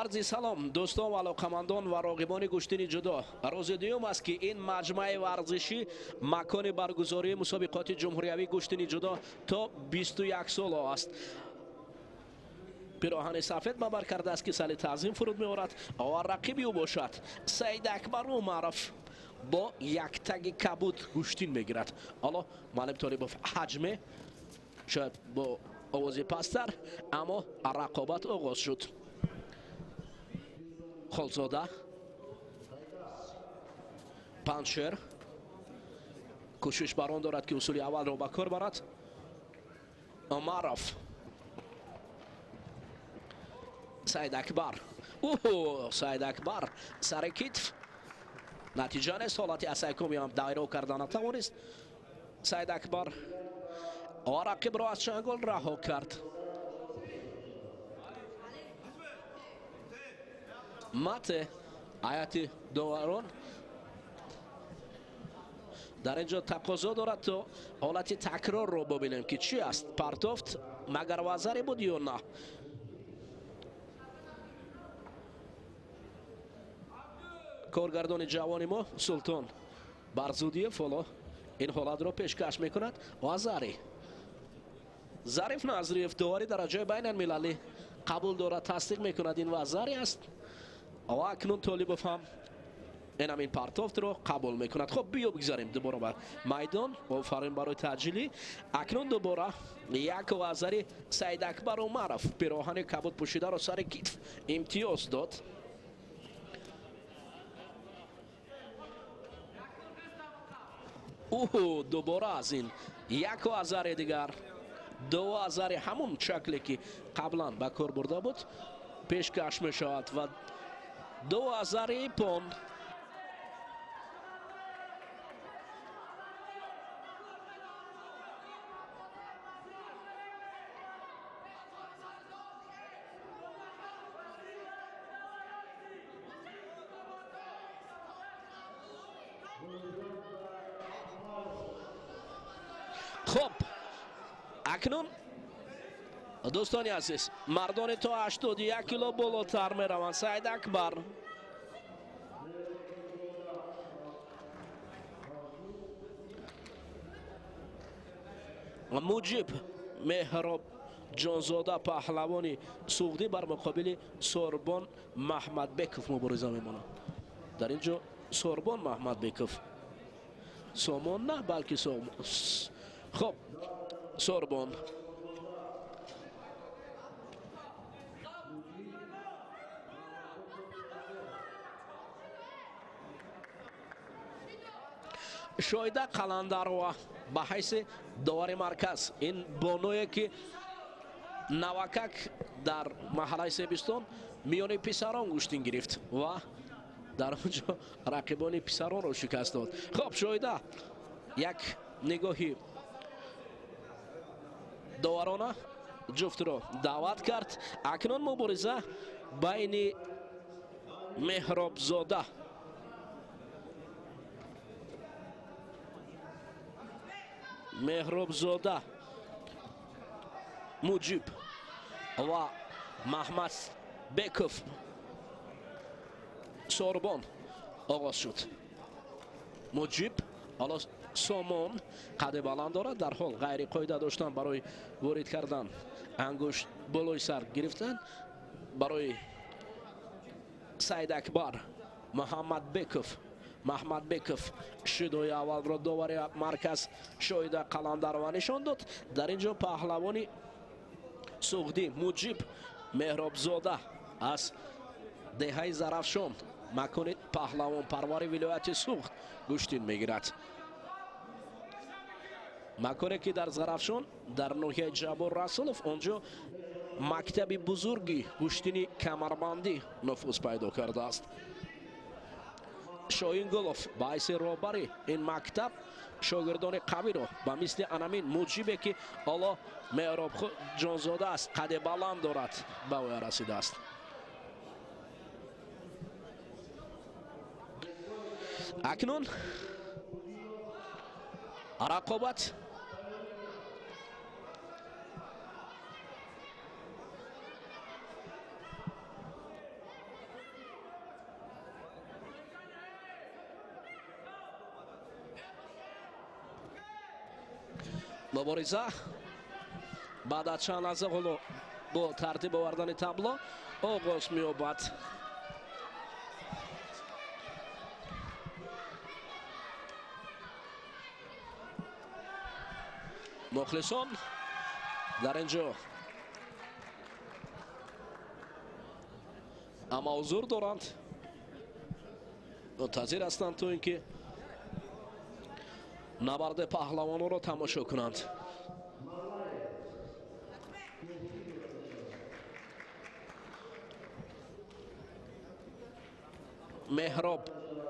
арзи салом дӯстон ва алоқамандон ва роғибони гӯштини ҷудо. Рӯзи дуюм аст ки ин маҷмаи варзишӣ макони баргузории мусобиқоти ҷумҳуриявии гӯштини ҷудо то 21 соло аст. пироҳани сафед ба бар кардааст ки сали таъзим фуруд меорад ва рақиби ӯ бошад Саидакбар Умаров бо як таги кабуд гӯштин мегирад. ҳоло муаллим Толибов ҳаҷме шояд бо овози пасттар, аммо рақобат оғоз шуд. Холзода Паншер кӯшиш бар он дорад ки усули аввалро ба кор барад. Умаров Саидакбар Саидакбар сари китф натиҷа нест. ҳолати асайкуми ҳам дайро карда натавонист. Саидакбар рақибро аз чангол раҳо кард. мате ҳайати доварон дар ин ҷо тақозо дорад то ҳолати такрорро бубинем ки чӣ аст. партофт магар вазаре буд ё на. коргардони ҷавони мо Султон Барзудиев ҳоло ин ҳолатро пешкаш мекунад. вазари Зариф Назриев довари дараҷаи байналмилалӣ қабул дорад, тасдиқ мекунад ин вазари аст. ва акнун Толибов ҳам ин ҳамин партофтро қабул мекунад. хуб биё бигзарем дубора ба майдон. офарин барои таъҷилӣ. акнун дубора як вазари Саидакбар Умаров пироҳани кабуд пӯшидаро сари китф имтиёз дод. дубора аз ин як вазари дигар, ду вазари ҳамун шакле ки қаблан ба кор бурда буд пешкаш мешавад ва ду вазари ипон. хуб акнун дӯстони азиз мардони то 81 кило болотар мераванд. Саидакбар муҷиб Меҳроб ҷонзода паҳлавони суғдӣ бар муқобили Сорбон Маҳмадбеков мубориза мемонад. дар ин ҷо Сорбон Маҳмадбеков Сомон на балки хуб Сорбон Шоида Қаландарова ба ҳайси довари марказ ин боное ки навакак дар маҳаллаи Себистон миёни писарон гӯштин гирифт ва дар онҷо рақибони писаронро шикаст дод. хуб Шоида як нигоҳи доварона ҷуфтро даъват кард. акнун мубориза байни Меҳробзода Муҷиб ва Маҳмадбеков Сорбон оғоз шуд. Муҷиб ҳоло Сомон қадди баланд дорад, дар ҳол ғайри қоида доштан барои ворид кардан ангушт болои сар гирифтан барои Саидакбар Маҳмадбеков шидои аввалро довари марказ Шоида Қаландарова нишон дод. дар ин ҷо паҳлавони суғдӣ Муҷиб Меҳробзода аз деҳаи Зарафшон макони паҳлавон парвари вилояти Суғд гӯштин мегирад. маконе ки дар Зарафшон дар ноҳияи Ҷабор Расулов онҷо мактаби бузурги гӯштини камарбандӣ нуфуз пайдо кардааст. Шоин Гулов ба ҳайси роҳбари ин мактаб шогирдони қавиро ба мисли анамин Муҷибе ки ҳоло Меҳроб ҷонзода аст, қадди баланд дорад, ба ӯ расидааст. акнун рақобат مبارزه بعد از چند لحظه حالا با ترتیب آوردن تابلو آغاز می‌یابد. مخلصان در اینجا اما حضور دارند، منتظر هستند تو اینکه نبرد پهلوانان را تماشا کنند.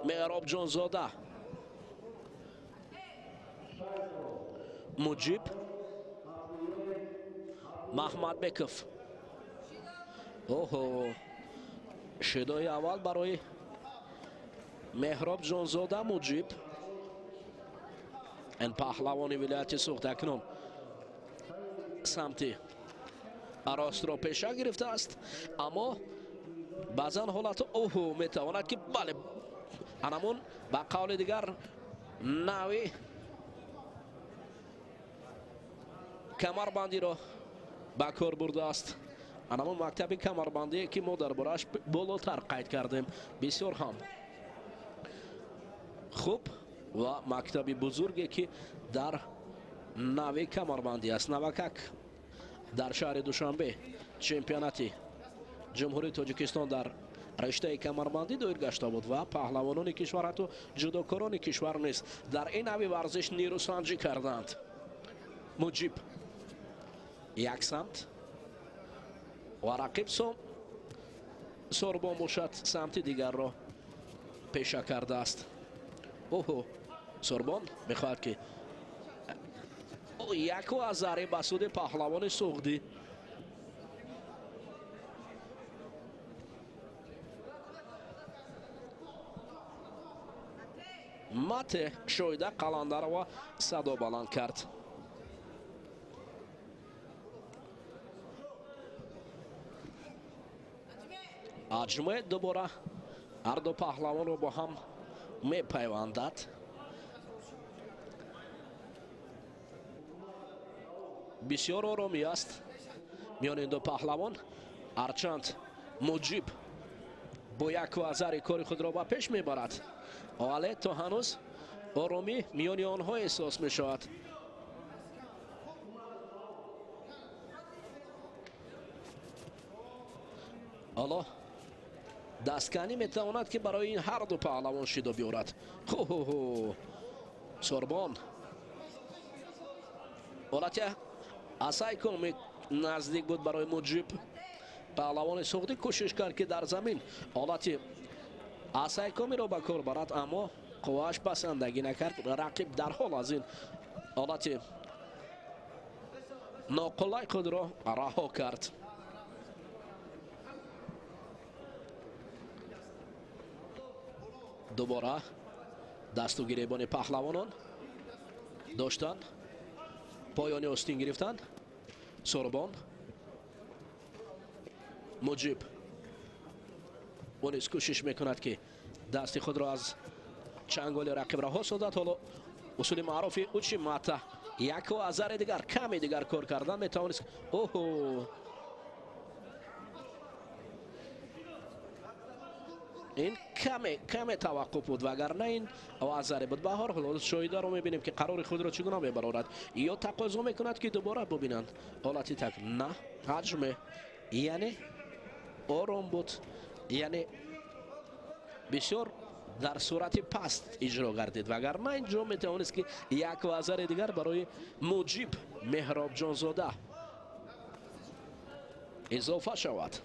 مهراب جانزاده، مجیب، محمد بکف. اوه شدای اول برای مهراب جانزاده مجیب. این پهلوان ولایت سوخت اکنون سمت راست را پیشه گرفته است، اما بعضا حالت اوه میتواند که بله انمون با قول دیگر نوی کمربندی را با کار برده است. انمون مکتب کمربندی که ما در برش بالاتر قید کردیم بسیار هم خوب و مکتب بزرگی که در نوی کمربندی است. نوکک در شهر دوشنبه چمپیونات جمهوری تاجیکستان در رشته کمربندی دایر گشته بود و پهلوانان کشور حتی جداکاران کشور نیست در این نوع ورزش نیروسنجی کردند. مجیب یک سمت و رقیب سوربان باشد سمت دیگر را پیشه کرده است. اوه سوربان میخواهد که یک و از ذره بسود پهلوان سوخدی. مات شویده قلندر و صدا بلند کرد. اجمه دوباره هر دو پهلوان رو با هم میپیوندد. بسیار آرامی است میان این دو پهلوان، هرچند مجیب با یک وزر کار خود را به پیش میبرد ولی تا هنوز آرامی میان آنها احساس می شود. حالا دستکنی میتواند که برای این هر دو پهلوان شیدا بیارد. سوربان حالت اسای کمی نزدیک بود برای مجیب. پهلوان سوختی کوشش کرد که در زمین حالت اسای کمی را به کار برد، اما قواش پسندگی نکرد. رقیب در حال از این حالت ناقلای خود را رها کرد. دوباره دست و گریبان پهلوانان داشتن، پایانی آستین گرفتن. سوربان مجیب اونیز کوشش میکند که دست خود را از چنگال رقیب رها سازد. حالا اصول معروف اوچی ماتا یک و ازار دیگر کمی دیگر کار کردن میتوانست. اوه این کمی توقع بود وگرنه این آزاره بود. به هر حال شایده رو میبینیم که قرار خود را چگونه میبرارد یا تقاضا میکند که دوباره ببینند حالتی تک نه حجم یعنی آرام بود، یعنی بسیار در صورت پست اجرا گردید وگرنه اینجا میتوانست که یک وزر دیگر برای مجیب مهراب جانزاده اضافه شود.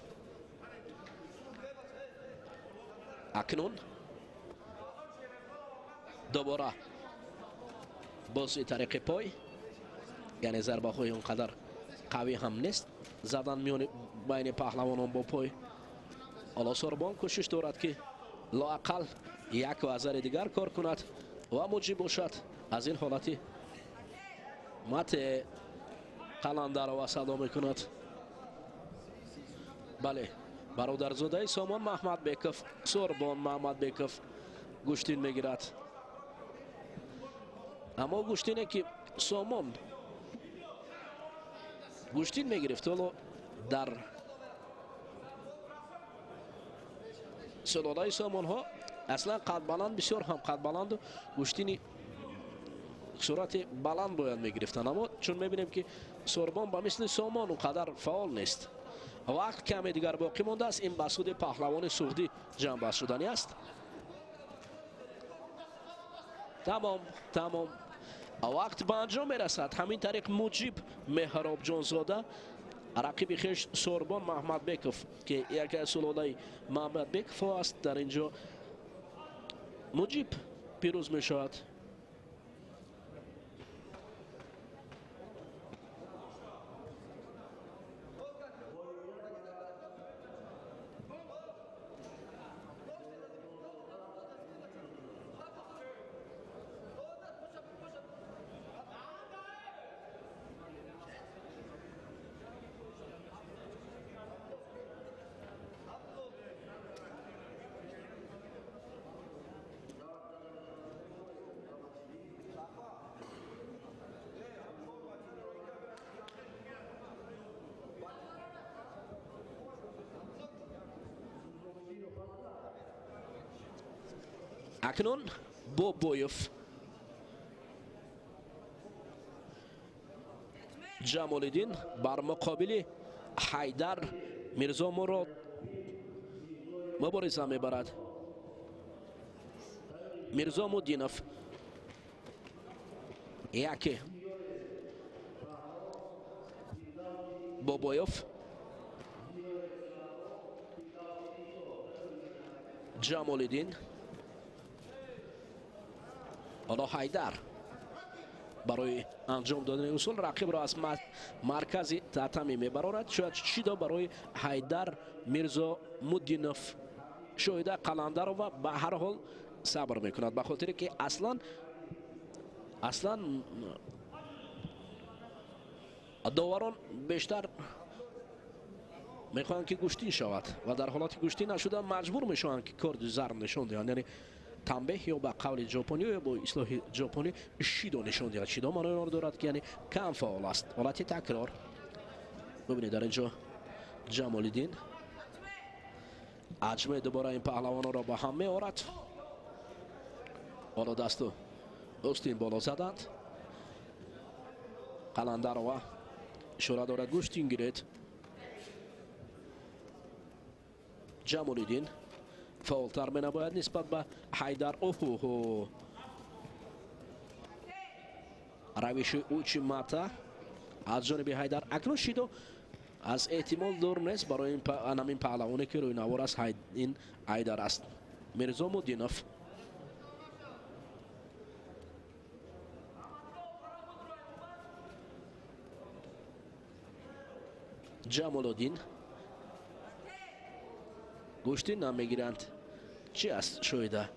اکنون دوباره بازی طریق پای، یعنی ضربه های اونقدر قوی هم نیست زدن میان بین پهلوانان با پای. حالا سوربان کوشش دارد که لااقل یک وزر دیگر کار کند و مجیب باشد از این حالتی مت قلندر را صدا میکند. بله برادرزاده سامان محمد بیکف سوربان محمد بیکف گوشتین میگیرد، اما گوشتینه که سامان گوشتین میگرفت ولو در سلولای سامان ها اصلا قد بلند بسیار هم قد بلند و گوشتینی صورت بلند باید میگرفتن، اما چون میبینیم که سوربان با مثل سامان اونقدر فعال نیست. وقت کمی دیگر باقی مانده است. این بسود پهلوان سعودی جمع بست شدنی است. تمام وقت به انجام میرسد. همین طریق مجیب مهراب جانزاده رقیب خویش سوربان محمد بیکوف که یکی از سلولای محمد بیکوف است، در اینجا مجیب پیروز می شود. اکنون بوبویف جمالدین بر مقابل حیدر میرزا مراد مبارزه میبرد. میرزا مدینوف یکی بوبویف جمالدین حالا حیدر برای انجام دادن اصول رقیب را از مرکز تعتمی میبرد. شاید چیدا برای حیدر میرزا مدینوف شاید قلنده رو به هر حال صبر میکند، به خاطر که اصلا داوران بیشتر میخوان که گوشتی شود و در حالت گوشتی نشده مجبور میشوند که کارد زرم نشون دهند، یعنی تنبیه یا به قول ژاپنی یا با اصطلاح ژاپنی شیدو نشون دهد. شیدو معنی آن دارد که یعنی کم فعال است. حالت تکرار ببینید در اینجا جمالدین عجمه دوباره این پهلوان را با هم می آورد. حالا دستو اوستین بالا زدند. قلنده را اشاره دارد گوشتین گیرید. جمالدین فعالتر می نباید نسبت به حیدر. اوهو روش اوچی ماتا از جانب حیدر. اکنون شیدو از احتمال دور نیست برای این پهلوانی که روی نوار است این حیدر است. میرزا مدینوف جمالدین گوشتی نمیگیرند. چی است شویده؟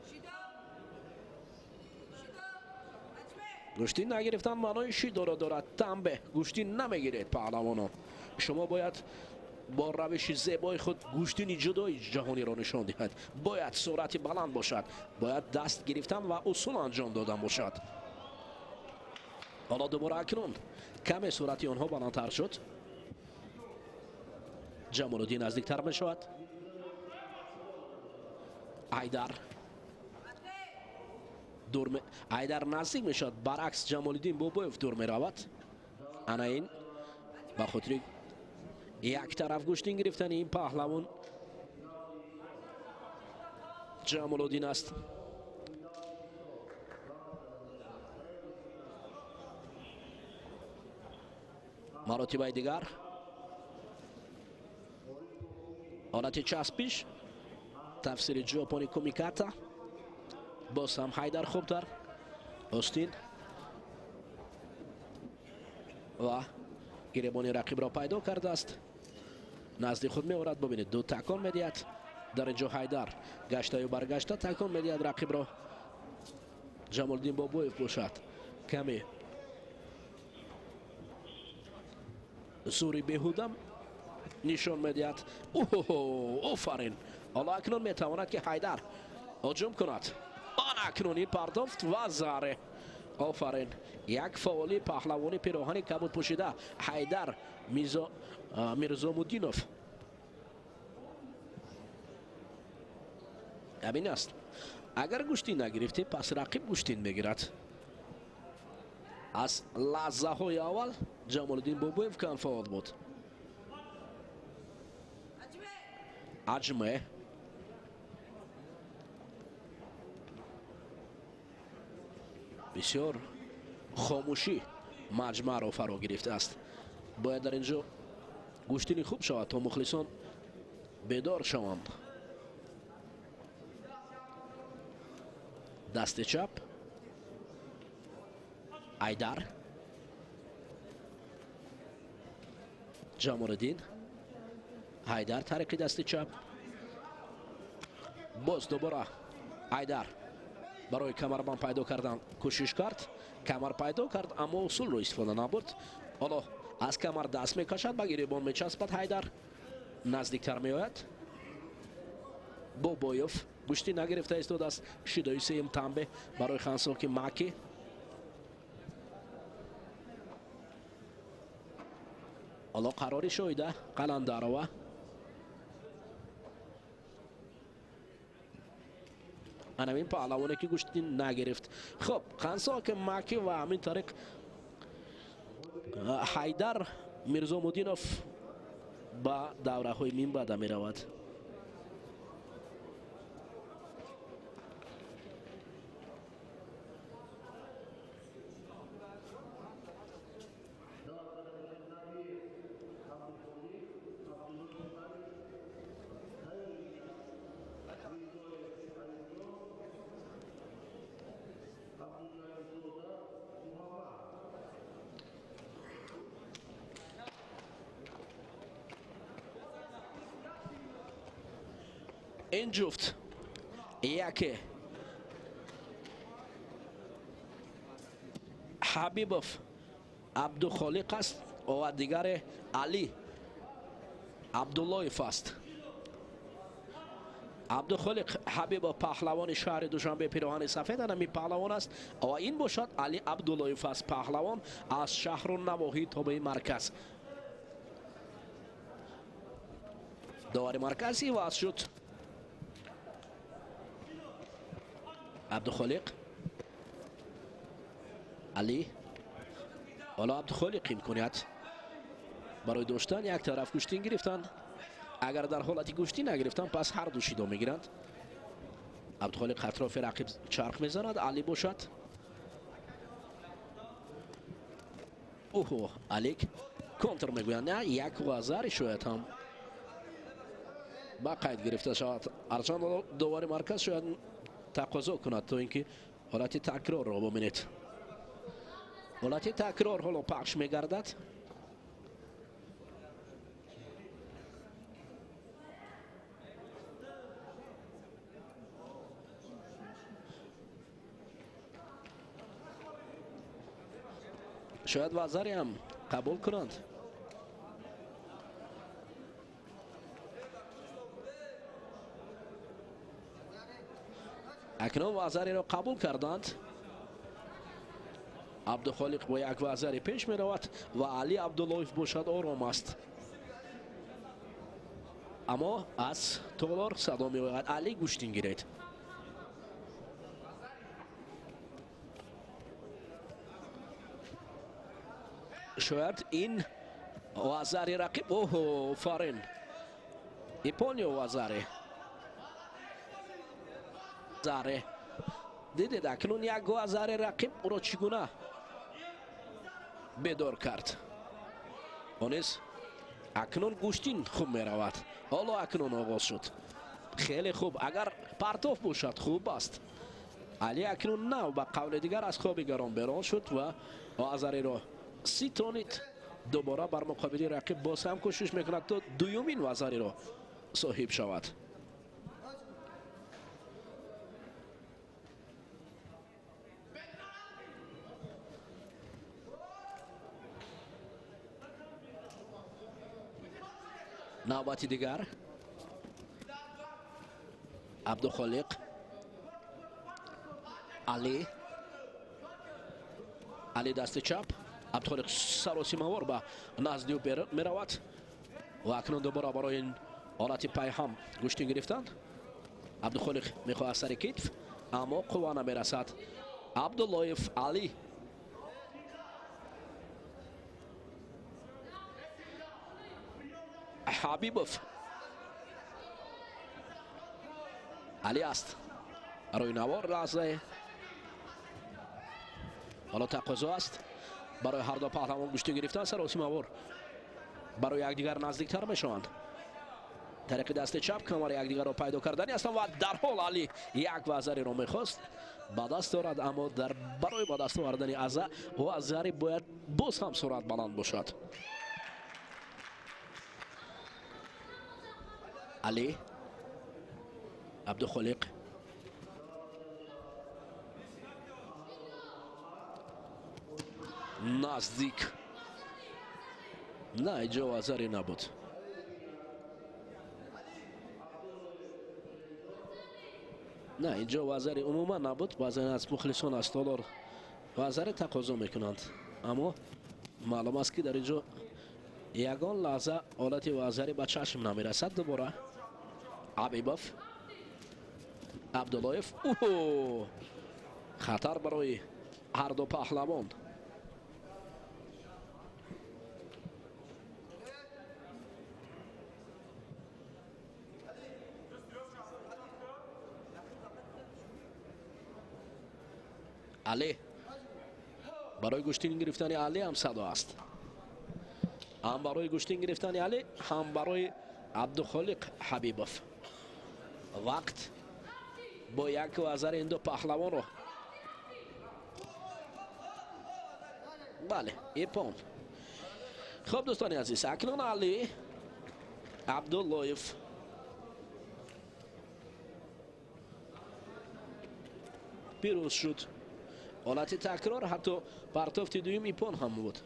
گوشتی نگرفتن معنای شیدو را دارد. تنبه گوشتی نمیگیرید پهلوانان. شما باید با روش زیبای خود گوشتین جدای جهانی را نشان دهید. باید سرعت بلند باشد، باید دست گرفتن و اصول انجام دادن باشد. حالا دوباره اکنون کمی سرعتی آنها بلندتر شد. جمالدین نزدیکتر می شود. حیدر نزدیک می شود، برعکس جمالدین بوبویف دور می رود. انا این با خاطر یک طرف گوشتین گرفتن این پهلوان جمالدین است. مراتب دیگر حالت چسبیش تفسیر ژاپنی کومیکاتا. باز هم حیدر خوبتر. اوستین و گریبانی رقیب را پیدا کرده است، نزدیک خود می‌آورد. ببینید دو تکان می‌دهد. در اینجا حیدر گشته و برگشته تکان می‌دهد رقیب را. جمالدین بوبویف باشد کمی زوری بیهودم نشان می‌دهد. آفرین. حالا اکنون می‌تواند که حیدر هجوم کند. آن اکنون این پرداخت و ضربه. آفرین. یک فعالی پهلوانی پیراهن کبود پوشیده حیدر میرزامودینوف. همین است. اگر گوشتین نگرفتی پس رقیب گوشتین بگیرد. از لحظه های اول جمال الدین بابویف کن فعال بود. عجمه بسیار خاموشی مجمع را فرا گرفته است. باید در اینجا گوشتینی خوب شود تا مخلصان بیدار شوند. دست چپ حیدر، جمال الدین، حیدر طریق دست چپ. باز دوباره حیدر برای کمربند پیدا کردن کوشش کرد. کمر پیدا کرد اما اصول رو استفاده نبرد. حالا از کمر دست میکشد به گریبان میچسبد. حیدر نزدیکتر میآید. بابویف گوشتی نگرفته ایستاده است. شیدای سیم تنبه برای خانساکی مکی. حالا قراری شایده قلندروا. همین پهلوانی که گوشتی نگرفت. خب خانساک مکی و همین طریق حیدر میرزامودینوف با دوره های مین بعد می رود. این جفت یکی حبیبوف عبدالخالق است و دیگر علی عبداللهیف است. عبدالخالق حبیب پهلوان شهر دوشنبه پیراهن سفید همی پهلوان است و این باشد علی عبداللهیف است پهلوان از شهر و نواحی تابع مرکز. داور مرکزی واسه شد عبدالخالق علی. حالا عبدالخالق امکانیت برای داشتن یک طرف گوشتین گرفتن. اگر در حالتی گوشتی نگرفتن پس هر دو شیدا میگیرند. عبدالخالق اطراف رقیب چرخ میزند. علی باشد. اوه علیک کنتر میگویند. نه یک وزاری شاید هم با قید گرفته شود. ارچان دوباره مرکز شاید تقاضا کند تا اینکه حالت تکرار را ببینید. حالت تکرار حالا پخش میگردد. شاید وزاری هم قبول کنند. اکنون وزاری را قبول کردند. عبدالخالق با یک وزاری پیش می رود و علی عبداللهیف باشد آرام است. اما از تالار صدا می آید علی گوشتین گیرید. شاید این وزاری رقیب اوه فارین ایپونیو وزاری زاره دیدید اکنون یک وزاری رقیب او را چگونه بیدار کرد. آنیز اکنون گوشتین خوب می رود. حالا اکنون آغاز شد. خیلی خوب. اگر پرتاف باشد خوب است. علی اکنون نه به قول دیگر از خواب گران بیرون شد و وزاری را سیتونید. دوباره بر مقابل رقیب باز هم کوشش میکند تا دومین وزاری را صاحب شود. نوبتی دیگر عبدالخالق علی علی دست چپ عبدالخالق سراسیموار به نزدی او میرود و اکنون دوباره برای این حالت پای هم گشتین گرفتند. عبدالخالق میخواهد سر کتف اما قوا نمیرسد. عبداللایف علی حبیبوف علی است روی نوار لحظه. حالا تقاضا است برای هر دو پهلوان گشتی گرفتن. سراسیموار برای یکدیگر نزدیکتر میشوند. طریق دست چپ کمر یکدیگر را پیدا کردنی هستند و در حال علی یک وزری را میخواست با دست دارد اما در برای با دست آوردن وزری باید باز هم سرعت بلند باشد. علی عبدالخالق نزدیک نه اینجا وزری نبود. نه اینجا وزری عموما نبود. بعضی از مخلصان از تالار وزری تقاضا میکنند اما معلوم است که در اینجا یگان لحظه حالت وزری به چشم نمیرسد. دوباره حبیبوف عبداللایف خطر برای هر دو پهلوان. علی برای گشتین گرفتن علی هم صدا است. هم برای گشتین گرفتن علی هم برای عبدالخالق حبیبوف. وقت با یک وزر این دو پهلوان رو بله ایپان. خب دوستان عزیز اکنون علی عبداللایف پیروز شد. حالت تکرار حتی پرتافت دویم ایپان هم بود.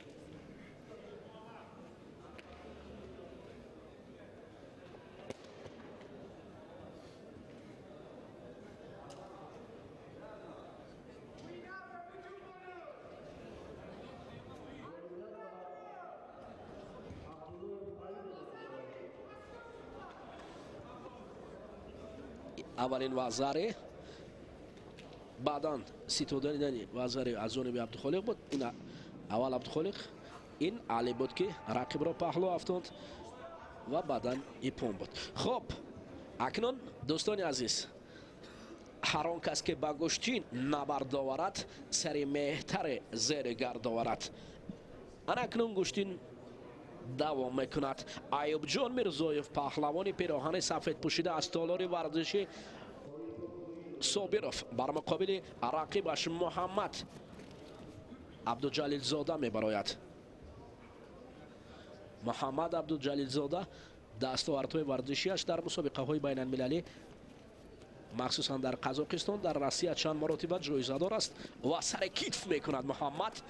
اولین وزره بعداً ستودن وزره از جانب عبدالخالق بود. این اول عبدالخالق این علی بود که رقیب را پهلو افتاند و بعداً ایپون بود. خب اکنون دوستان عزیز هر آن کس که به گشتین نبرد دارد سری مهتر زیر گرد دارد. اکنون گشتین دوام میکند. ایوب جان میرزایف پهلوان پیراهن سفید پوشیده از تالار ورزشی صابروف بر مقابل رقیبش محمد عبدالجلیل زاده میبراید. محمد عبدالجلیل زاده دستاوردهای ورزشیش در مسابقه های بین المللی مخصوصا در قزاقستان در روسیه چند مرتبه جایزه دار است و سر کتف میکند. محمد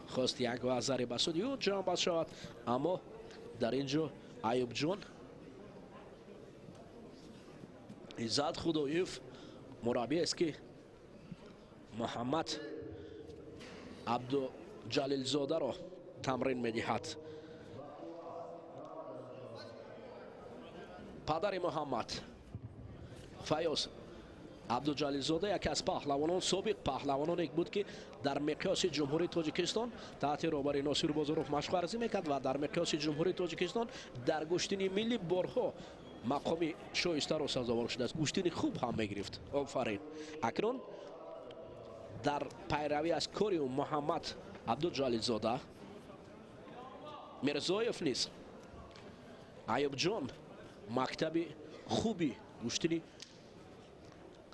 خواست یک وزری به سودی او جنب شود اما در اینجا ایوب جان عزت خدایف مربی است که محمد عبدالجلیل زاده را تمرین میدهد. پدر محمد فیاض عبدالجلیل زاده یکی از پهلوانان سابق پهلوانان یک بود که در مقیاس جمهوری تاجیکستان تحت رهبری ناصر بازاروف مشق ورزی میکرد و در مقیاس جمهوری تاجیکستان در گشتین ملی بارها مقامی شایسته را سزاوار شده است. گشتین خوب هم میگرفت. آفرین. اکنون در پیروی از کاری محمد عبدالجلیل زاده میرزایف نیست ایوب جان مکتب خوبی گشتینی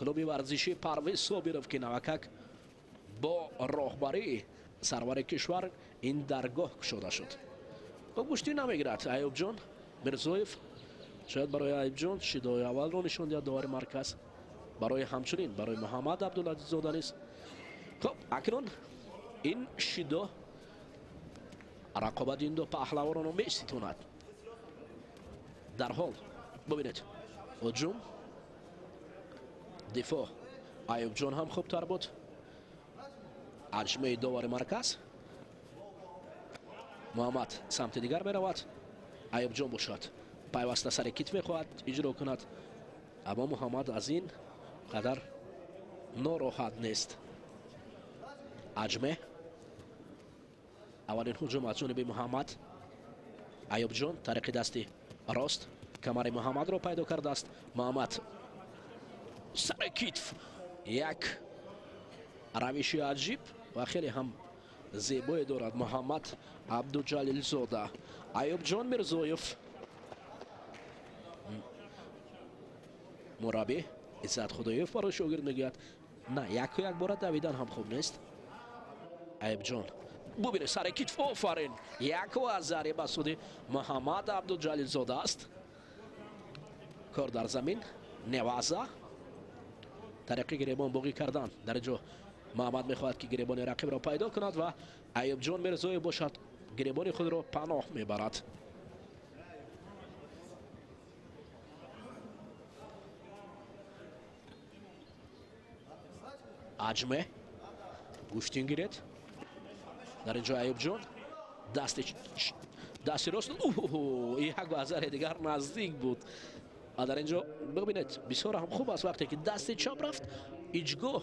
کلوب ورزشی پرویز صابروف که نوکک با راهبری سرور کشور این درگاه شده شد. با گشتی نمیگیرد ایوب جان. میرزایف شاید برای ایوب جان شیدای اول رو نشون داد داور مرکز برای همچنین برای محمد عبدالعزیز زاده نیست. خب اکنون این شیدا رقابت این دو پهلوان رو میستوند. در حال ببینید هجوم دفاع ایوب جان هم خوب تر بود аҷмаи довари марказ. муҳаммад самти дигар меравад. айюбҷон бошад, пайваста сари кит мехоҳад иҷро кунад, аммо муҳаммад аз ин қадар нороҳат нест. аҷме аввалин ҳуҷум аз ҷониби муҳаммад. айюбҷон тариқи дасти рост камари муҳаммадро пайдо кардааст. муҳаммад сари китф, як равиши аҷиб ва хеле ҳам зебое дорад муҳаммад абдуҷалилзода. айюбҷон мирзоев, мураббӣ иззат худоев барои шогирд мегӯяд на, яку як бора давидан ҳам хуб нест. айюбҷон бубине сари китф, офарин, яку аз зариба суди муҳаммад абдуҷалилзода аст. кор дар замин, неваза тариқи гиребон боғӣ кардан. дар ин ҷо муҳаммад мехоҳад ки гиребони рақибро пайдо кунад ва айюбҷон мирзоев бошад гиребони худро паноҳ мебарад. аҷме гӯштин гиред. дар ин ҷо айюбҷон дасти рост, як базаре дигар наздик буд. дар ин ҷо бибинед бисёр ҳам хуб аст вақте ки дасти чап рафт, иҷгоҳ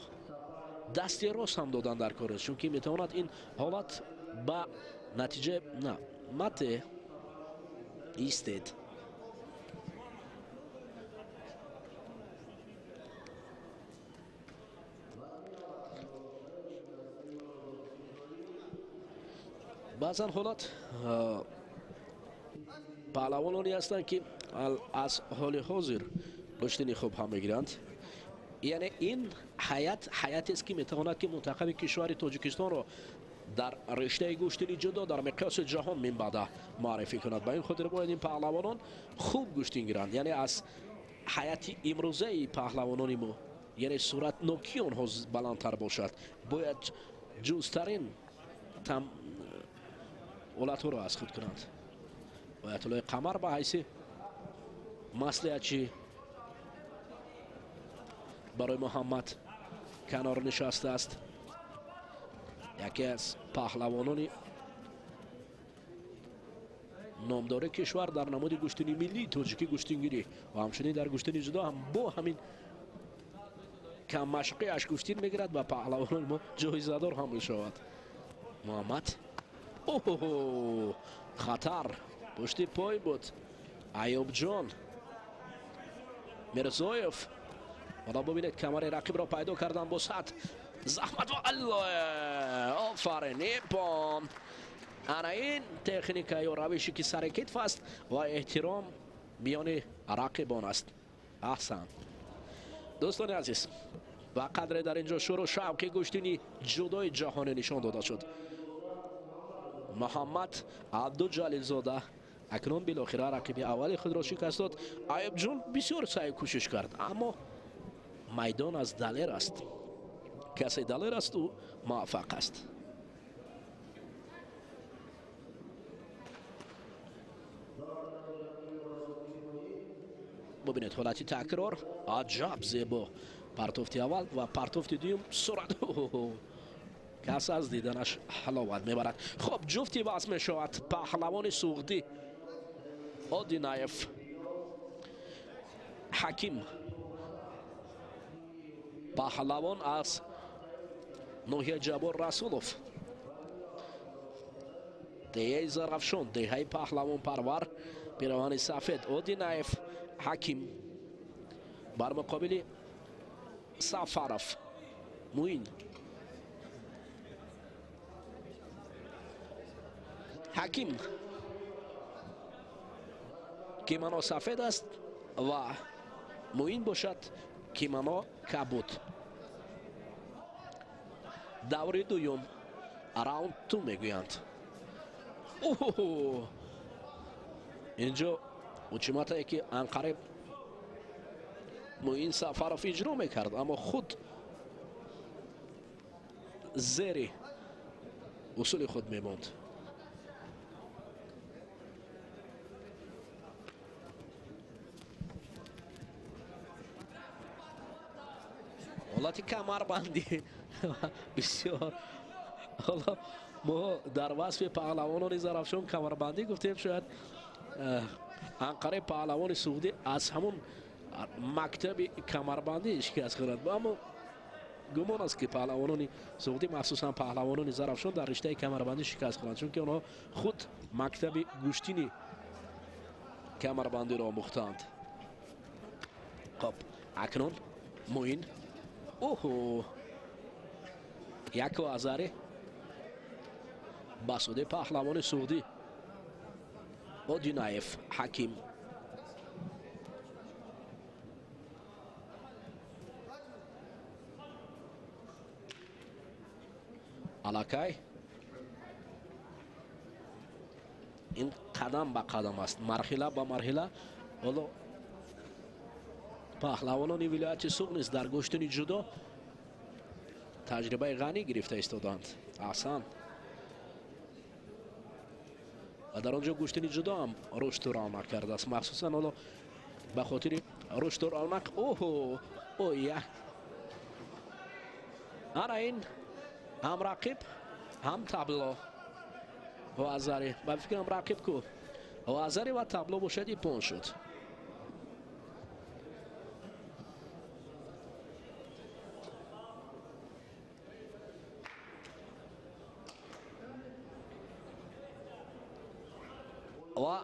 дасти рост ҳам додан дар кор аст, чунки метавонад ин ҳолат ба натиҷа на мате истед. баъзан ҳолат паҳлавононе ҳастанд ки аз ҳоли ҳозир гӯштини хуб ҳам мегиранд. яъне ин ҳайатест ки метавонад ки мунтахаби кишвари тоҷикистонро дар риштаи гӯштини ҷудо дар миқёси ҷаҳон минбаъда маърифӣ кунад. ба ин хотир бояд ин паҳлавонон хуб гӯштин гиранд, яъне аз ҳайати имрӯзаи паҳлавонони мо, яъне суратноки онҳо баландтар бошад. бояд ҷузтарин ҳолатҳоро аз худ кунанд. оятуллои қамар ба ҳайси маслиҳатчӣ барои муҳаммад канор нишастааст. яке аз паҳлавонони номдори кишвар дар намуди гӯштини миллии тоҷикӣ гӯштингирӣ ва ҳамчунин дар гӯштини ҷудо ҳам бо ҳамин каммашқиаш гӯштин мегирад ба паҳлавонони мо ҷоизадор ҳам мешавад. муҳаммад хатар пушти пой буд. айюбҷон мирзоев ҳоло бубинед камари рақибро пайдо кардан бо сад заҳмат ва офарин ипон. ана ин техника ё равиши ки сари китф аст ва эҳтиром миёни рақибон аст. аҳсан дӯстони азиз, ба қадре дар ин ҷо шӯру шавқи гӯштини ҷудои ҷаҳонӣ нишон дода шуд. муҳаммад абдуҷалилзода акнун билохира рақиби аввали худро шикаст дод. айюбҷон бисёр саъю кӯшиш кард, аммо майдон аз далер аст. касе далер аст ӯ муваффақ аст. бубинед ҳолати такрор, аҷаб зебо партофти аввал ва партофти дуюм сурат кас аз диданаш ҳаловат мебарад. хуб ҷуфти баҳс мешавад. паҳлавони суғдӣ одинаев, ҳаким паҳлавон аз ноҳияи ҷабор расулов, деҳаи зарафшон, деҳаи паҳлавон парвар, пиравани сафед одинаев, ҳаким бар муқобили сафаров, муин ҳаким кимано сафед аст ва муин бошад кимано кабуд. даври дуюм, раунд 2 мегӯянд. инҷо ҳуҷуматае ки анқариб муин сафаров иҷро мекард, аммо худ зери усули худ мемонд. ҳолати камарбандӣ бисёр حالا ما در وصف پهلوانان زرافشان کمربندی گفتیم، شاید انقره پهلوان سعودی از همون مکتب کمربندی شکست خورد، اما گمان است که پهلوانان سعودی مخصوصا پهلوانان زرافشان در رشته کمربندی شکست خورند، چون که آنها خود مکتب گوشتینی کمربندی را مختند. خب اکنون موین اوه یک آذری بسوده پهلوان سعودی اودینایف حکیم علاکای این قدم به قدم است، مرحله به مرحله. حالا پهلوانان ولایت سوق نیز در گشتن جودو تجربه غنی گرفته ایستادند. احسن و در آنجا گشتن جودو هم رشد و رونق کرده است، مخصوصا حالا به خاطر رشد و رونق. اوه یک انا این هم رقیب هم تابلو و آذری، من فکرم رقیب کو و آذری و تابلو باشد پون شد. و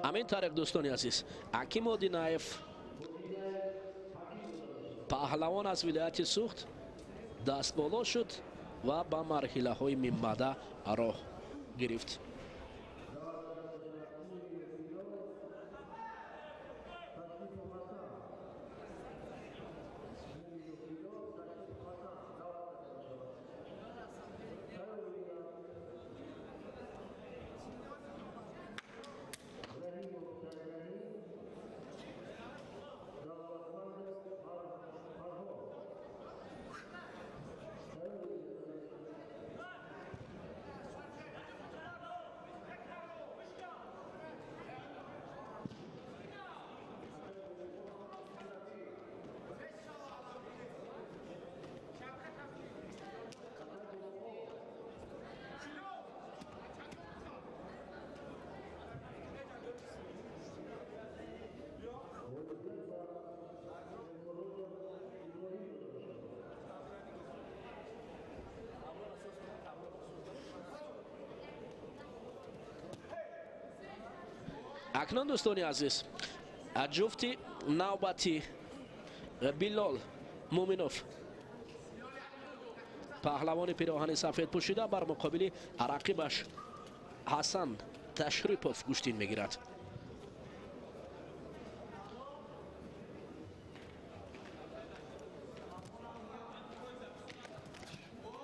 همین طریق دوستانی عزیز حکیم اودینایف پهلوان از ولایت سوخت دست بالا شد و به مرحله های منبعده راه گرفت. اکنون دوستانی عزیز جفتی نوبتی بلال مومینوف پهلوان پیراهن سفید پوشیده بر مقابل رقیبش حسن تشریپوف گوشتین میگیرد.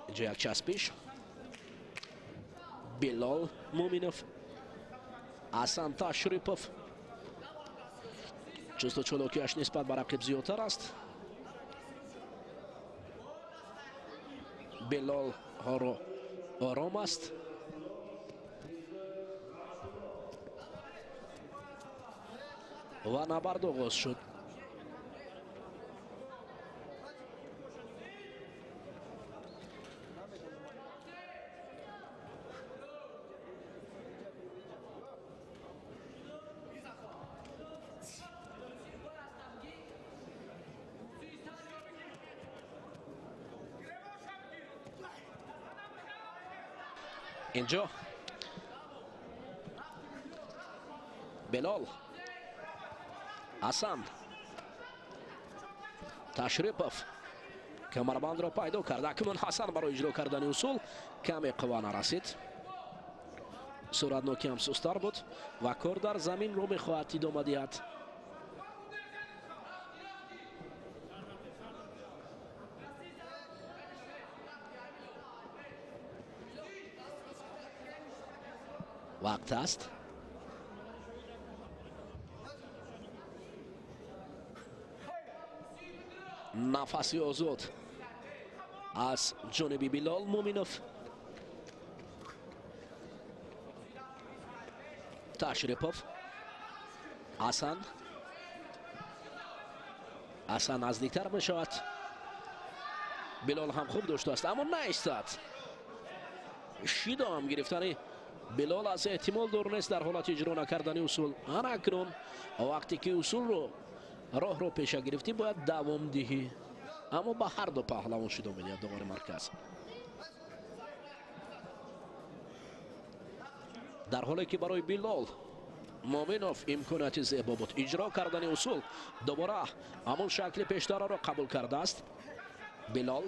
اینجا یک چسبیش بلال مومینوف حسن تشریپوف، چست و چلاکیش نسبت به رقیب زیادتر است. بلال ها را آرام است. و نبرد آغاز شد. اینجا بلال حسن تشریپوف کمربند را پیدا کرد. اکنون حسن برای اجرا کردن اصول کمی قوا نرسید، سرعت هم سستر بود و کار در زمین رو میخواهد ادامه دهد. وقت است. نفسی آزاد از جانب بلال مومینوف. تشریپوف حسن نزدیکتر می شود. بلال هم خوب داشته است اما نایستاد. شیدو هم گرفتن بلال از احتمال دور نیست در حالت اجرا نکردن اصول. آن اکنون وقتی که اصول رو راه رو پیش گرفتی باید دوام دهی، اما با هر دو پهلوان شیدو میدهد دوباره مرکز. در حالی که برای بلال مومنوف امکانات زیبا بود اجرا کردن اصول، دوباره همون شکل پیشتر را قبول کرده است بلال.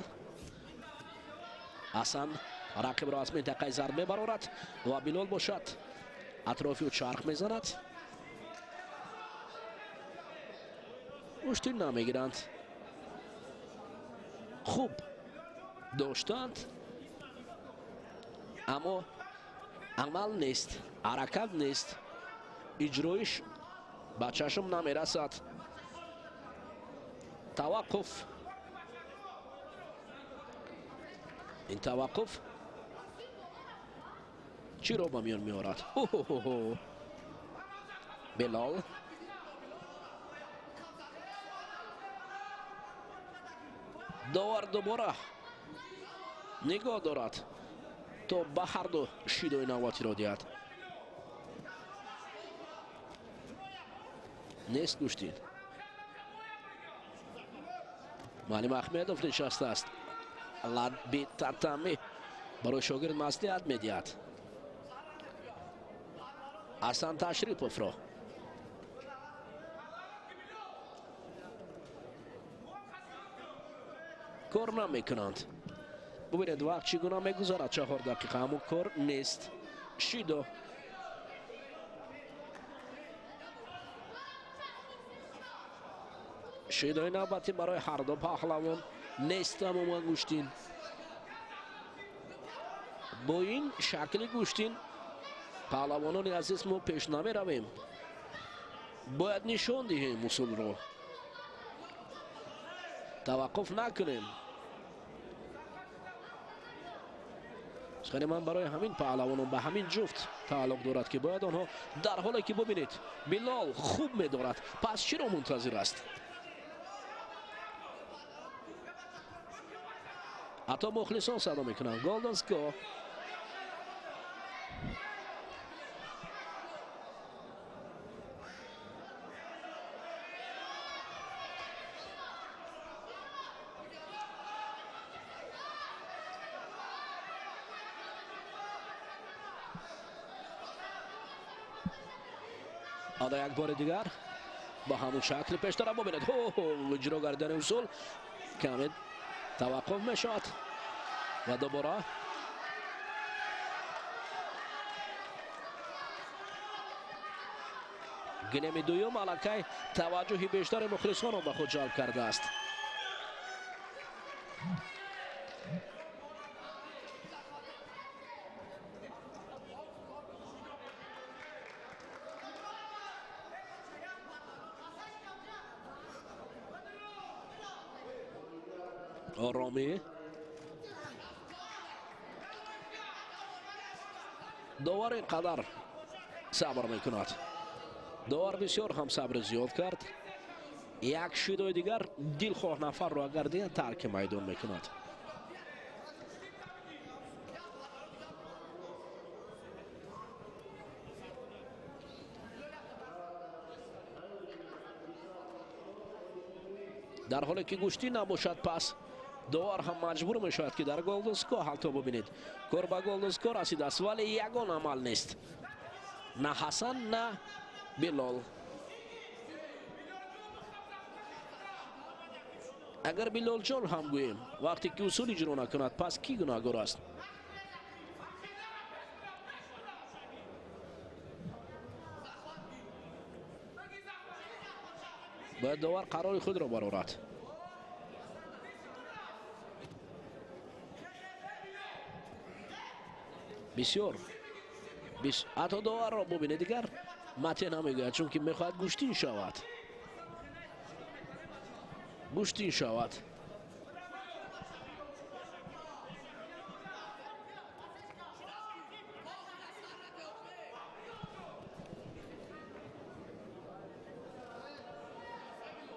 حسن رقیب را از منطقه ضرب میبرارد و بلال باشد اطراف او چرخ میزند. گوشتین نمیگیرند، خوب داشتند اما عمل نیست، حرکت نیست، اجرایش به چشم نمیرسد. توقف، این توقف چی رو به میان میارد؟ بلال داور دوباره نگاه دارد تا به هر دو شیدوی نواتی را دهد. نیست گوشتین. معلم احمدوف نشسته است، لبی ترتمی برای شاگرد مصلحت میدهد. حسن تشریفوف را کار نمیکنند. ببینید وقت چگونه میگذارد. 4 دقیقه همون کار نیست. شیدو شیدوی نوبتی برای هر دو پهلوان نیست. عموما گوشتین با این شکل گوشتین پهلوانان عزیز ما پیش نمی رویم، باید نشان دهیم اصول رو، توقف نکنیم. خیلی من برای همین پهلوانان به همین جفت تعلق دارد که باید آنها در حالی که ببینید بلال خوب می‌دارد، پس چرا منتظر است؟ حتی مخلصان صدا میکنن گالدنسکو. آده یک بار دیگر با همون شکل پیشتر ببینید. اجرا کردن اصول کمی توقف میشد و دوباره گلیم دویم علکه توجه بیشتر مخلصان را به خود جلب کرده است. آرامی داور اینقدر صبر میکند. داور بسیار هم صبر زیاد کرد. یک شیدوی دیگر دلخواه نفر را اگر دید ترک میدان میکند. در حالی که گوشتی نباشد پس داور هم مجبور میشود که در گالدنسکو حتی ببینید کار به گالدنسکو رسیده است، ولی یگان عمل نیست، نه حسن نه بلال. اگر بلال جان هم گوییم وقتی که اصول اجرا نکند پس کی گناهکار است؟ باید داور قرار خود را برآورد. بسیار حتی داور را ببینید دیگر مته نمیگوید چون که میخواهد گوشتین شود. گوشتین شود.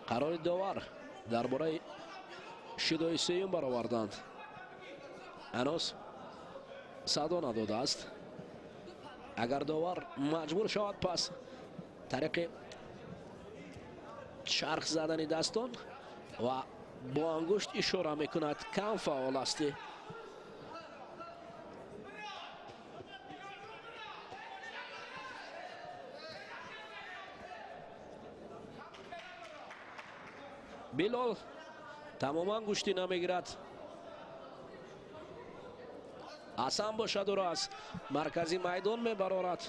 قرار داور درباره شیدوی سیم برآوردند. هنوز صدا نداده است. اگر داور مجبور شود پس طریق چرخ زدن دستان و با انگشت اشاره میکند کم فاول است. بلال تماما گوشتی نمیگیرد. آسان باشد او را از مرکزی میدان میبرارد.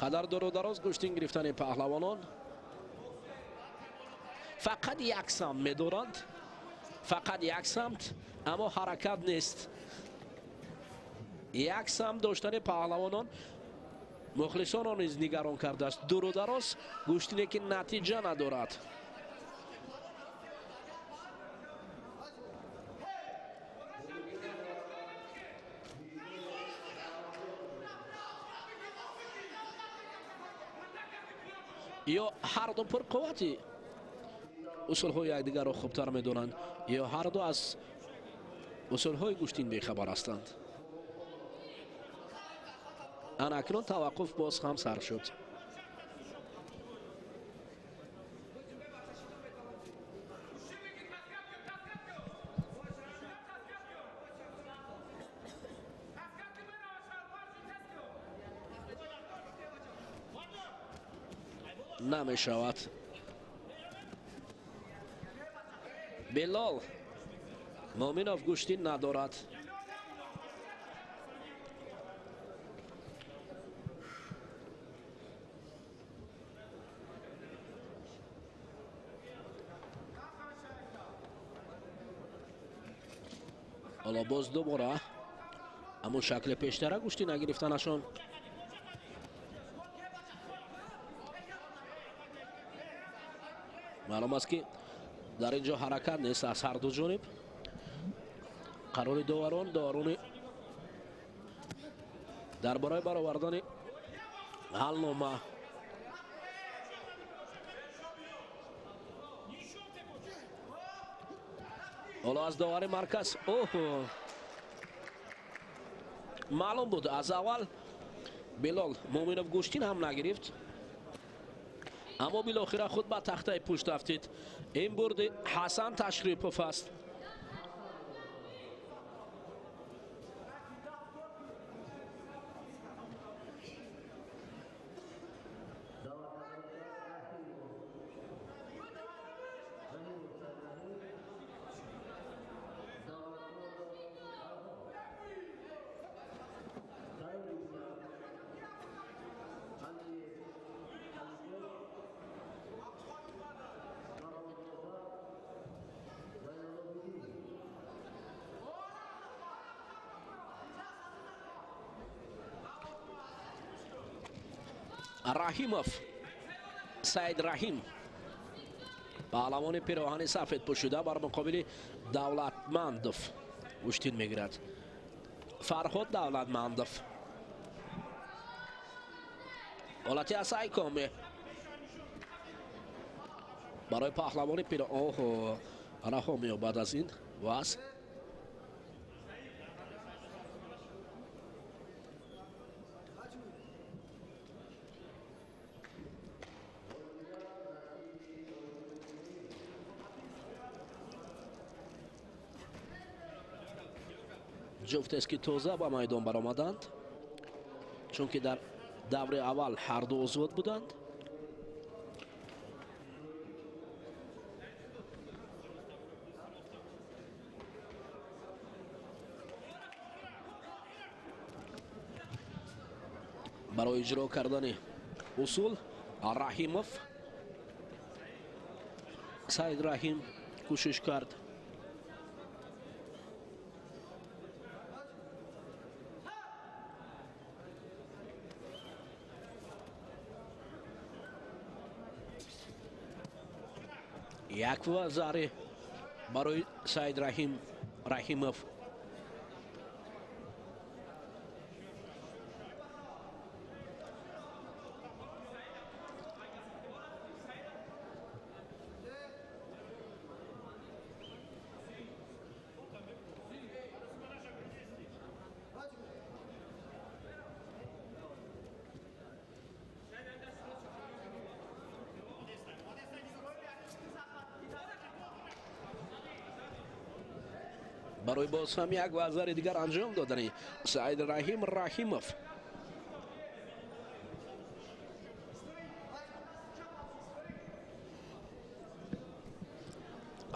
قدر دور و دراز گوشتین گرفتن پهلوانان. فقط یک سمت میدارند، فقط یک سمت، اما حرکت نیست. یک سمت داشتن پهلوانان مخلصان را نیز نگران کرده است. دور و دراز گوشتینی که نتیجه ندارد. یا هر دو پر قوتی اصول های یکدیگر را خوبتر میدونند یا هر دو از اصول های گوشتین بیخبر هستند. اکنون توقف باز هم سر شد. نمی شود. بلال مومنوف گوشتین ندارد. حالا باز دوباره اما شکل پیشتره گوشتی نگرفتنشان. معلوم است که در اینجا حرکت نیست از هر دو جانب. قرار داوران در برای برآوردن حلنامه حالا از داور مرکز معلوم بود از اول بلال مومنوف گوشتین هم نگرفت، اما بالاخره خود به تخته پشت رفتید. این برد حسن تشریفوف است. رحیموف سعید رحیم پهلوان پیراهن سفید پوشیده بر مقابل دولتمندوف گوشتین میگیرد. فرهاد دولتمندوف حالتی از سعی کامه برای پهلوان پیراهن رها می‌یابد از این واس. جفت است که تازه با میدان برآمدند، چون که در دور اول هر دو عضو بودند. برای اجرا کردن اصول رحیموف سعید رحیم کوشش کرد. یک وزاره برای سعید رحیموف. برای باز هم یک وزر دیگر انجام دادن سعید رحیموف.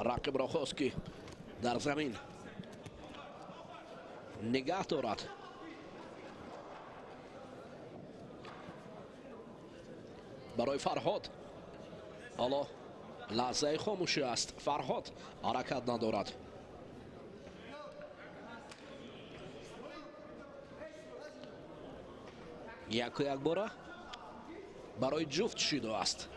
رقیب را خواست که در زمین نگاه دارد. برای فرهاد حالا لحظه خاموشی است. فرهاد حرکت ندارد. یک باره برای جفت شیده است.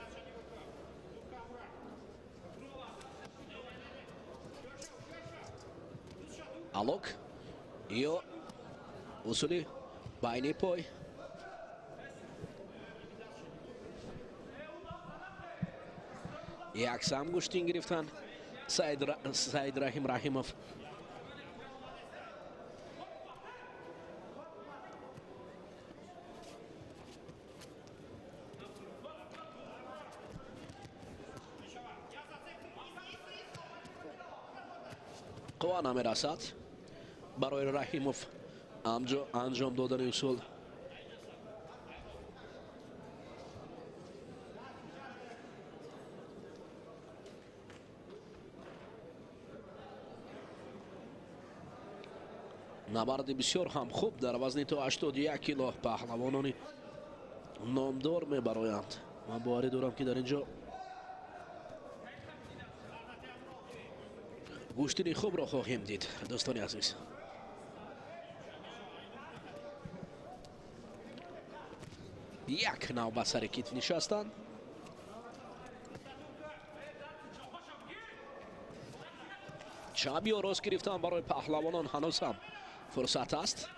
الوک یا اصولی بین پای یک سم گوشتین گرفتن سعید رحیموف. قوا نمیرسد برای رحیموف انجام دادن اصول. نبرد بسیار هم خوب در وزن تا 81 کیلو پهلوانان نامدار میبرایند. من باوری دارم که در اینجا گوشتنی خوب را خواهیم دید دوستان عزیز. یک نوبت سر کیف نشستند. چابی و راست گرفتن برای پهلوانان هنوز هم فرصت است.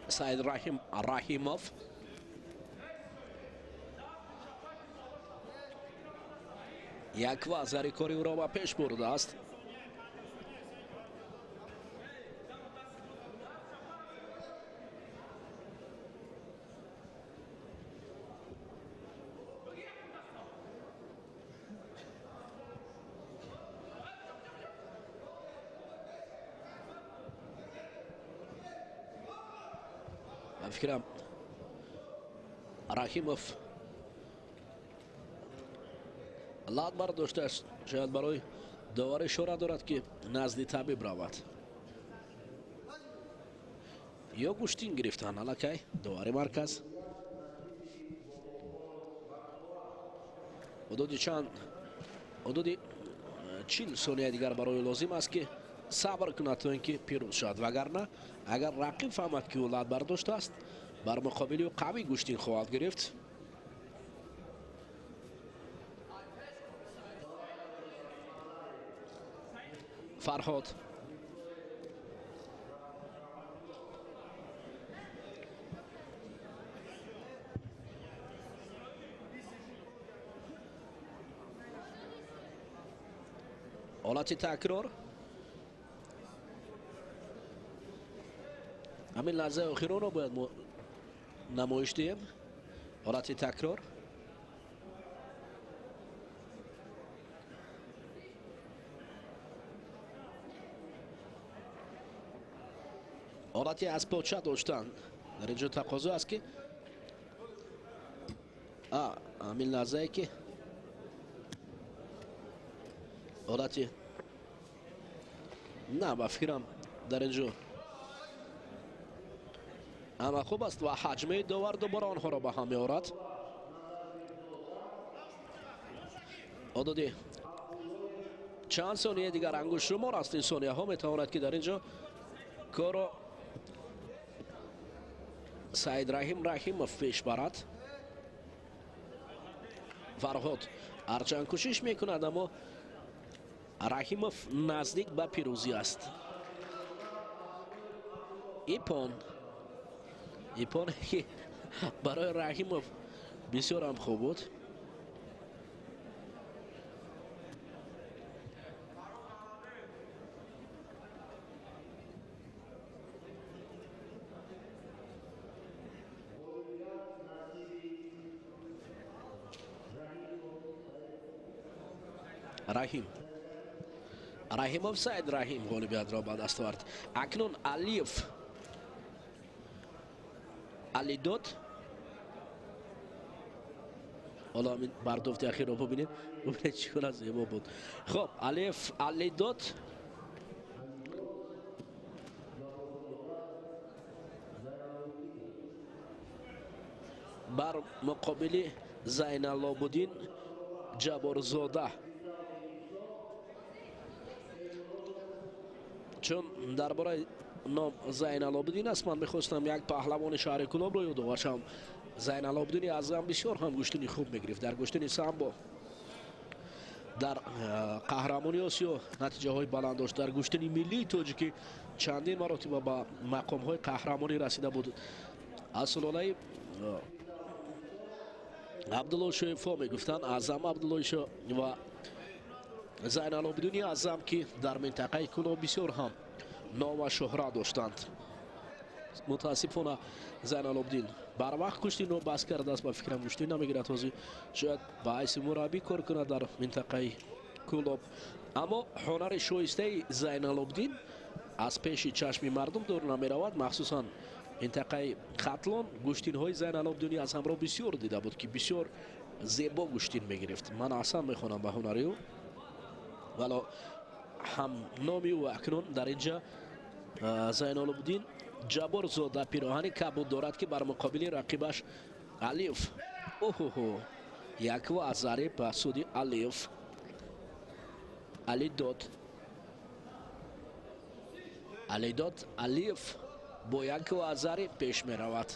سعید رحیموف یک وزر کاری او را به پیش برده است. من فکرم رحیموف لات برداشته است. شاید برای داور اشاره دارد که نزد طبیب رود. یا گوشتین گرفتن الکی داور مرکز. حدود 40 ثانیه دیگر برای لازم است که صبر کند تا اینکه پیروز شد. وگرنه اگر رقیب فهمد که او لات برداشته است بر مقابل او قوی گوشتین خواهد گرفت. فرهاد حالت تکرار. همین لحظه اخیران رو باید نمایش دهیم. حالت تکرار. حالتی از پاچه داشتن. در اینجا تقاضا است که همین لحظه که حالتی نه بفکرم در اینجا اما خوب است و حجمه داور دوباره آنها را به هم می‌آورد. حدود چند ثانیه دیگر انگشت شمار است. این ثانیه ها میتواند که در اینجا کارو سعید رحیموف پیش برد. فرهاد هرچند کوشش میکند اما رحیموف نزدیک به پیروزی است. ایپان برای رحیموف بسیار هم خوب بود. раҳимов саид раҳим ғолибиятро ба даст овард. акнун алиев алидод ҳоло ҳамин бардофти ахирро бубинем чӣ гуна зебо буд. хоб алиев алидод бар муқобили зайналобуддин ҷаборзода. чун дар бораи ном зайналобуддин аст ман мехостам як паҳлавони шаҳри кӯлобро ёдоваршам. зайналобуддини аъзам бисёр ҳам гӯштини хуб мегирифт дар гӯштини самбо, дар қаҳрамони осиё натиҷаҳои баланд дошт, дар гӯштини миллии тоҷикӣ чандин маротиба ба мақомҳои қаҳрамонӣ расида буд. аз сулолаи абдулло шоифо мегуфтанд, аъзам абдуллои шо ва зайналобуддини аъзам ки дар минтақаи кӯлоб бисёр ҳам ном ва шӯҳрат доштанд. мутаассифона зайналобуддин барвақт кушти нобаст кардааст, ба фикрам кушти намегирад. ҳозир шояд ба ҳайси мураббӣ кор кунад дар минтақаи кӯлоб. аммо ҳонари шоистаи зайналобуддин аз пеши чашми мардум дур намеравад. махсусан минтақаи хатлон гӯштинҳои зайналобуддини аз ҳамро бисёр дида буд ки бисёр зебо гӯштин мегирифт. ман аҳсан мехонам ба ҳунари ӯ, вало ҳам номи ӯ акнун дар инҷа зайналобуддин ҷаборзода пироҳани кабуд дорад ки бар муқобили рақибаш алиев. оҳоҳо як ва зариб ба суди алиев. алидод алиев бо як ва зариб пеш меравад.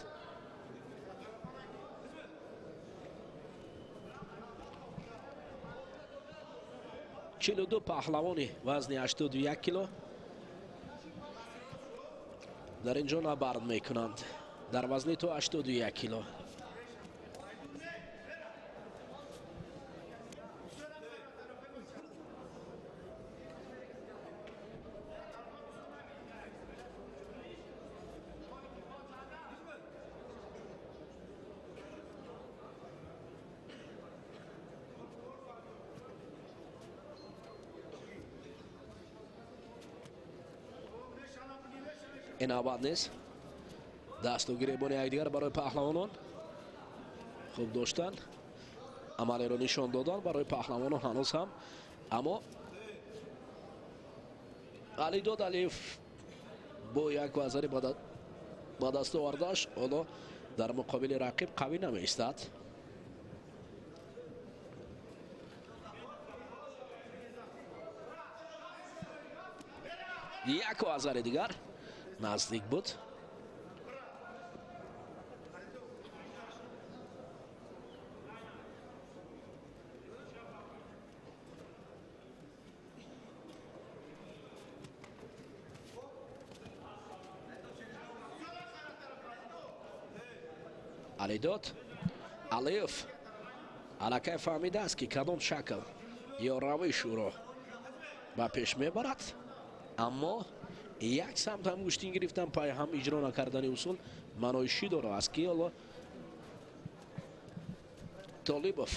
чилуду паҳлавони вазни 81 кило дар инҷо набард мекунанд дар вазни то 81 кило. ин аввал нест. дасту гиребони якдигар барои паҳлавонон хуб доштанд, амалеро нишон додан барои паҳлавонон ҳанӯз ҳам. аммо алидод алиев бо як вазари ба даст овардааш ҳоло дар муқобили рақиб қавӣ намеистад. як вазари дигар наздик буд. алидод алиев аллакай фаҳмидааст ки кадом шакл ё равиш ӯро ба пеш мебарад, аммо як самт ҳам гӯштин гирифтан пай ҳам иҷро накардани усул маънои шидоро аст ки ҳоло толибов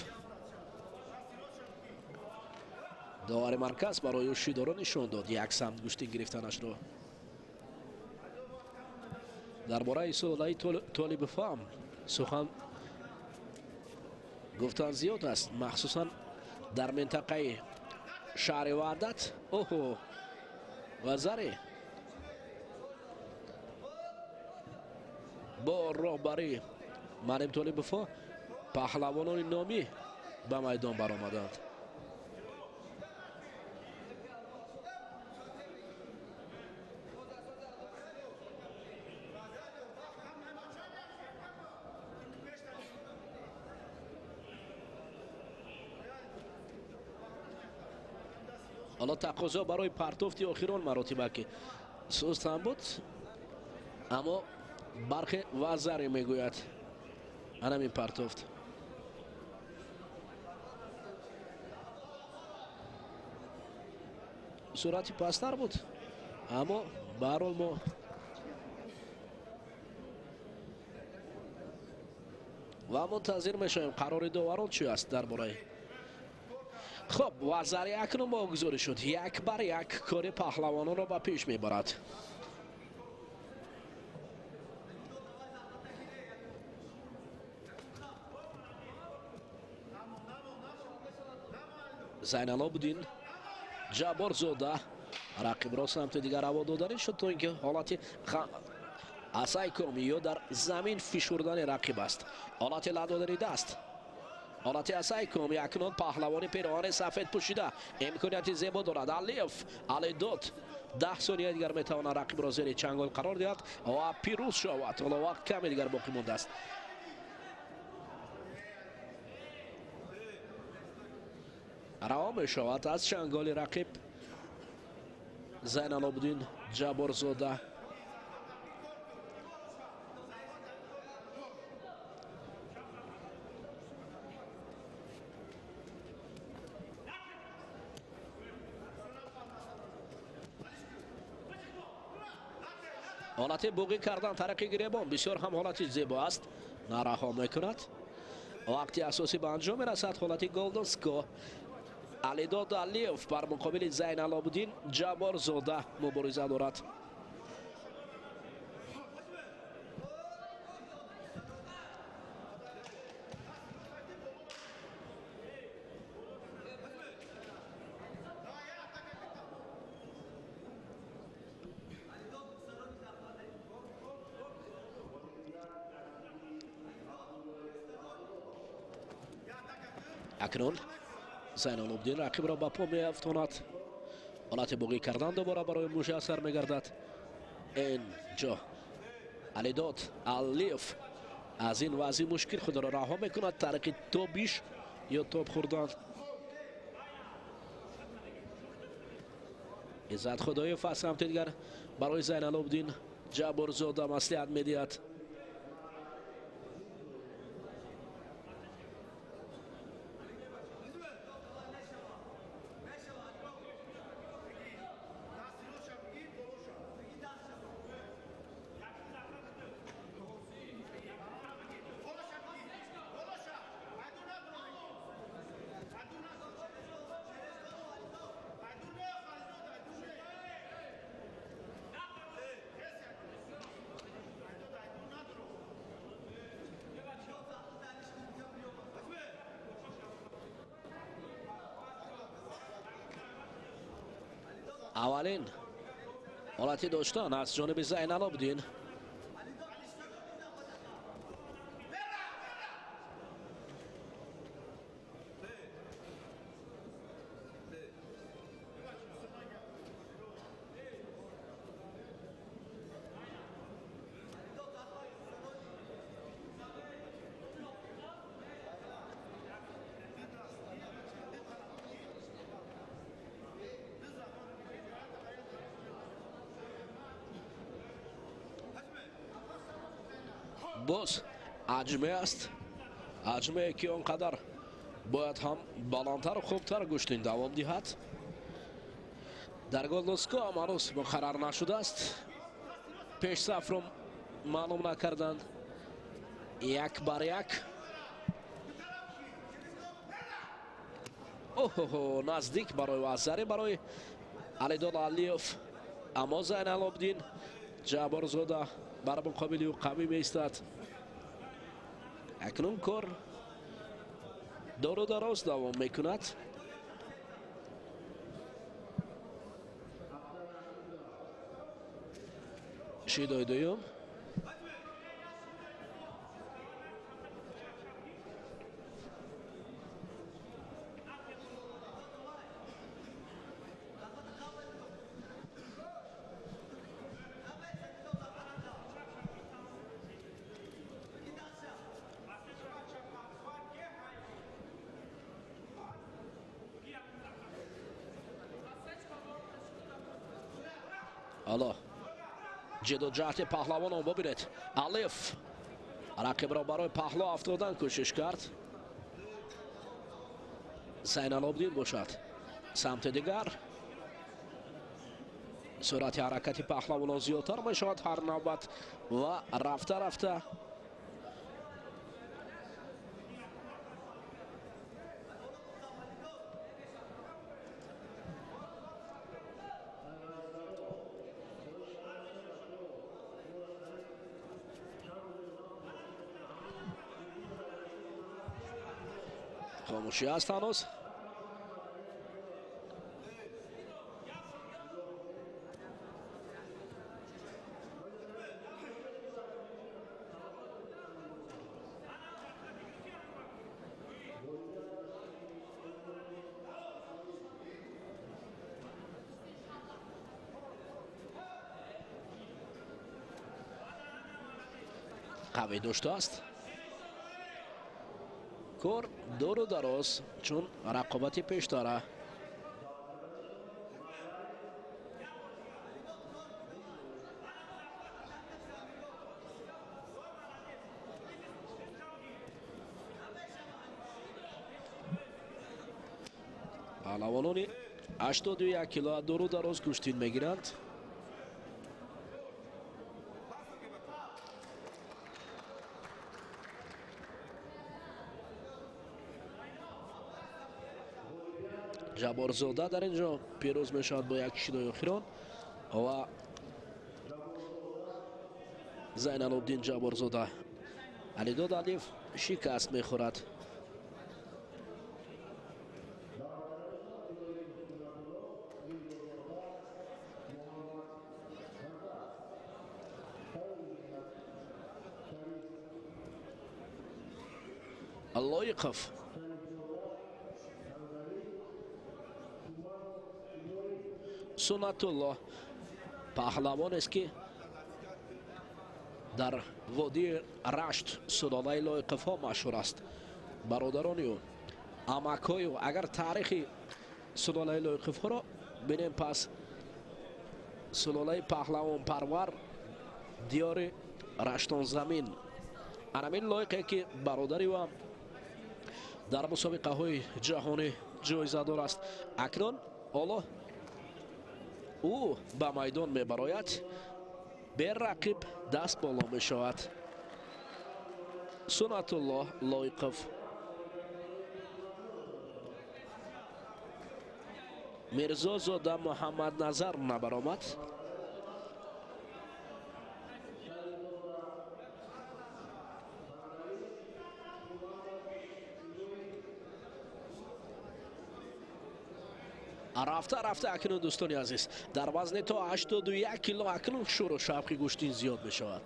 довари марказ барои ӯ шидоро нишон дод. як самт гӯштин гирифтанашро дар бораи сулолаи толибов ҳам сухан гуфтан зиёд аст, махсусан дар минтақаи шаҳри ваҳдат. оҳо вазаре бо роҳбари маълим толибовҳо паҳлавонони номӣ ба майдон баромаданд. ҳоло тақозо барои партофти охирон маротиба ки суст ҳам буд, аммо бархе вазаре мегӯяд анамин партофт. сурати пасттар буд, аммо ба ҳар ҳол мо ва мунтазир мешавем қарори доварон чӣ аст дар бораи خب وزری اکنون واگذاری شد. 1-1 کار پهلوانان را به پیش میبرد. زینالابدین جبار زوده رقیب را سمت دیگر هوا دادن شد تا اینکه حالت اسایکومی در زمین فشردن رقیب است. حالت لدادن دست، حالت اسایکومی اکنون پهلوانی پیراهن سفید پوشیده امکانیت زیبا دارد. علی دوت 10 ثانیه دیگر میتواند رقیب را زیر چنگال قرار دهد و پیروز شود. حالا وقت کمی دیگر باقی مانده است. رها می شود از چنگال رقیب زینالابدین جبارزاده. حالت بوقی کردن طریق گریبان بسیار هم حالت زیبا است. نرها میکند. وقتی اساسی به انجام میرسد حالت گلدنسکو. علیداد علیف بر مقابل زینالابدین جبارزاده مبارزه دارد. اکنون زینالابدین رقیب را به پا میافتاند. حالت بوقی کردن دوباره برای موشه اثر میگردد. اینجا علیداد علیف از این وضعی مشکل خود را رها میکند. طریق توبیش یا توپ خوردن. عزت خدایف از سمت دیگر برای زینالابدین جبارزاده مصلحت میدهد. اولین حالتی داشتن از جانب زینالابدین. باز عجمه است. عجمه که اونقدر باید هم بلندتر و خوبتر گوشتین دوام دهد. در گلدنسکو هم هنوز مقرر نشده است. پیش صف رو معلوم نکردند. 1-1. اوه نزدیک برای وزری برای علیداد علیف. اما زینالابدین جبارزاده بر مقابل او قوی میستد. اکنون کار دور و دراز دوام میکند. شیدای دویم. حالا جدوجهد پهلوان رو ببینید. علیف رقیب را برای پهلو افتادن کوشش کرد. زینالابدین باشد سمت دیگر. سرعت حرکت پهلوان زیادتر می شود هر نوبت و رفته رفته خاموشی است هنوز. قوی داشته است کور دور و دراز چون رقابتی پیش داره. پهلوانانی 81 کیلو دور و دراز کشتین میگیرند. جبارزاده در اینجا پیروز میشود با 1 کشیدهای اخیران و زینالدین جبارزاده علیداد علیف شکست میخورد. لایقف سنت الله پهلوان است که در وادی رشت سلاله لایقف ها مشهور است. برادرانی و عمک‌های و اگر تاریخی سلاله لایقف ها را بینیم پس سلاله پهلوان پرور دیار رشتان زمین همین لایقه که برادری و در مسابقه های جهانی جایزه دار است. اکنون حالا او به میدان میبراید به رقیب دست بالا می شود. سنت الله لایقف میرزا زاده محمد نظر نبرآمد. رفته اکنون دوستان عزیز در وزن تا 81 کیلو اکنون شور و شوق گوشتین زیاد می شود.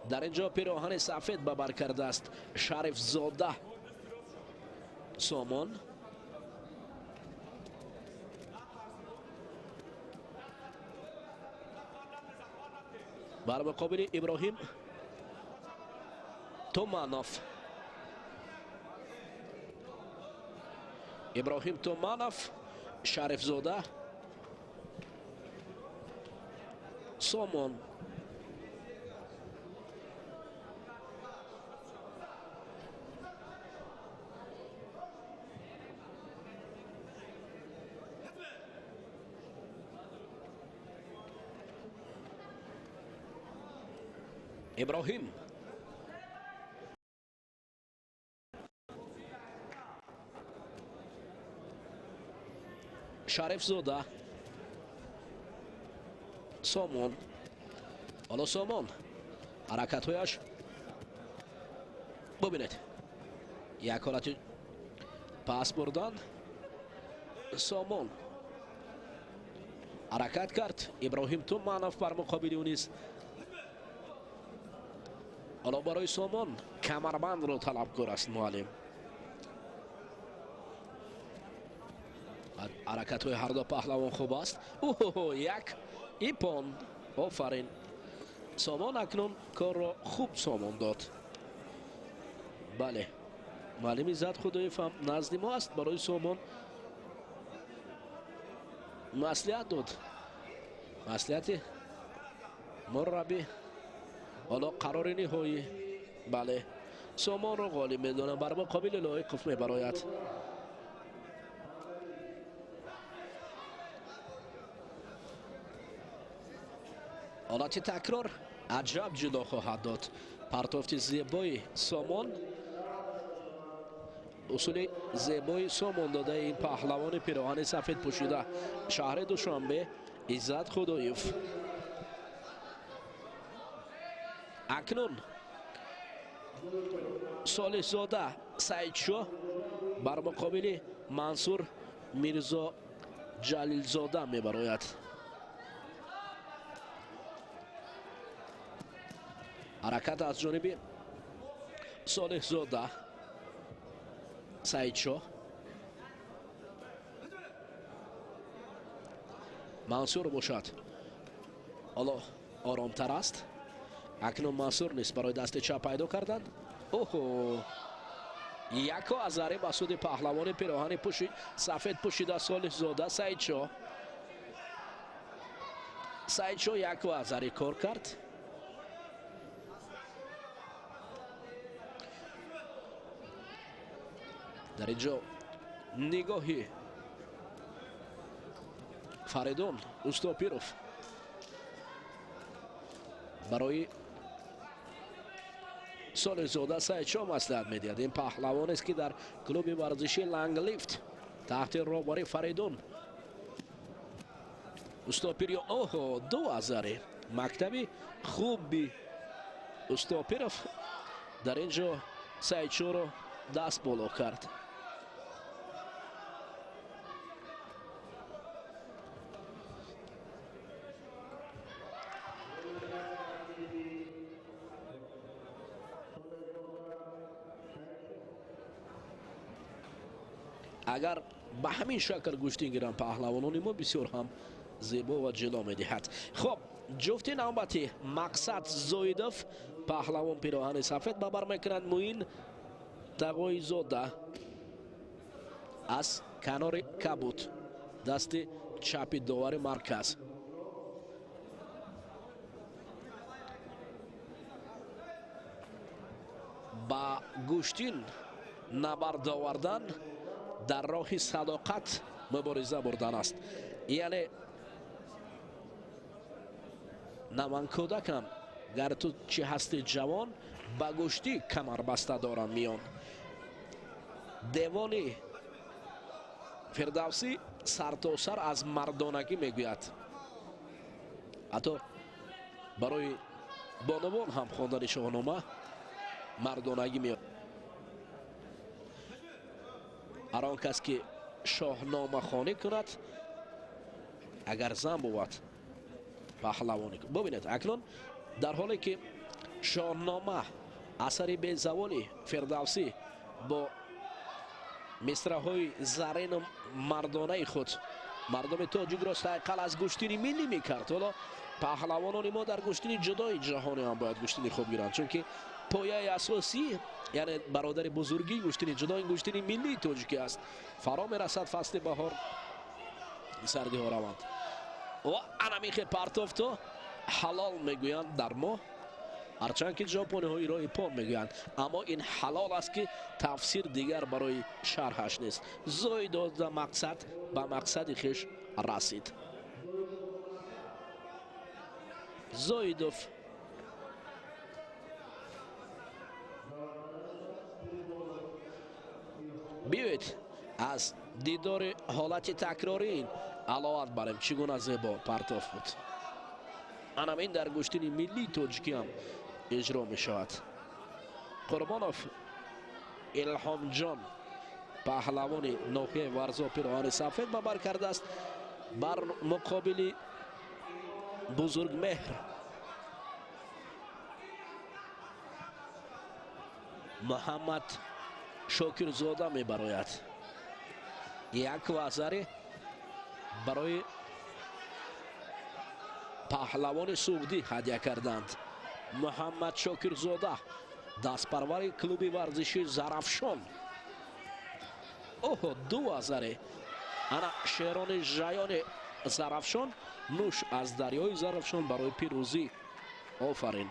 در اینجا پیراهن سفید به بر کرده است شریف زاده سامان. بر مقابل ابراهیم تومانوف. ابراهیم تومانوف شریف زاده سامان. ابراهیم شریف زاده سامان. حالا سامان حرکت هایش ببینید یک حالت پس بردن. سامان حرکت کرد. ابراهیم تومانوف بر مقابل او نیست. حالا برای سامان کمربند رو طلبکار است معلم. حرکت های هر دو پهلوان خوب است. اوه یک ایپان آفرین. سامان اکنون کار را خوب سامان داد. بله معلم عزت خدایف هم نزد ما است. برای سامان مصلحت داد. مصلحت مربی. حالا قرار نهایی بله سامان را غالب میدانم بر مقابل لایقف میبراید. حالت تکرار عجب جدا خواهد داد. پرتافت زیبای سامان اصول زیبای سامان داده این پهلوان پیراهن سفید پوشیده شهر دوشنبه عزت خدایف. اکنون صالح زاده سعید شاه بر مقابل منصور میرزا جلیل زاده میبراید. حرکت از جانب صالح زاده سعید شاه، منصور باشد حالا آرامتر است. اکنون منصور نیست، برای دست چپ پیدا کردند. اوه یک آزاره با سود پهلوان پیراهن سفید پوشیده صالح زاده سعید شاه. سعید شاه یک آزاره کار کرد. در اینجا نگاهی فریدون استاپیروف برای صالح زاده سعید شاه مصلحت میدهد. این پهلوان است که در کلوب ورزشی لنگ لیفت تحت راهبری فریدون استاپیروف. اوه دو آزاره مکتبی خوبی استاپیروف در اینجا سعید شاه رو دست بالا کرد. اگر به همین شکل گوشتی گیرن پهلوانان ما بسیار هم زیبا و جلو میدهد. خب جفت نوبتی مقصد زویدوف پهلوان پیراهن سفید ببر میکنند. موین تقوی زاده از کنار کبوت دست چپ داور مرکز. با گوشتین نبرد آوردن در راه صداقت مبارزه بردن است. یعنی نمن کودکم گر تو چی هستی جوان با گوشتی کمر بسته دارم میان. دیوانی فردوسی سر تا سر از مردانگی میگوید. حتی برای بانوان هم خواندن شاهنامه مردانگی میاد. هر آن کس که شاهنامه خوانی کند اگر زن بود پهلوانی کند. ببینید اکنون در حالی که شاهنامه اثر به زوالی فردوسی با مصرع‌های زرین و مردانه خود مردم تاجیک را سایقل از گوشتین ملی میکرد. حالا پهلوانان ما در گوشتین جدای جهانی هم باید گوشتین خوب گیرند، چون که پایه اساسی یعنی برادر بزرگی گوشتین جدای گوشتین ملی تاجیکی است. فرا میرسد فصل بهار سردی ها روند و انمیخ پرتافتا حلال میگویند در ما، هرچند که ژاپنی ها ایران پان میگویند، اما این حلال است که تفسیر دیگر برای شرحش نیست. زویدوف مقصد به مقصد خیش رسید. زویدوف بیایید از دیدار حالت تکراری این علاوه بریم چگونه زیبا پرتاف بود. این در گوشتین ملی تاجیکی هم اجرا می شود. قربانوف الهام جان پهلوان ناحیه ورزا پیراهن سفید ببر کرده است بر مقابل بزرگ مهر محمد شاکر زاده می براید. یک وزاره برای پهلوان سعودی هدیه کردند. محمد شاکر زاده دست پرور کلوب ورزشی زرافشان. اوه دو آزاره انا شیران ژیان زرافشان نوش از دریای زرافشان برای پیروزی. آفرین.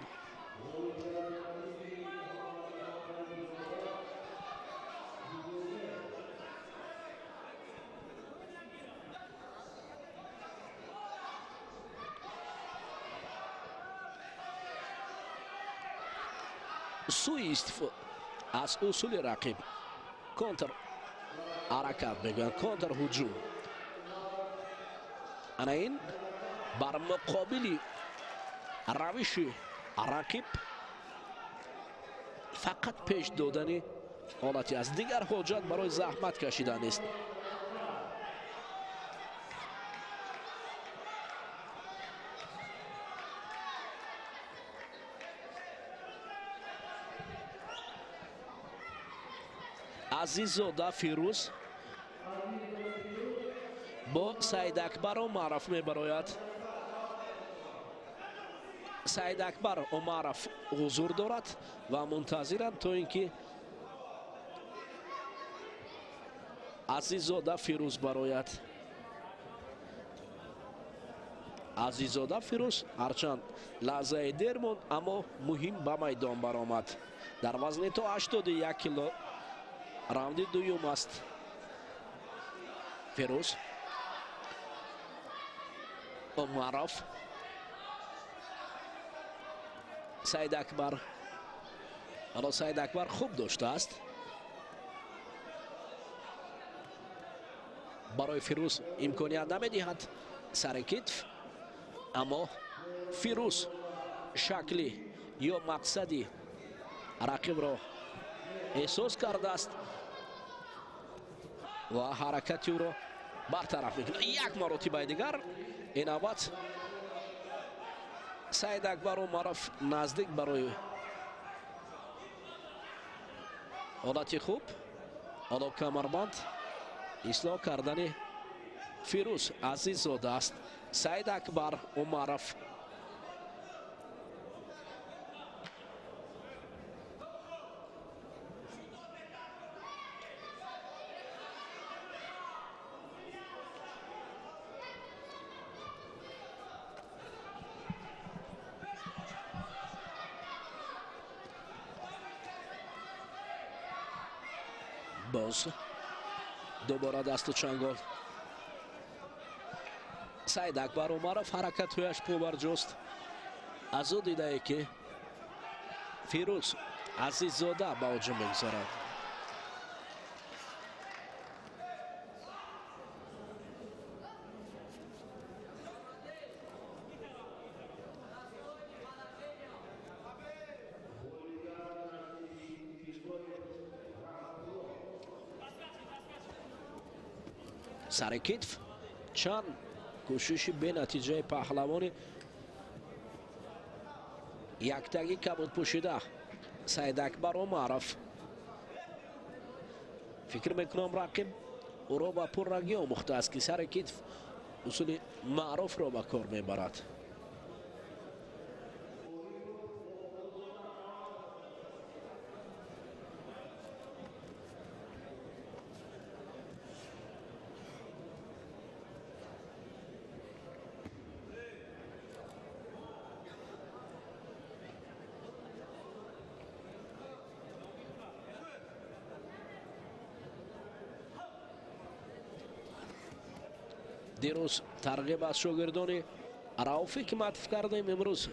سوء استفاده از اصول رقیب کنتر حرکت میگن، کنتر هجوم. انا این بر مقابلی روش رقیب فقط پیش دادن حالتی است، دیگر حاجت برای زحمت کشیدن نیست. عزیززاده فیروز با سعید اکبر عمرف میبراید. سعید اکبر عمرف حضور دارد و منتظرند تا اینکه عزیززاده فیروز براید. عزیززاده فیروز هرچند لحظه دیر موند اما مهم به میدان برآمد. در وزن تا 81 کیلو راوند دوم است. فیروز عمرف سعید اکبر. حالا سعید اکبر خوب داشته است. برای فیروز امکانیت نمیدهد سر کتف، اما فیروز شکلی یا مقصدی رقیب را احساس کرده است و حرکتی او را برطرف میکنه. یک مرتبه دیگر این نوبت سعید اکبر عمرف نزدیک برای حالتی خوب. حالا کمربند اصلاح کردن فیروز عزیززاده است. سعید اکبر عمرف باز دوباره دست و چنگال سعید اکبر عمرف حرکت هایش پابرجاست. از او دیده ای که فیروز عزیززاده با اوج میگذارد. سر کتف چند کوشش به نتیجه پهلوان یک تگی کبود پوشیده سعید اکبر عمرف. فکر میکنم رقیب او را با پررگی آموخته است که سر کتف اصول معروف را به کار میبرد. دیروز ترغیب از شاگردان رؤوف حکمتوف کردیم. امروز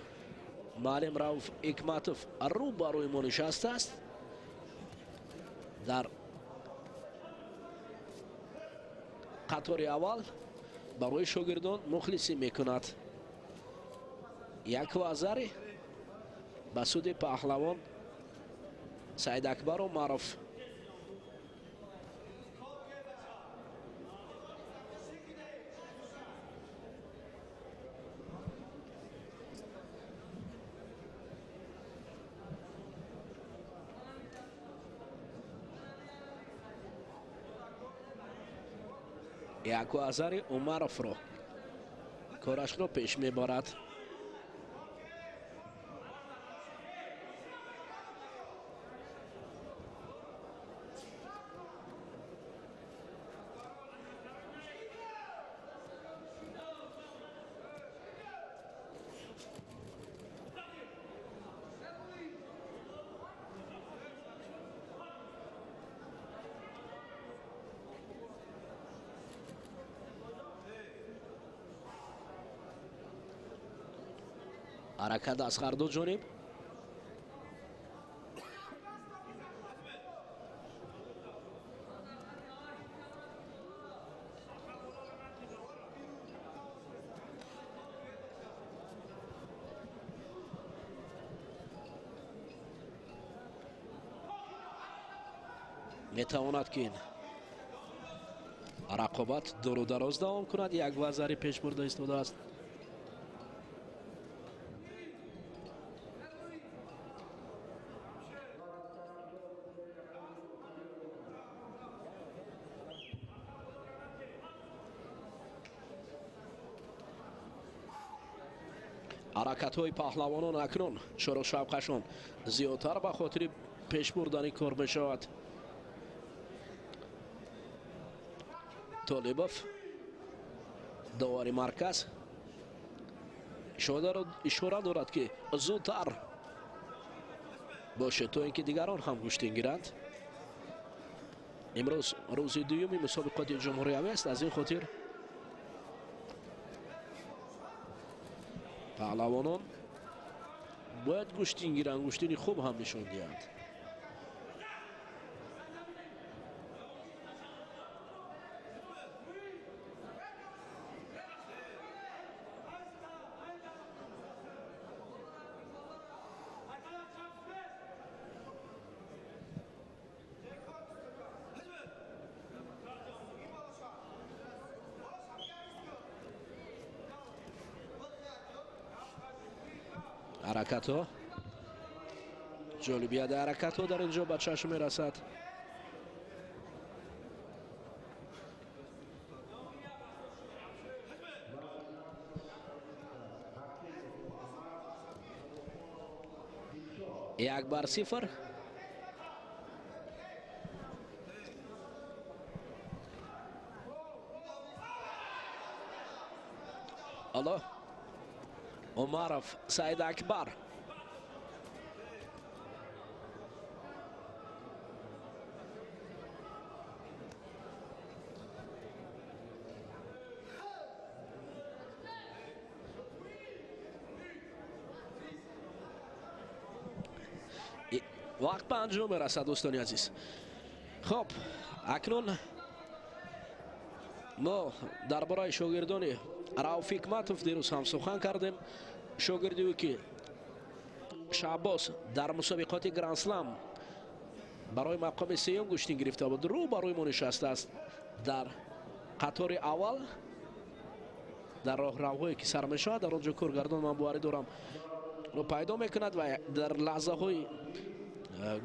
معلم رؤوف حکمتوف رو برای ما نشسته است. در قطار اول برای شاگردان مخلصی میکند. یک وزر به سود پهلوان سعید اکبر عمرف. یک وزر عمرف را کارش را پیش میبرد. حرکت از هر دو جانب. میتواند که این رقابت دور و دراز دوام کند. یک وزری پیش برده ایستاده است. حرکت های پهلوانان اکنون شروع شوقشان زیادتر به خاطر پیش بردن کار می شود. طالبوف داوری مرکز اشاره دارد که زودتر باشه تا اینکه دیگران هم گوشتین گیرند. امروز روز دومی مسابقات جمهوری است. از این خاطر پهلوانان باید گوشتین گیرند، گوشتین خوب هم نشون دهند. حرکت ها جالبیت حرکت ها در اینجا به چشم می رسد. یک بر صفر. الله عمرف سعید اکبر وقت به انجام میرسد دوستان عزیز. خب اکنون ما درباره شاگردان رؤوف حکمتوف دیروز هم سخن کردیم. شاگردی که شعباز در مسابقات گرند اسلم برای مقام سیوم گوشتین گرفته بود، رو برای ما نشسته است در قطار اول در راهروهایی که سر میشود. در آنجا کارگردان من بواری دارم رو پیدا میکند و در لحظه های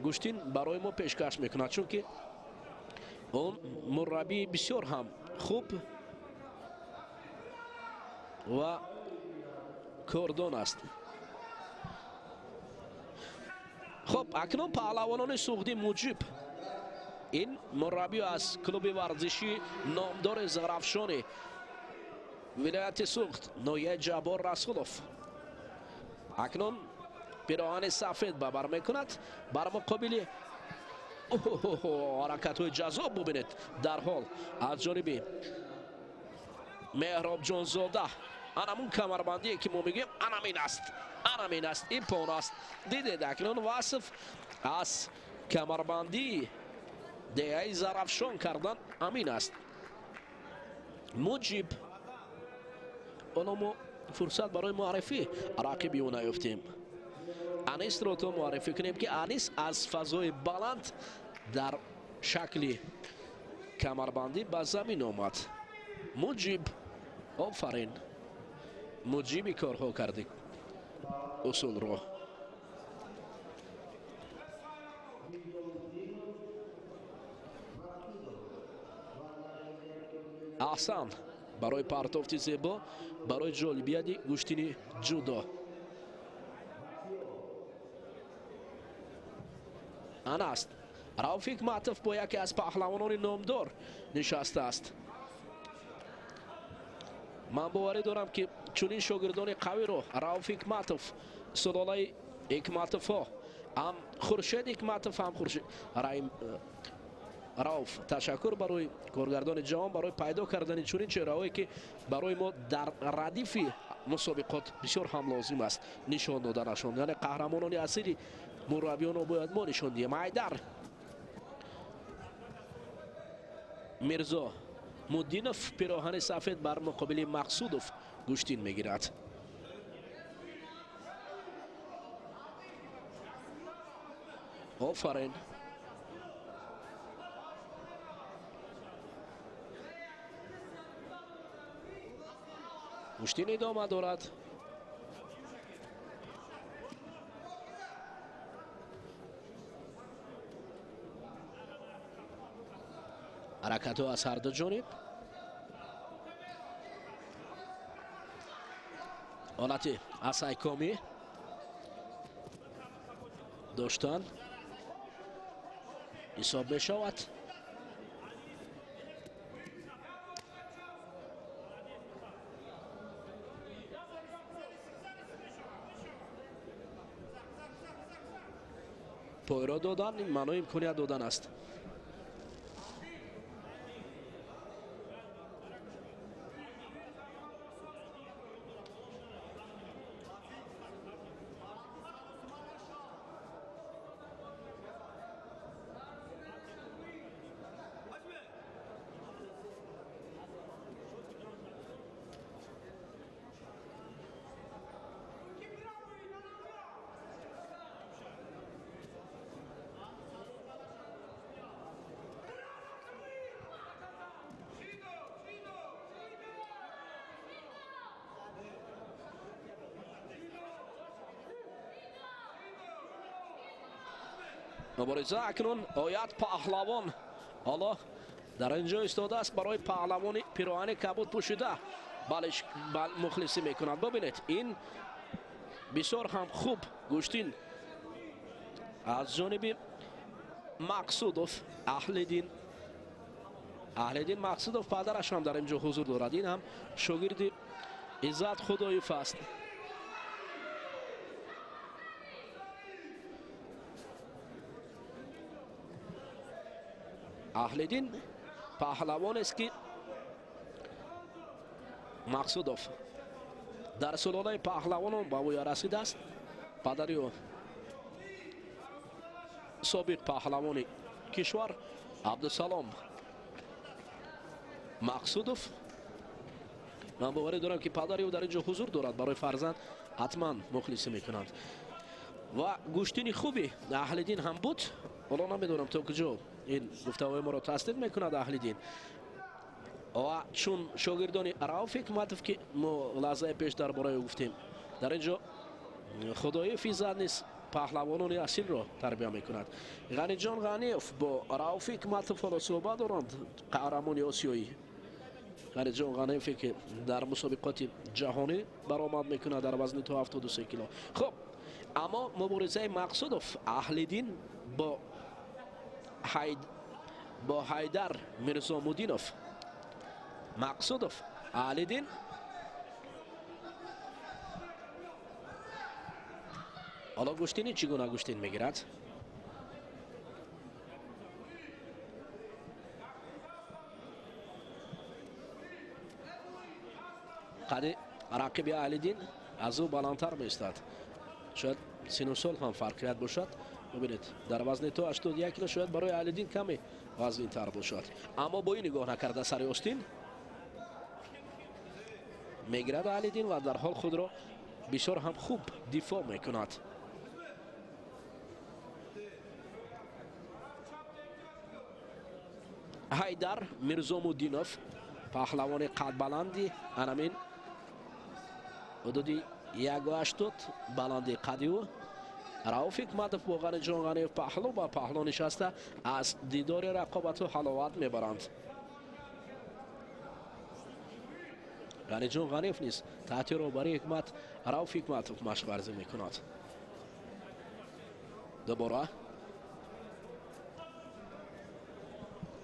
گوشتین برای ما پیشکش میکند، چون که اون مربی بسیار هم خوب و کاردان است. خب اکنون پهلوانان سوختی موجب این مربی از کلوب ورزشی نامدار زرافشان ولایت سوخت نویه جبار رسولوف اکنون پیراهن سفید به بر میکند بر مقابل حرکت های جذاب ببینید در حال از جانب مهراب جانزاده. انمون کمربندی که ما میگیم انمین است این پون است. دیدید اکنون وصف از کمربندی دیگه زرافشان کردن امین است. موجب اونو ما فرصت برای معرفی رقیبی اون نیفتیم. انیس رو تو معرفی کنیم که انیس از فضای بلند در شکل کمربندی به زمین آمد. موجب آفرین موجبی کارها کردی اصول رو. احسن برای پرتافت زیبا برای جالبیت گوشتین جدا. آن است رؤوف حکمتوف با یکی از پهلوانان نامدار نشسته است. من باوری دارم که چنین شاگردان قوی رو رؤوف حکمتوف سلاله حکمتوف ها هم خورشید حکمتوف هم خورشید رؤوف تشکر برای کارگردان جهان برای پیدا کردن چنین چهره‌هایی که برای ما در ردیف مسابقات بسیار هم لازم است نشان دادنشان. یعنی قهرمانان اصلی مربیان رو باید ما نشان دهیم. حیدر میرزا مدینوف پیراهن سفید بر مقابل مقصودوف گوشتین میگیرد. آفرین گوشتین ادامه دارد. حرکت ها از هر دو جانب. حالت استحکامی داشتن حساب می شود. پای را دادن این معنی امکانیت دادن است. مبارزه اکنون آید پهلوان. حالا در اینجا ایستاده است برای پهلوان پیراهن کبود پوشیده بالش مخلصی میکند. ببینید این بسیار هم خوب گوشتین از جانب مقصودوف اهلدین مقصودوف پدرش هم در اینجا حضور دارد. این هم شاگرد عزت خدایوف است. اهلدین پهلوان است که مقصودوف در سلاله پهلوانان به وی رسیده است. پدری و سابق پهلوان کشور عبدالسلام مقصودوف. من باوری دارم که پدری او در اینجا حضور دارد برای فرزند حتما مخلصی میکنند و گوشتین خوبی اهلدین هم بود. حالا نمیدونم تا کجا این گفتگوی ما را تصدیق میکند اهلدین و چون شاگردان رؤوف حکمتوف که ما لحظه پیش درباره گفتیم در اینجا خدای فیزد نیست پهلوانان اصیل را تربیت میکند. غنی جان غنیوف با رؤوف حکمتوف را صحبت دارند. قهرمان آسیایی غنی جان غنیوف که در مسابقات جهانی برآمد میکند در وزن تا 73 کیلو. خب اما مبارزه مقصودوف اهلدین با حیدر میرزامودینوف مقصودوف اهلدین حالا گوشتینی چگونه گوشتین میگیرد؟ قد رقیب اهلدین از او بلندتر میستد. شاید سن و سال هم فرقیت باشد. ببینید در وزن تا 81 کیلو شاید برای اهلدین کمی وزن تر باشد. اما با این نگاه نکرده سر آستین میگیرد اهلدین و در حال خود را بسیار هم خوب دفاع میکند. حیدر میرزامودینوف پهلوان قد بلندی انامین حدودی 1.80 بلندی قدی او رؤوف حکمتوف با غنی جان غنیوف پهلو با پهلو نشسته از دیدار رقابت و حلاوت میبرند. غنی جان غنیوف نیست تحت رهبری رؤوف حکمتوف مشق ورزی میکند. دوباره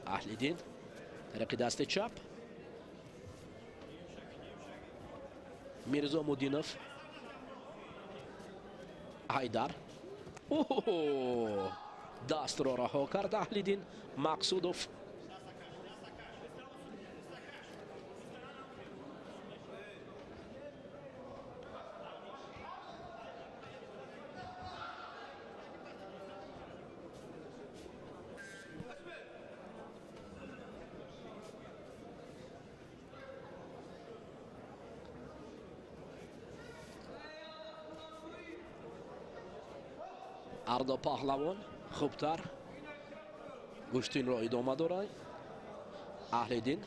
اهلدین طریق دست چپ میرزامودینوف حیدر دست را رها کرد اهلدین مقصودوف. هر دو پهلوان خوبتر گوشتین را ادامه دارند. اهلدین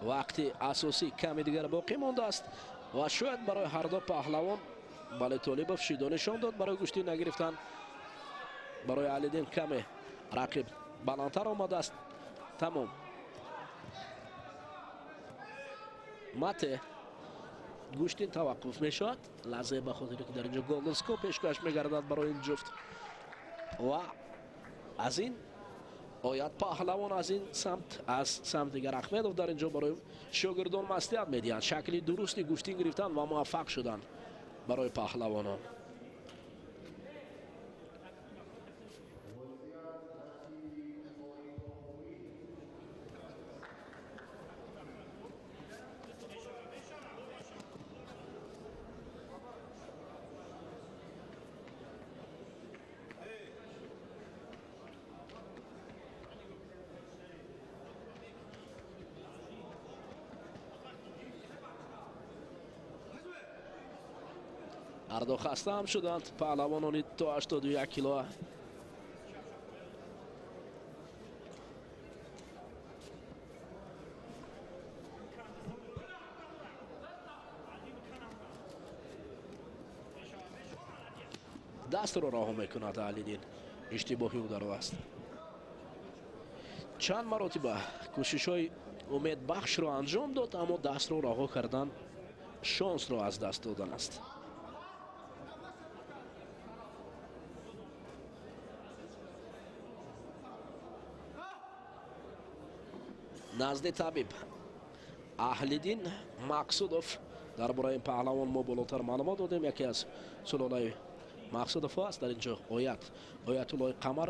وقتی اساسی کمی دیگر باقی مانده است و شاید برای هر دو پهلوان بله طالبوف شیدا نشان داد برای گوشتی نگرفتن. برای علیدین کمی رقیب بلندتر آمده است. تمام. مته گوشتین توقف می شود. لحظه به خاطر که در اینجا گلدن سکوپ پیشکش می گردد برای این جفت و از این آید پهلوان از این سمت از سمت دیگر احمدوف در اینجا برای شاگردان مصلحت میدهند. شکلی درستی گوشتین گرفتن و موفق شدند برای پهلوانان. هر دو خسته هم شدند پهلوانان تا 81 کیلو. دست رو رها میکند علیدین. اشتباهی او در است. چند مرتبه کوشش های امید بخش رو انجام داد اما دست رو رها کردن شانس رو از دست دادن است. نزد طبیب اهلیدین مقصودوف درباره این پهلوان ما بالاتر معلومات دادیم. یکی از سلاله مقصودوف است در اینجا آیت الله قمر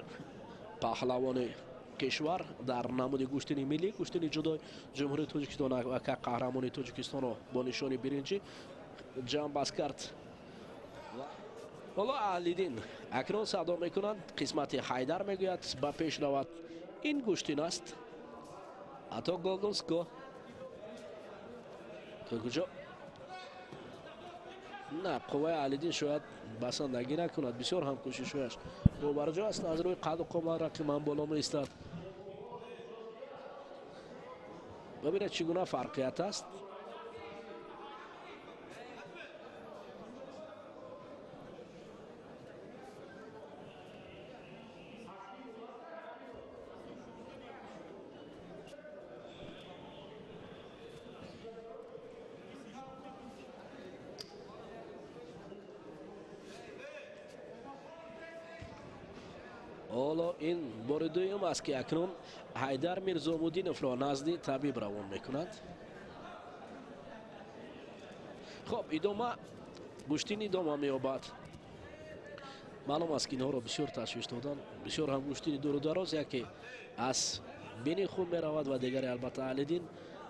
پهلوان کشور در نمود گوشتنی ملی گوشتنی جدای جمهوری تاجیکستان و که قهرمانی تاجیکستان رو با نشانی برنجی جام بست کرد. حالا اهلیدین اکنون صدا میکنند قسمت حیدر میگوید با پیش رود این گوشتین است. حتی گلدنسکو تا کجا نه قوه اهلیدین شاید بسندگی نکند. بسیار هم کوششش مبارجه است از روی قد و قامت را که من بالا میستد. ببینید چگونه فرقیت است. حالا این بار دوم است که اکنون حیدر میرزامودینوف را نزد طبیب روان میکند. خب ادامه گوشتین ادامه مییابد. معلوم است که اینها را بسیار تشویش دادن. بسیار هم گوشتین دور و دراز یکی از بین خون میرود و دیگری البته اهلیدین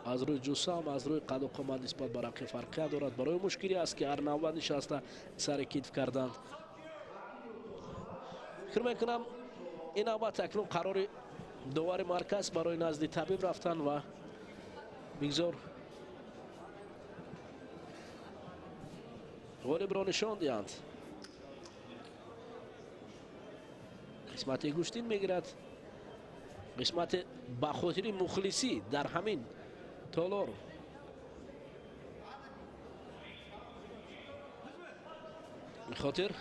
از روی جسم از روی قد و قامت نسبت به رقیب فرقیت دارد. برای مشکلی است که هر 90 نشسته سر کتف کردند. فکر میکنم این نوبت اکنون قرار دوار مرکز برای نزد طبیب رفتن و بگذار غالب را نشان دهند. قسمت گوشتین میگیرد. قسمت بخاطر مخلصی در همین تالار خاطر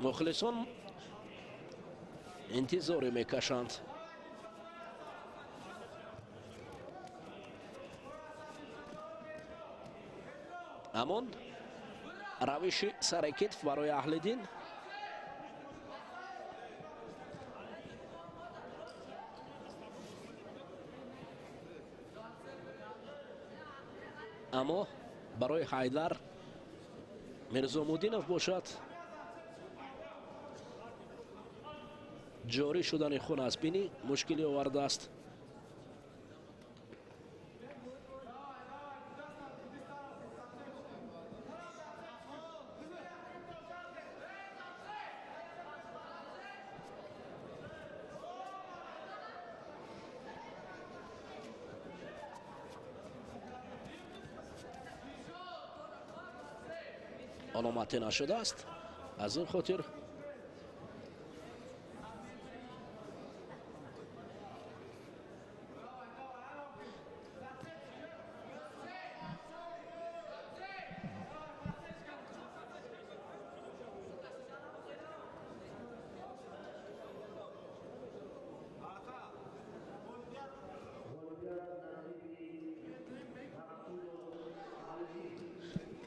مخلصان انتظار میکشند. اما روش سر کتف برای اهلیدین اما برای حیدر میرزامودینوف باشد جاری شدن خون از بینی مشکلی آورده است. علامت نشده است. از این خاطر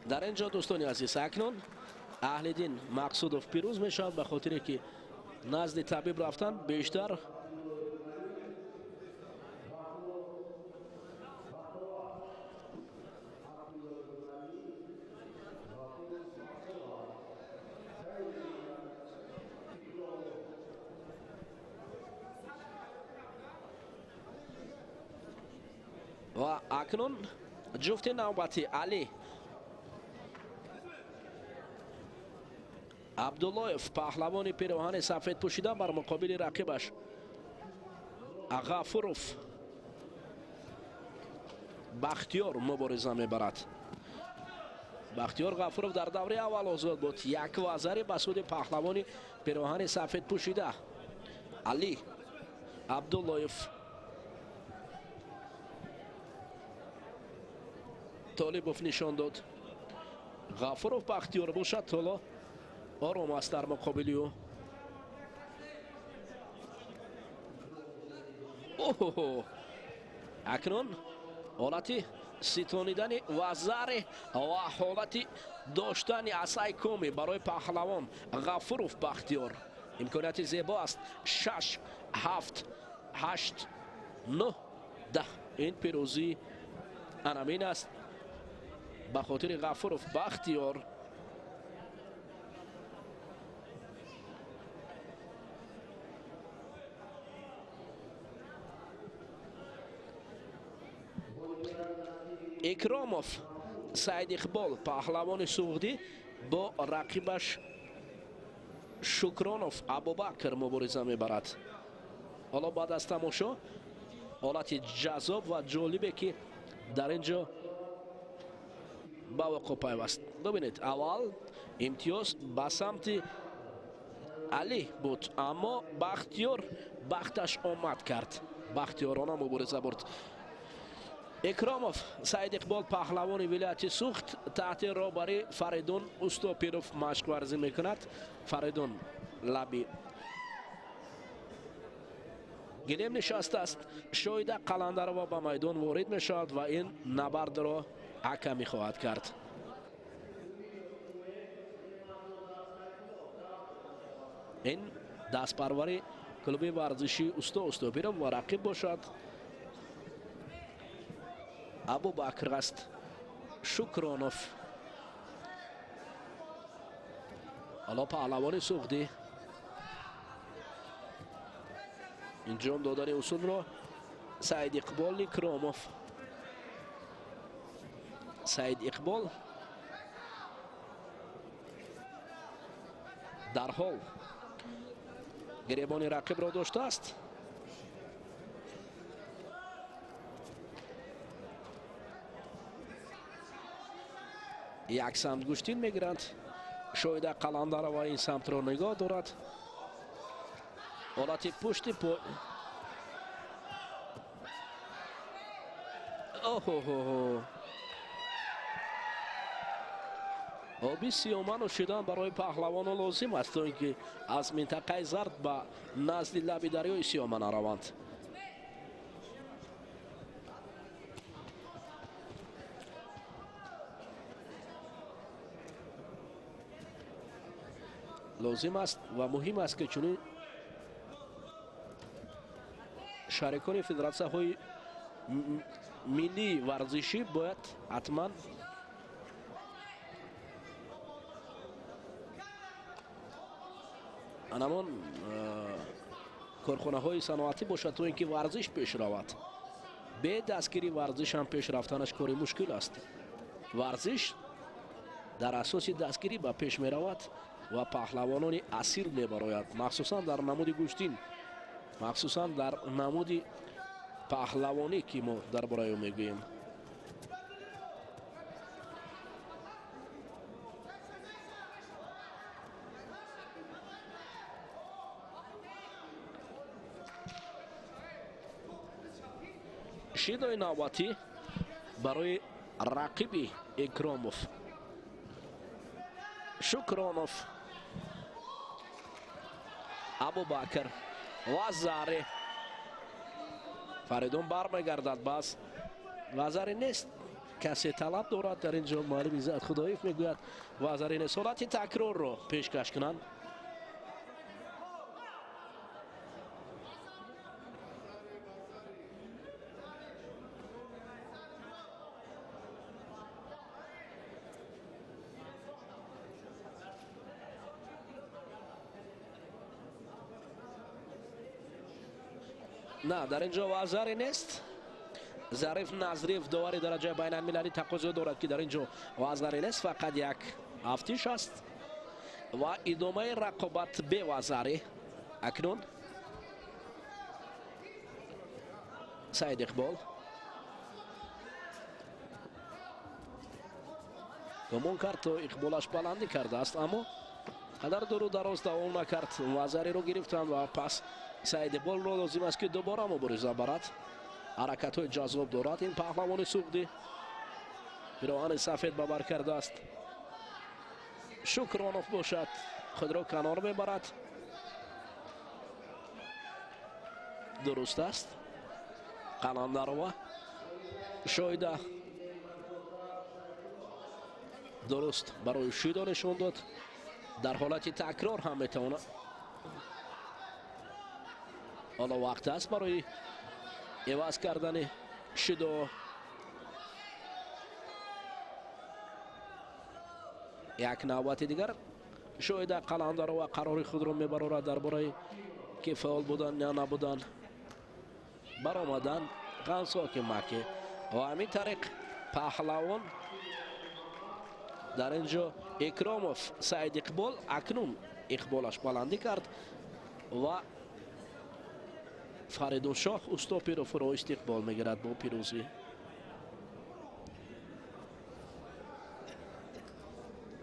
در اینجا دوستان عزیز اکنون اهل‌دین مقصودوف پیروز میشد به خاطر که نزد طبیب رفتن بیشتر و اکنون جفت نوبتی علی عبداللهیف پهلوان پیراهن سفید پوشیده بر مقابل رقیبش غفوروف بختیار مبارزه میبرد. بختیار غفوروف در دوره اول آزاد بود. یک وزری به سود پهلوان پیراهن سفید پوشیده علی عبداللهیف. طالبوف نشان داد غفوروف بختیار باشد حالا آرام است در مقابل او. اکنون حالتی ستانیدن وزر و حالتی داشتن عصای کومی برای پهلوان غفوروف بختیار. امکانیت زیبا است. 6 7 8 9 10 این پیروزی انامین است به خاطر غفوروف بختیار. اکراموف سعید اقبال پهلوان سعودی با رقیبش شکرانوف ابوبکر مبارزه میبرد. حالا بعد از تماشا حالت جذاب و جالبه که در اینجا به وقوع پیوست. ببینید اول امتیاز به سمت علی بود اما بختیار بختش آمد کرد. بختیارانه مبارزه برد. اکراموف سعید اقبال پهلوان ولایت سوخت تحت رهبری فریدون استوپیروف مشق ورزی میکند. فریدون لبی گلیم نشسته است. شاید قلندر و به میدان وارد میشود و این نبرد را حکمی خواهد کرد. این دست پروری کلوب ورزشی استوپیروف و رقیب باشد ابوبکر است شکرانوف. حالا پهلوان سوختی انجام دادن اصول را سعید اقبال اکراموف. سعید اقبال در حال گریبان رقیب را داشته است. یک سمت گوشتین میگیرند. شاید قلندر و این سمت را نگاه دارد. حالت پشت پای آبی سیامن و شدن برای پهلوان لازم است تا اینکه از منطقه زرد به نزد لب دریای سیامن روند. لازم است و مهم است که چون شریکان فدراسیون های ملی ورزشی باید حتما انمان کارخانه های صنعتی باشد تا اینکه ورزش پیش رود. به دستگیری ورزش هم پیش رفتنش کار مشکل است. ورزش در اساس دستگیری به پیش می رود و پهلوانان اصیل می براید، مخصوصا در نمود گوشتین، مخصوصا در نمود پهلوانی که ما در برای میگوییم. شیدای نوبتی برای رقیب اکراموف شکرانوف ابوبکر وزری فریدون برمیگردد. بس وزری نیست کسی طلب دارد در اینجا معلم عزت خداییف میگوید و از این سالت تکرار رو پیشکش کنند. نه در اینجا وازاری نیست. ظریف نظریف داوری درجه بین المللی تقاضا دارد که در اینجا وازاری نیست، فقط یک افتیش است و ادامه رقابت به وازاری. اکنون سعید اقبال گمان کرد تو اقبالش بلندی کرده است، اما قدر درو دراز دوام نکرد. وازاری رو گرفتند و پس سعید اقبال رو لازم است که دوباره مبارزه برد. حرکت های جذاب دارد این پهلوان سوقدی. پیراهن سفید ببر کرده است. شکرانوف باشد خود را کنار میبرد. درست است. قلندروا شایده درست برای شیدا نشون داد. در حالت تکرار هم میتونه. حالا وقت است برای عوض کردن شیدا. یک نوبت دیگر شایده قلندروا قرار خود را میبرد درباره که فعال بودن یا نبودن برآمدن قنساک مکه و همین طریق پهلوان در اینجا اکراموف سعید اقبال اکنون اقبالش بلندی کرد و فریدون شاه استاپی رو استقبال میگیرد با پیروزی.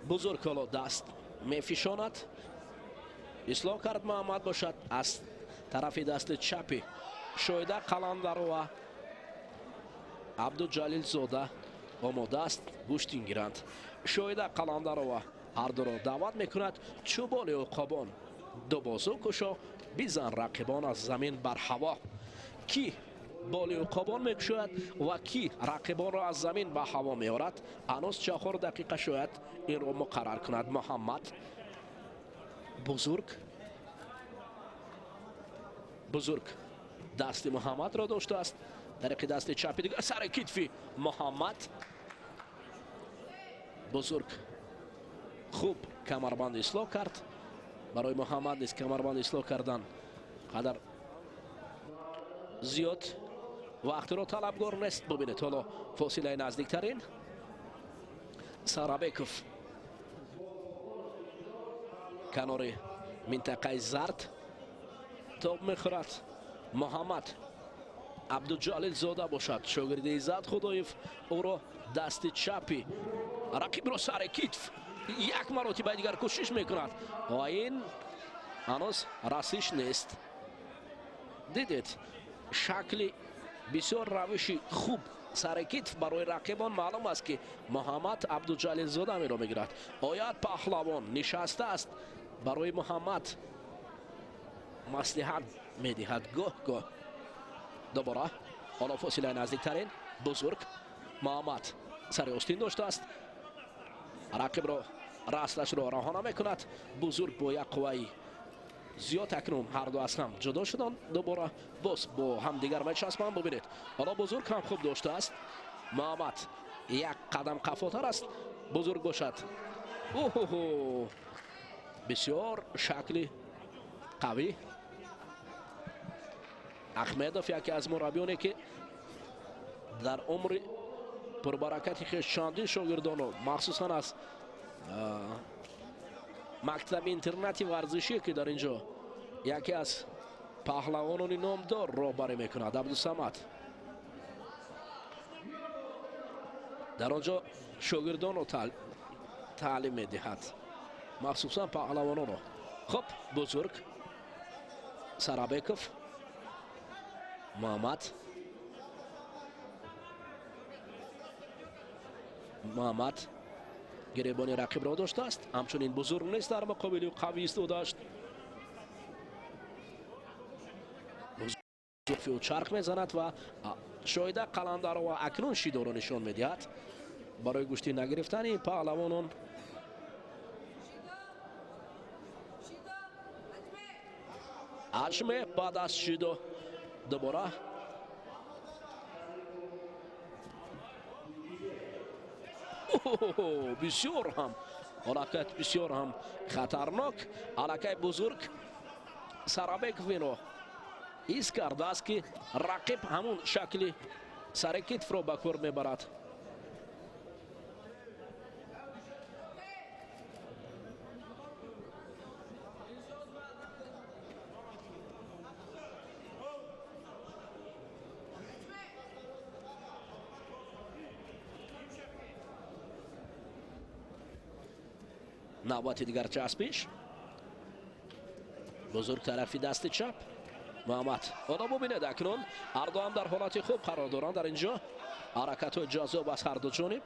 بزرگ حالا دست میفشاند. اصلاح کرد محمد باشد از طرف دست چپی شایده قلندروا عبدالجلیل زاده آماده است گوشتین گیرند. شایده قلندروا هر دو را دعوت میکند. چوبال عقابان دو بازو کشا بیزن رقیبان از زمین بر هوا. کی بال عقابان میکشاید و کی رقیبان را از زمین به هوا میارد. هنوز 4 دقیقه شاید این را مقرر کند محمد. بزرگ دست محمد را داشته است. طریق دست چپی دیگر سر کتفی محمد. بزرگ خوب کمربند اصلاح کرد. برای محمد نیست کمربند اصلاح کردن قدر زیاد وقت را طلبگار نیست. ببینید حالا فاصله نزدیکترین سارابکوف کنار منطقه زرد توپ میخورد. محمد عبدالجلیل زاده باشد شاگرد عزت خداییف او را دست چپی رقیب را سر کتف یک مرتبه دیگر کوشش میکند و این هنوز رسیش نیست. دیدید شکل بسیار روشی خوب سر کتف برای رقیبان معلوم است که محمد عبدالجلیل زاده می را میگیرد. آید پهلوان نشسته است برای محمد مصلحت میدهد گاه دوباره. حالا فاصله نزدیکترین بزرگ محمد سر آستین داشته است. رقیب را راستش را رها نمیکند. بزرگ با یک قوی زیاد اکنون هر دو از هم جدا شدن. دوباره باز با هم دیگر میچسبند. ببینید حالا بزرگ هم خوب داشته است. محمد یک قدم قفاتر است. بزرگ باشد اوه بسیار شکلی قوی. احمدوف یکی از مربیانی که در عمر پربرکتی که چندین شاگردان و مخصوصا از مکتب اینترنتی ورزشی که در اینجا یکی از پهلوانان نامدار را برای میکند عبدالصمد در آنجا شاگردان رو تعلیم میدهد مخصوصا پهلوانان رو. خب بزرگ سارابکوف محمد گریبانی رقیب را داشته است. همچنین بزرگ نیست در مقابل قوی است و داشت. بزرگ و چرخ میزند و شویده قلندروا اکنون شیدو رو نشون میدهد برای گوشتی نگرفتن این پهلوانان. هاشمی بعد از شیدو دوباره بسیار هم حرکت بسیار هم خطرناک، حرکت بزرگ سرابک وینو ایست کرده است که رقیب همون شکلی سر کتف رو به کار میبرد. نوبت دیگر چسبیش بزرگ طرفی دست چپ محمد آنها ببینید اکنون هر دو هم در حالت خوب قرار دارند در اینجا. حرکت و جذاب از هر دو جانب.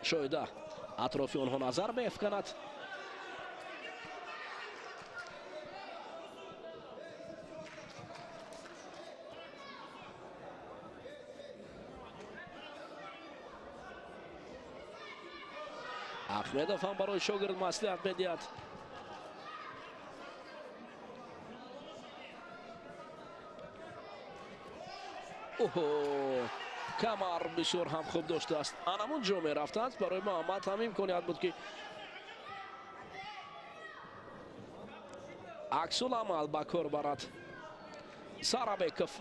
شویده اطراف آنها نظر می‌افکند. احمدوف هم برای شاگرد مصلحت می‌دهد. اوه کمر بسیار هم خوب داشته است. آنمون جا می رفتند برای محمد هم امکانیت بود که عکس العمل به کار برد. سارابکوف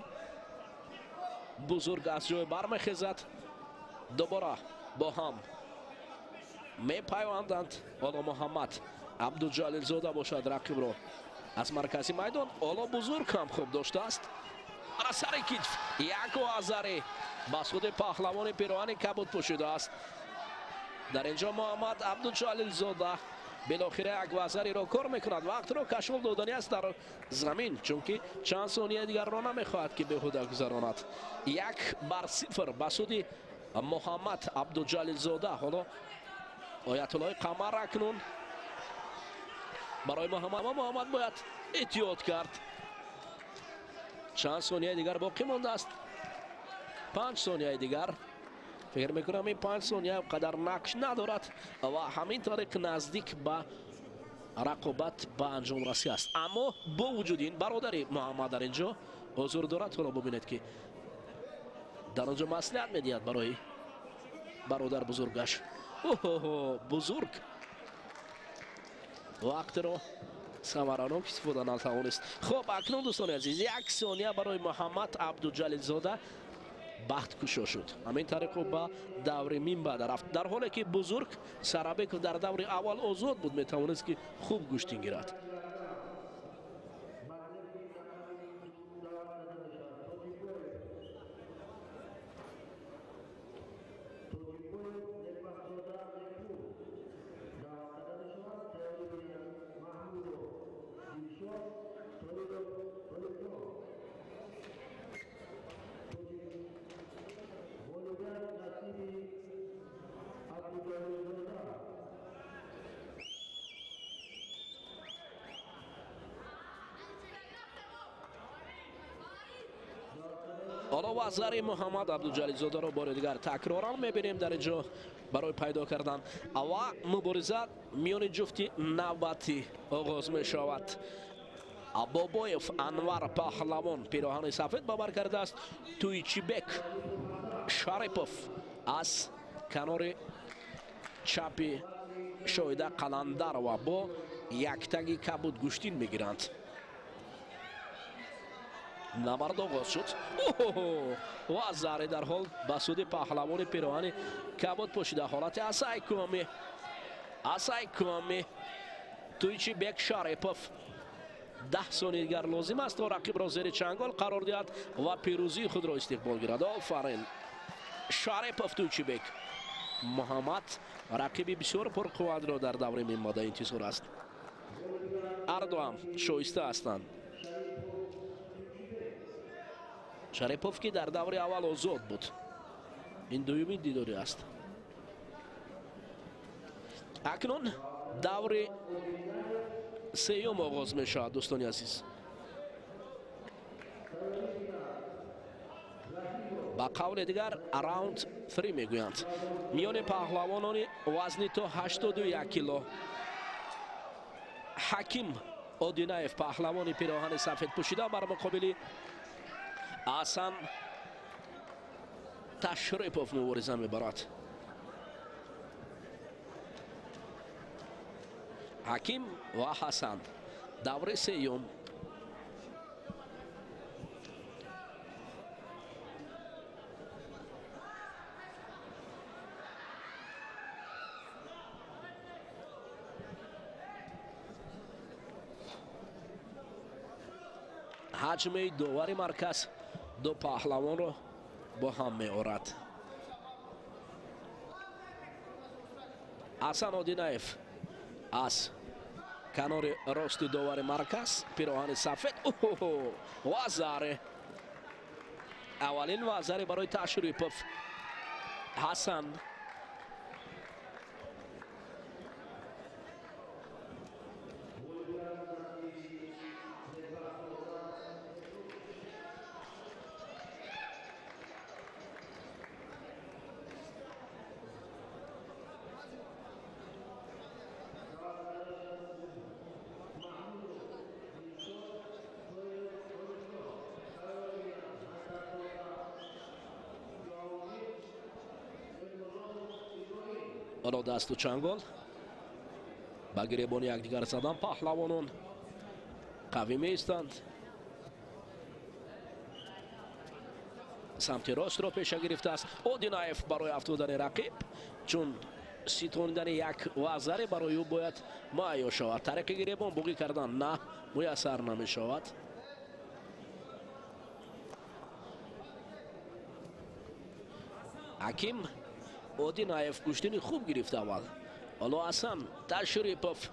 بزرگ از جای برمیخیزد. دوباره با هم می پیوندند. حالا محمد عبدالجلیل زاده باشد رقیب رو از مرکزی میدان. حالا بزرگ هم خوب داشته است. سر کتف یک آزاری با سود پهلوان پیراهن کبود پوشیده است. در اینجا محمد عبدالجلیل زاده بالاخره یک وزری را کار میکند. وقت را کشف دادنی است در زمین چون که چند ثانیه دیگر را نمیخواهد که بهوده گذراند. 1-0 با سود محمد عبدالجلیل زاده. حالا آیت الله قمر اکنون برای محمد باید احتیاط کرد. چند ثانیه دیگر باقی مانده است. 5 ثانیه دیگر. فکر میکنم این 5 ثانیه قدر نقش ندارد و همین طریق نزدیک به رقابت به انجام رسی است. اما با وجود این برادر محمد در اینجا حضور دارد. حالا ببینید که در اونجا مصلحت میدهد برای برادر بزرگش. اوه بزرگ وقت رو ثمرانک استفاده نتوانست. خب اکنون دوستان عزیز 1 ثانیه برای محمد عبدالجلیل زاده بخت کشا شد. همین طریق به دور میم بعد رفت در حالی که بزرگ سرابک در دور اول آزاد بود میتوانست که خوب گوشتین گیرد. حالا وزری محمد عبدالجلیل زاده را بار دیگر تکرارا میبینیم در اینجا برای پیدا کردن و مبارزه میان جفتی نوبتی آغاز می شود. بابایف انور پهلوان پیراهن سفید باور کرده است. تویچیبک شریپوف از کنار چپی شویده قلندر و با یک تگی کبود گوشتین میگیرند. نبرد آغاز شد. و زره در حال به سود پهلوان پیراهن کبود پوشیده. حالت اسای کومی تویچیبک شریپوف 10 ثانیه دیگر لازم است تا رقیب را زیر چنگال قرار دهد و پیروزی خود را استقبال گیرد. آفرین شریپوف تویچیبک. محمد رقیبی بسیار پرقوت را در دوره میماده انتظار است. هر دو هم شایسته هستند. شریپوف که در دور اول آزاد بود این دومین دیداری است. اکنون دور سیوم آغاز می شود دوستان عزیز. با قول دیگر راوند 3 میگویند. میان پهلوانان وزنی تا 81 کیلو. حکیم اودینایف پهلوان پیراهن سفید پوشیده بر مقابل حسن تشریپوف مبارزه میبرد. حکیم و حسن دوره سیوم. حجم داور مرکز دو پهلوان رو با هم می آورد. حسن اودینایف از کنار راست داور مرکز پیراهن سفید و ضربه. اولین ضربه برای تشریپوف. حسن بالا دست و چنگال با گریبان یکدیگر زدن پهلوانان قوی میستند. سمت راست را پیش گرفته است اودینایف برای افتادن رقیب، چون سیتوندن یک وزره برای او باید معیا شود. طریق گریبان بوگی کردن نه میسر نمی شود. حکیم اودینایف کشتنی خوب گرفته اول. حالا حسن تشریپوف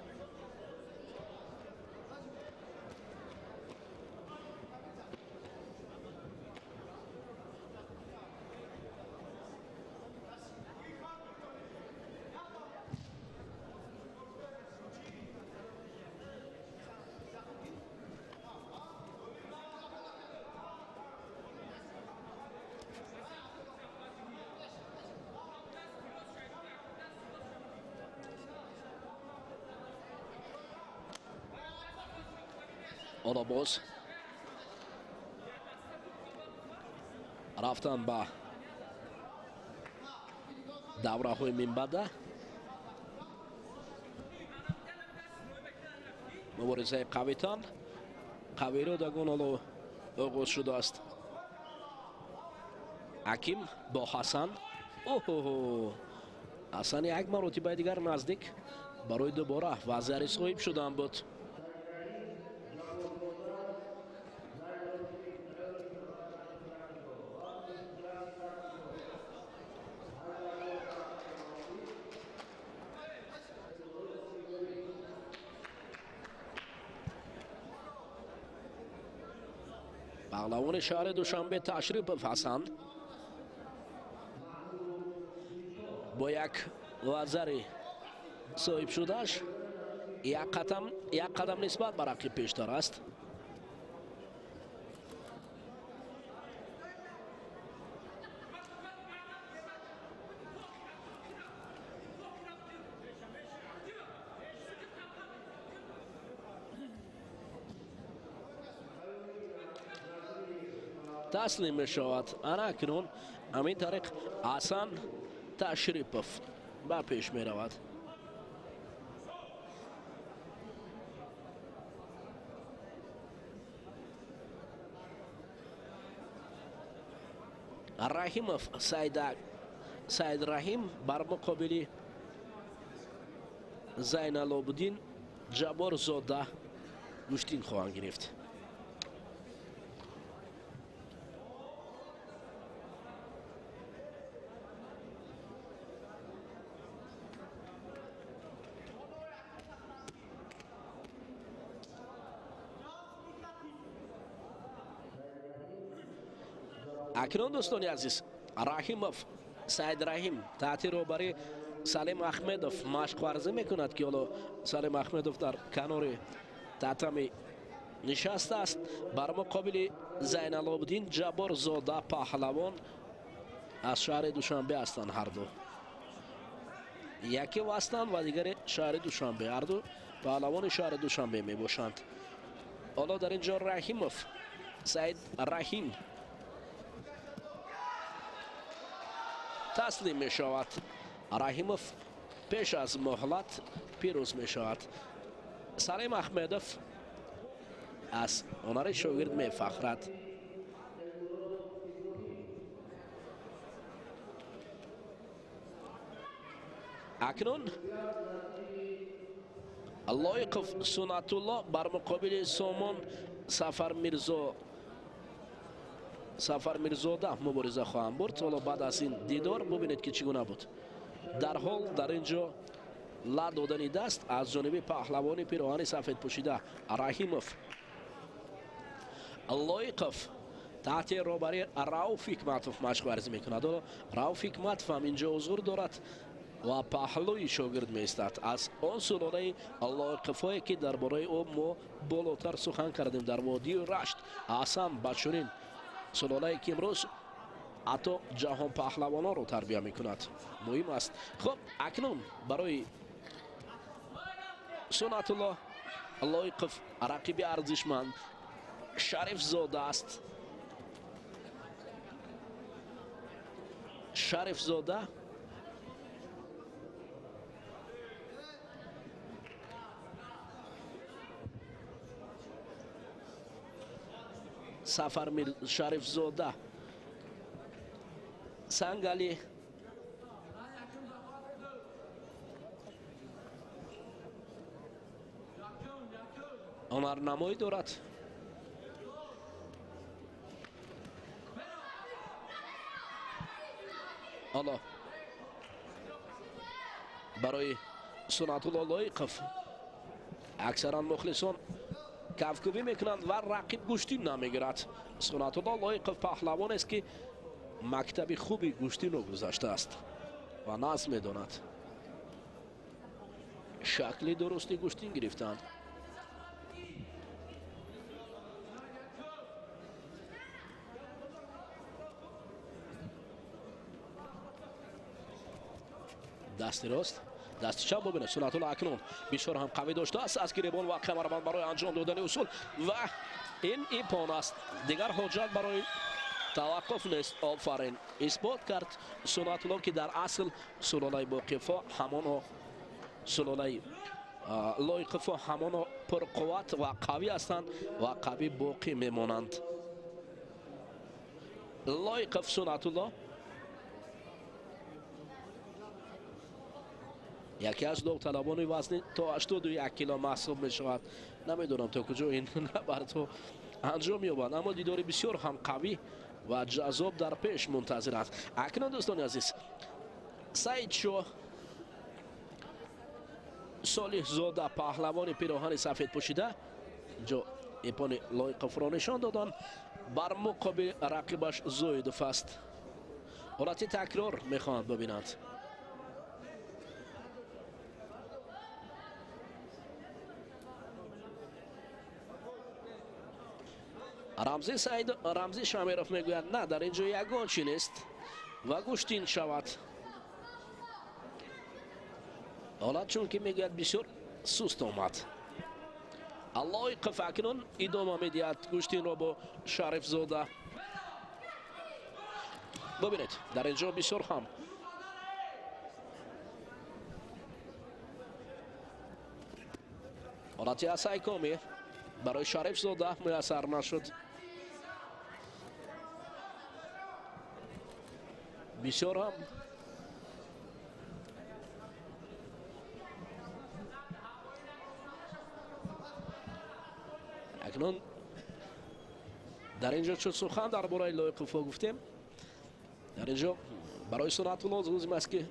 حالا باز رفتن با دوره های منبعد. مبارزه قویتان قوی رو دگون حالا آغاز شده است. حکیم با حسن حسن یک مرتبه دیگر نزدیک برای دوباره وزیر صاحب شدن بود. پهلوان شهر دوشنبه تشریپوف حسن با یک وزری صاحب شدهش یک قدم نسبت به رقیب پیشتر است. تسلیم می شود. اکنون همین طریق حسن تشریپوف به پیش می رود. رحیموف سید رحیم بر مقابل زینالابدین جبار زاده گشتین خواهند گرفت. اکنون دوستان عزیز رحیموف سید رحیم تحت روبری سلیم احمدوف مشق ورزی میکند که حالا سلیم احمدوف در کنار татами нишаста аст бар муқобили Зайналобдин Ҷабборзода паҳлавон аз шаҳри Душанбе ҳастанд ҳарду. яке вастанд ва дигаре шаҳри Душанбе. ҳарду паҳлавони шаҳри Душанбе мебошанд. ҳоло дар ин ҷо Раҳимов, Саид Раҳим таслим мешавад. Раҳимов пеш аз муҳлат пирӯз мешавад. Салим Аҳмедов аз онари шогирд мефахрад. акнун Лоиқов Сунатулло бар муқобили Сомон Сафармирзода мубориза хоҳанд бурд. ҳоло баъд аз ин дидор бубинед ки чӣ гуна буд. дар ҳол дар ин ҷо ла додани даст аз ҷониби паҳлавони пироҳани сафедпӯшида Раҳимов. Лоиқов таҳти роҳбари Рауф Ҳикматов машқварзӣ мекунад. Рауф Ҳикматов ҳам ин ҷо ҳузур дорад ва паҳлӯи шогирд меистад. аз он сулолаи Лоиқовое ки дар бораи ӯ мо болотар сухан кардем дар водию Рашт. ҳасан Бачунин сулолае ки имрӯз ҳатто ҷаҳонпаҳлавононро тарбия мекунад. муҳим аст. хуб акнун барои Сунатулло Лоиқов рақиби арзишманд Шарифзода аст. Шарифзода Шарифзода Сангали ҳунарнамоӣ дорад. ҳоло барои Сунатулло Лоиқов аксаран мухлисон кафкӯбӣ мекунанд ва рақиб гӯшти намегирад. Сунатулло Лоиқов паҳлавонест ки мактаби хуби гӯштиро гузаштааст ва назм медонад. шакли дурусти гӯштин гирифтанд. дасти рост, дасти чап бубинед. Сунатулло акнун бисёр ҳам қавӣ доштааст аз гиребон ва камарбанд барои анҷом додани усул ва ин ипон аст. дигар ҳоҷат барои таваққуф нест. офарин исбот кард Сунатулло ки дар асл сулолаи боқифо ҳамоно сулолаи Лоиқово ҳамоно пурқувват ва қавӣ ҳастанд ва қавӣ боқӣ мемонанд. Лоиқов Сунатулло яке аз довталабони вазни то 81 кило маҳсуб мешавад. намедонам то куҷо ин набардҳо анҷом ёбад, аммо дидори бисёр ҳам қавӣ ва ҷазоб дар пеш мунтазир аст. акнун дӯстони азиз, Саид Шоҳ Солиҳзода паҳлавони пироҳани сафедпӯшида ҷо ипони Лоиқовро нишон доданд. бар муқобили рақибаш Зоидов аст. ҳолати такрор мехоҳанд бубинанд. рамзи Шамиров мегӯяд на, дар ин ҷо ягон чи нест ва гӯштин шавад. ҳолат чунки мегӯяд бисёр суст омад. Лоиқов акнун идома медиҳад гӯштинро бо Шарифзода. бубинед дар ин ҷо бисёр ҳам ҳолати асайкоми барои Шарифзода муяссар нашуд. бисёр ҳам акнун дар ин ҷо чун сухан дар бораи Лоиқово гуфтем. дар ин ҷо барои Сунатулло лозим аст ки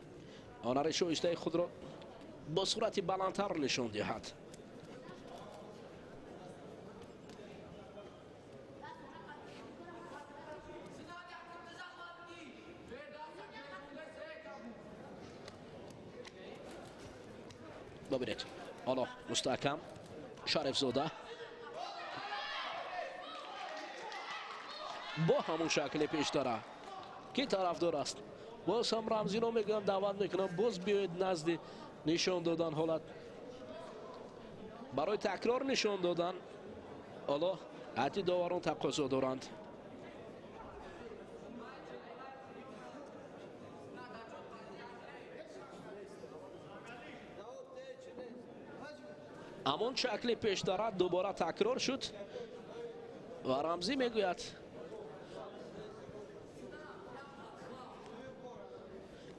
онари шоистаи худро бо суръати баландтар нишон диҳад. бубинед ҳоло мустаҳкам شریفزاده با همون شکل پیش داره کی طرفدار است. باز هم رمزی رو میگم دعوت میکنم باز بیاید نزد نشان دادن حالت برای تکرار نشان دادن. حالا حتی داوران تقاضا دارند. همون شکل پیش دارد دوباره تکرار شد و رمزی میگوید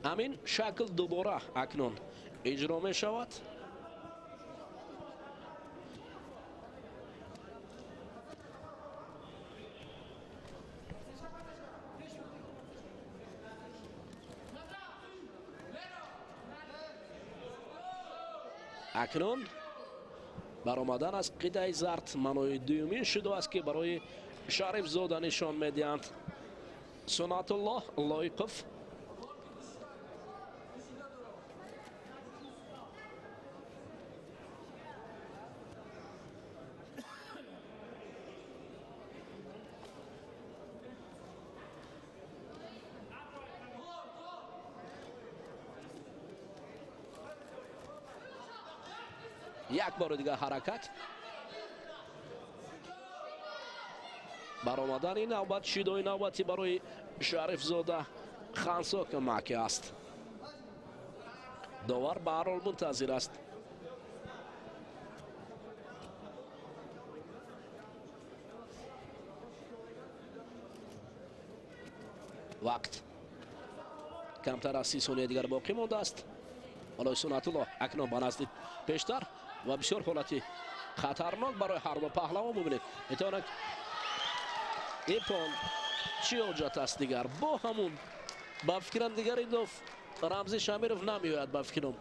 همین شکل دوباره اکنون اجرا می شود. اکنون برآمدن از قیده زرد منوی دومین شده است که برای شریفزاده نشان میدهند. سنت الله لایقف یک بار دیگه حرکت برآمدن این نوبت شیدای نوبتی برای شریفزاده خانسا کمک است. داور به هر حال منتظر است. وقت کمتر از 30 ثانیه دیگر باقی مانده است. حالا سنت الله اکنون به نزد پیشتر و بسیار حالتی خطرناک برای هر دو پهلوان ببینید. میتونه این پون چی حجت است دیگر با همون با فکرم دیگر این دو رمزی شمیرف نمیوید با فکرم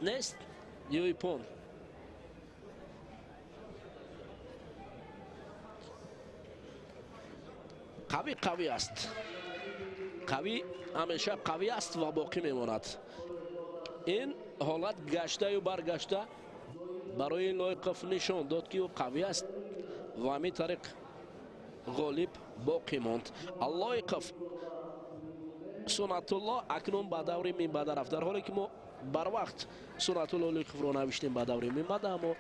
نیست یوی پون قوی است. قوی همیشه قوی است و باقی میماند. این حالت گشته و برگشته برای لایقف نشان داد که او قوی است و همین طریق غالب باقی ماند. لایقف سنت الله اکنون به دور منبع رفت، در حالی که ما بر وقت سنت الله لایقف رو نوشتیم به دور منبع، اما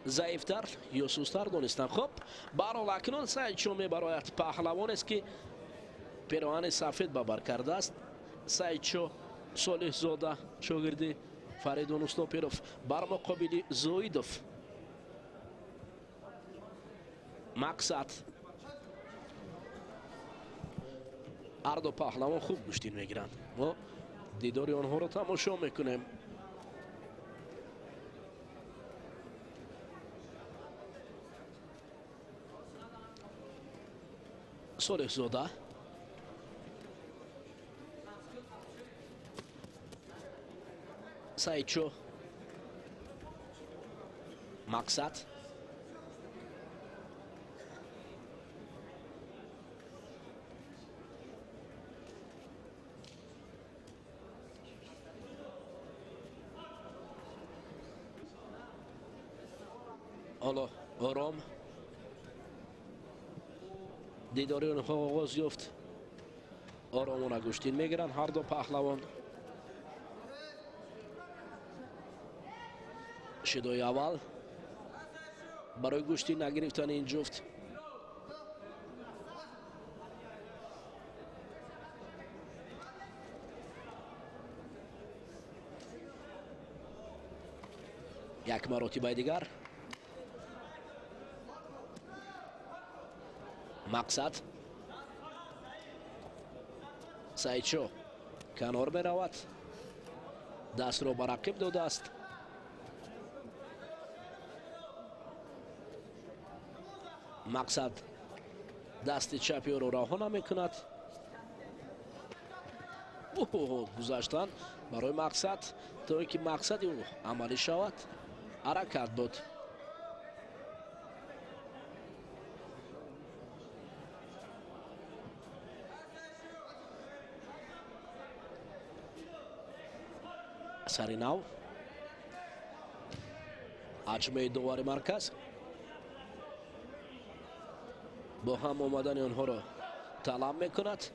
ضعیفتر یا سوستر دانستن. خب برحال اکنون سعید شو میبراید پهلوان است که پیراهن سفید به بر کرده است. سعید شو صالح زاده شاگرد فریدون استاپیروف بر مقابل زویدوف. مقصد هر دو پهلوان خوب گشتین میگیرند. ما دیداری آنها رو تماشا میکنیم. صالح زاده سعید شو مقصد حالا آرام دیداری اونها آغاز یافت. آرامانه گشتین میگیرن هر دو پهلوان. شدای اول برای گشتین نگرفتن این جفت. یک مراتبه دیگر مقصد سعیدشاه کنار می رود. دست رو به رقیب داده است. مقصد دست چپی رو رها نمی کند. گذاشتن برای مقصد تا اینکه مقصد او عملی شود. حرکت بود. سری نو حجمه دوار مرکز با هم آمدن آنها را طلب میکند.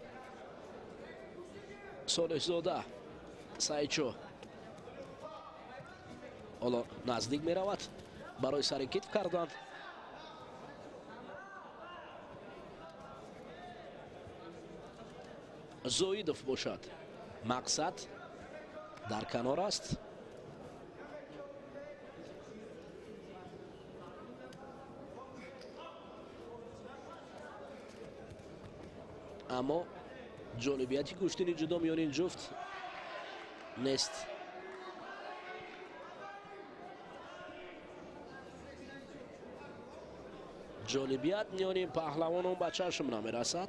صالح زاده سعیدشاه حالا نزدیک می رود برای سر کتف کردن. زویدوف باشد. مقصد در کنار است. اما جالبیتی کشتن جدا میان این جفت نیست. جالبیت میان این پهلوانان به چشم نمیرسد.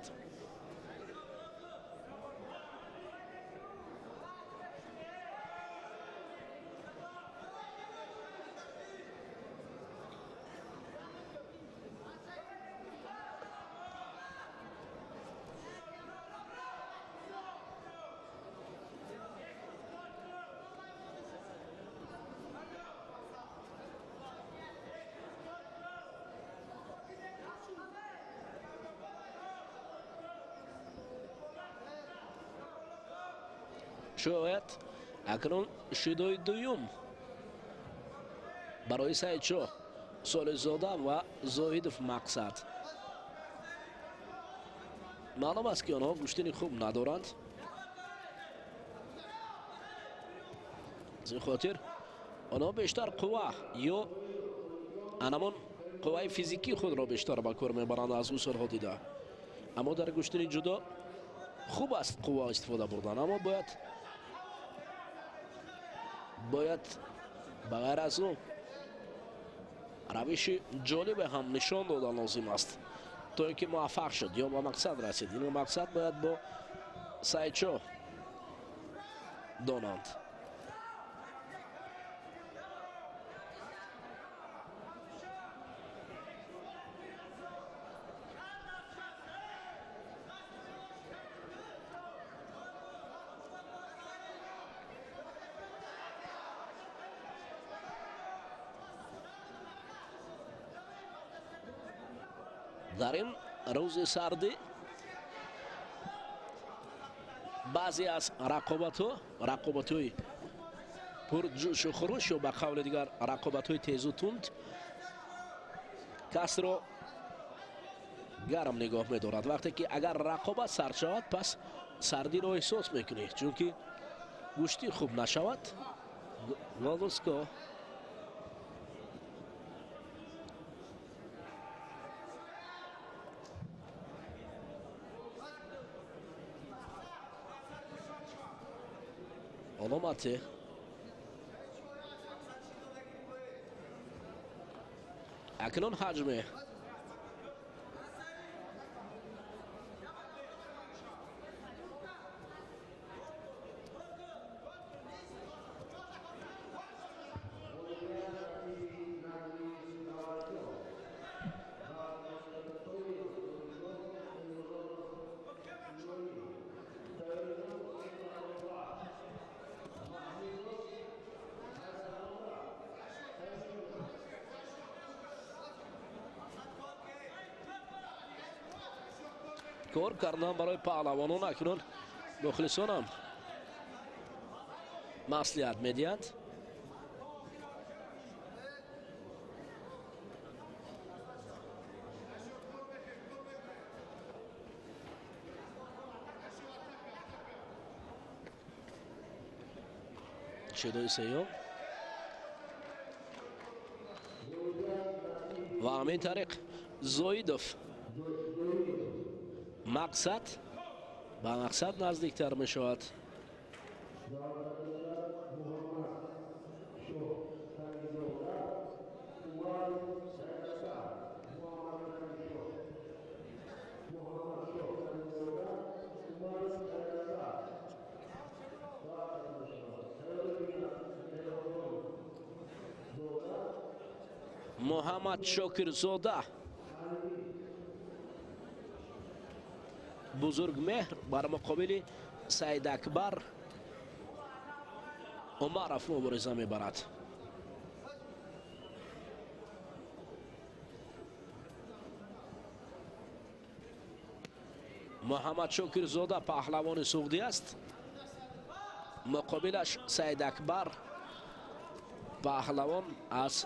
شاید اکنون شدای دویم برای سعیدشاه صالح زاده و زاهدوف مقصد. معلوم است که آنها گشتنی خوب ندارند. از این خاطر آنها بیشتر قوه یا انمان قوه فیزیکی خود را بیشتر به کار میبرند از او سالها دیده. اما در گشتن جدا خوب است قوه استفاده بردن، اما باید بغیر از او روش جالب هم نشان دادن لازم است تا اینکه موفق شد یا به مقصد رسید. این مقصد باید با سعیدشاه دانند. در این روز سردی بعضی از رقابت‌های پر جوش و خروش و به قول دیگر رقابت‌های تیز و تند کس را گرم نگاه می‌دارد. وقتی که اگر رقابت سرد شود پس سردی را احساس می‌کنی، چون که گوشتی خوب نشود. والوسکا علامت اکنون حجمه کار کردن برای پهلوانان اکنون مخلصان هم مصلحت میدهند. شدای سیوم و همین طریق زویدوف مقصد به مقصد نزدیکتر می شود. محمد شاکرزاده بزرگمهر بر مقابل سید اکبر عمرف مبارزه میبرد. محمد شاکرزاده پهلوان سعودی است، مقابلش سید اکبر پهلوان از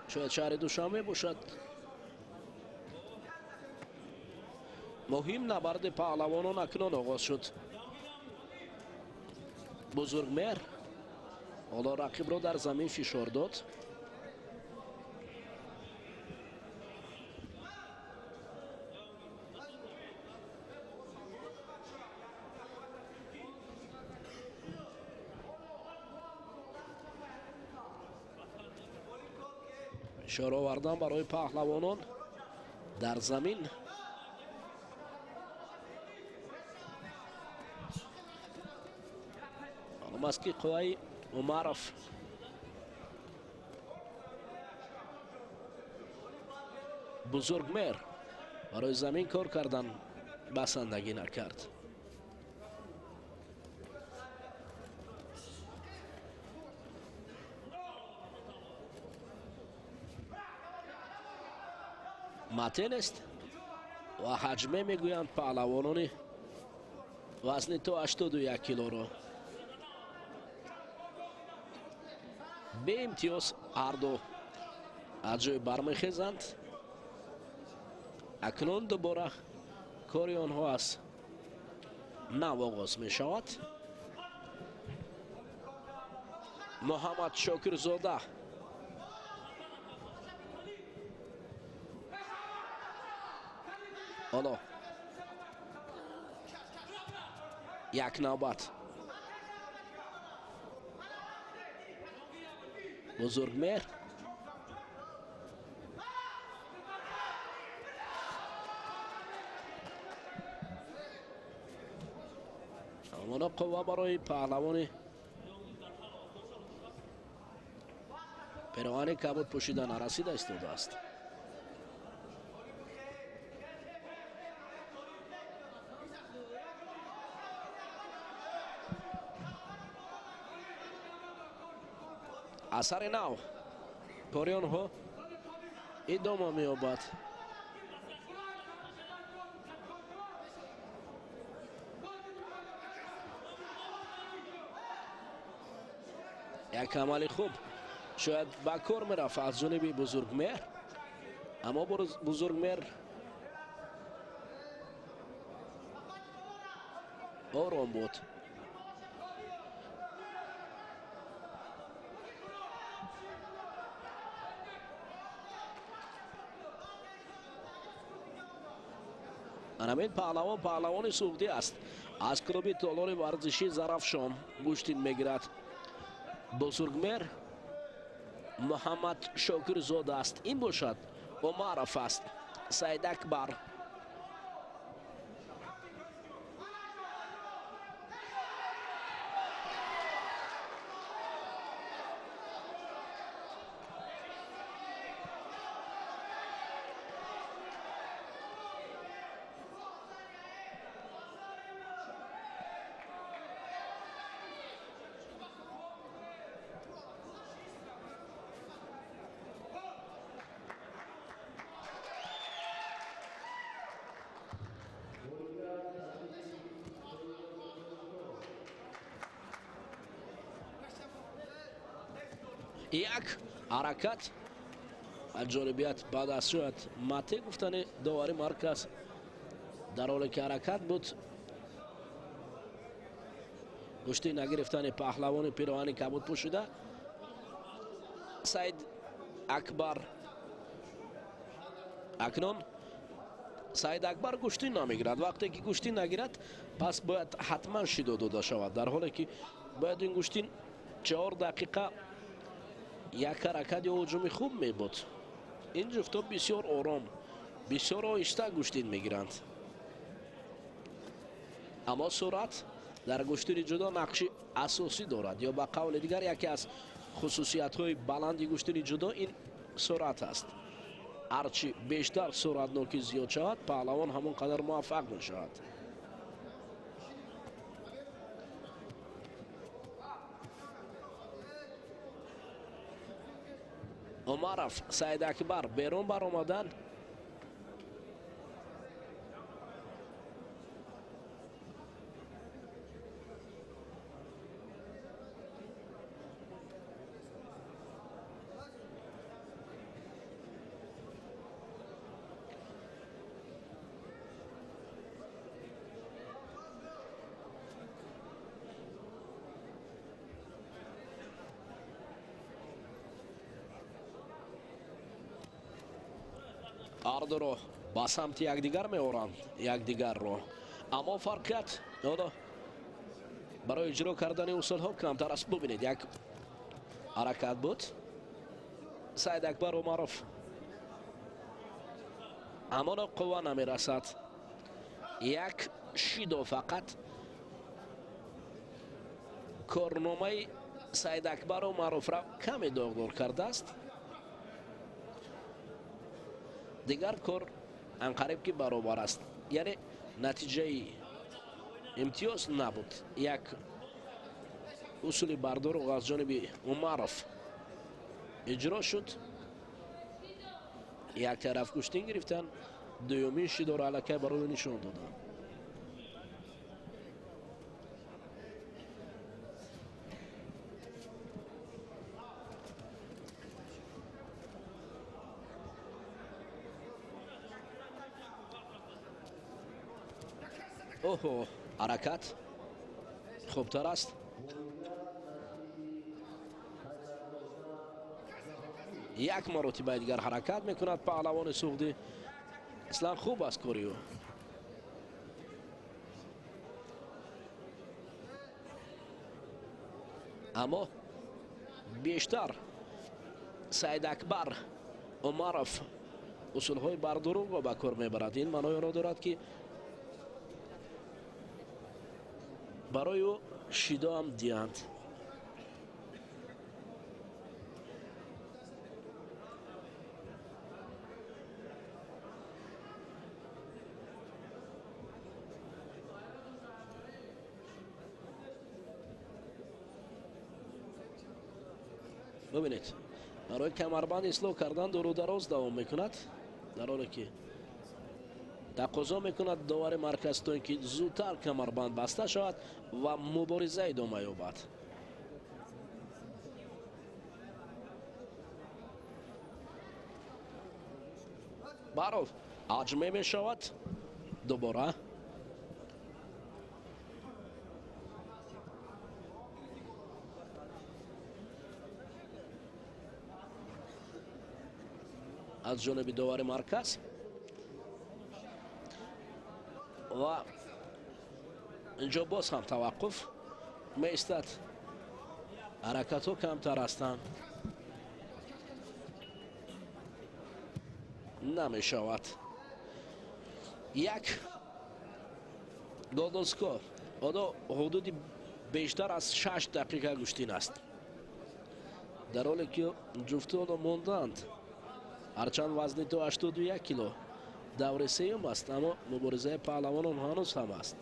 شاید شهر دوشنبه باشد. مهم نبرد پهلوانان اکنون آغاز شد. بزرگمهر حالا رقیب را در زمین فشار داد. فشار آوردن برای پهلوانان در زمین. معلوم است که قوای عمرف بزرگمهر برای زمین کار کردن بسندگی نکرد. متن است و حجمه میگویند پهلوانان وزن تا 81 کیلو را به امتیاز هر دو از جای برمیخیزند. اکنون دوباره کاری آنها از نو آغاز می شود. محمد شاکرزاده حالا یک نوبت بزرگمهر همانا قوه برای پهلوان پیراهن کبود پوشیده نرسیده ایستاده است. اثر نو کاری آنها ادامه می‌یابد. یک عمل خوب شاید با کار میرفت از جانب بزرگمهر، اما بزرگمهر آرام بود. همین پهلوان سعودی است. از کلوب تالار ورزشی زرافشان گوشتین میگیرد. بزرگمهر محمد شاکرزاده است. این باشد عمرف است. سید اکبر یک حرکت از جانبیت بعد از شاید مته گفتن داوری مرکز در حالی که حرکت بود گشتی نگرفتن پهلوان پیراهن کبود پوشیده سعید اکبر. اکنون سعید اکبر گشتی نمیگیرد. وقتی که گشتی نگیرد پس باید حتما شیدو داده شود، در حالی که باید این گشتی 4 دقیقه یک حرکت یا هجوم خوب می بود. این جفتا بسیار آرام بسیار آهسته گشتی میگیرند، اما سرعت در گشتی جدا نقش اساسی دارد، یا به قول دیگر یکی از خصوصیت های بلندی گشتی جدا این سرعت است. هرچی بیشتر سرعت نوکی زیاد شود پهلوان همون قدر موفق می شود. عمرف سعید اکبر بیرون بر آمدن. اردو با سمت یکدیگر میآورند یکدیگر رو، اما فرقیت برای اجرا کردن اصول ها کمتر است. ببینید یک حرکت بود سعید اکبر و معروف، اما قوه نمی رسد. یک شیدو فقط کارنامه سعید اکبر و معروف را کمی داغدار کرده است. دیگر کار انقریب که برابر است، یعنی نتیجه امتیاز نبود. یک اصول بردار و از جانب عمرف اجرا شد، یک طرف کشتین گرفتن، دومین شیدو را علکه برای نشان دادن. اوه حرکت خوبتر است. یک مرتبه دیگر حرکت میکند پهلوان سوختی. اصلا خوب است کوریو. اما بیشتر سعید اکبر عمرف اصول های بردارو را به کار میبرد. این معنای را دارد که برای او شیدا هم دیند. ببینید برای کمربند اصلاح کردن دور و دراز دوام میکند، در حالی که تقاضا میکند داور مرکز تا اینکه زودتر کمربند بسته شود و مبارزه ادامه یابد. برای حجمه می شود دوباره. از جانب داور مرکز و اینجا باز هم توقف می استد. حرکت ها کمتر هستند، نمی شود. یک گلدوسکو آدو حدود بیشتر از 6 دقیقه گشتین است، در حالی که جفتی آدو موندند. هرچند وزن تو 81 کیلو دور سیم است، اما مبارزه پهلوان هنوز هم است.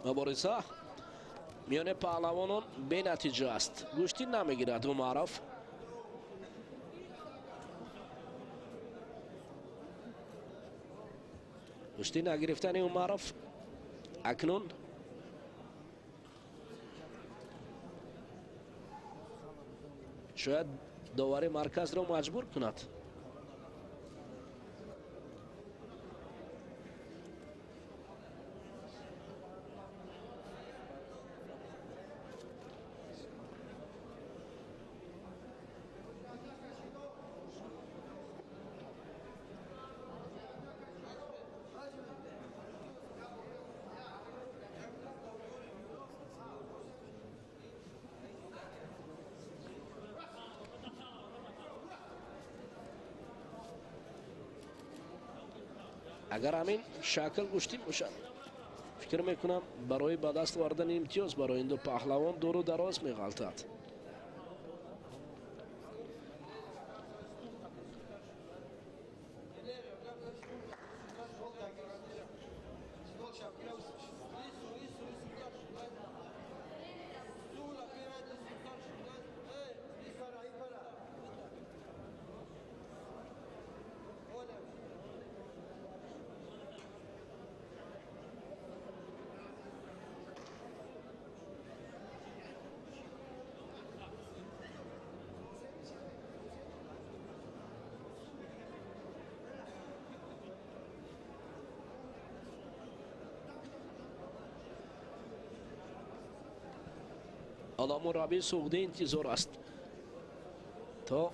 مبارزه میان پهلوانان به نتیجه است. گوشتی نمیگیرد عمرов. گوشتی نگرفتن عمرов اکنون شاید داوری مرکز را مجبور کند. اگر همین شکل گوشتی باشد فکر میکنم برای به دست آوردن امتیاز برای این دو پهلوان دور و دراز میغلطد. حالا مربی سعودی انتظار است تا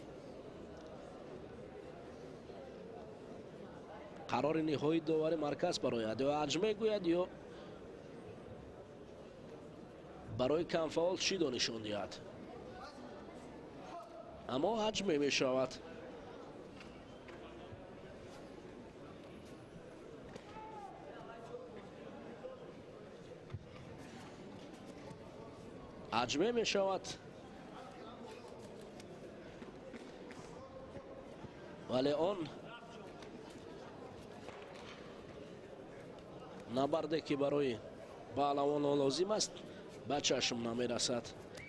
قرار نهایی داور مرکز براید یا عجمه گوید یا برای کم فعال چی نشان دهد. اما عجمه می شود. عجمه می شود ولی آن نبرده که برای پهلوان لازم است به چشم نمی رسد.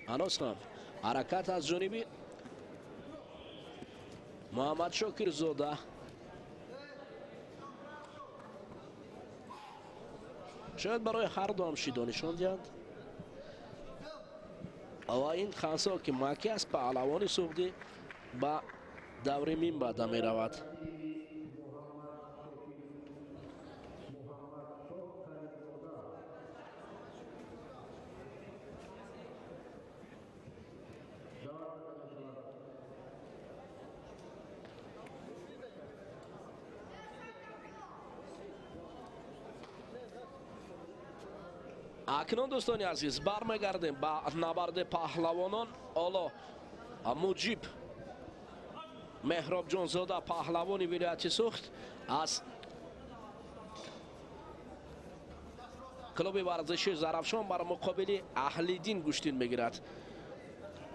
هنوز هم حرکت از جانب محمد شاکر زاده. شاید برای هر دو هم شیدا نشان دهند. و این خانسا که مکی از پهلوان سعودی به دوره مین بعد می رود. اکنون دوستان عزیز برمیگردیم به نبرد پهلوانان. حالا مجیب مهراب جانزاده پهلوان ولایت سوخت از کلوب ورزشی زرافشان بر مقابل اهلیدین گوشتین میگیرد.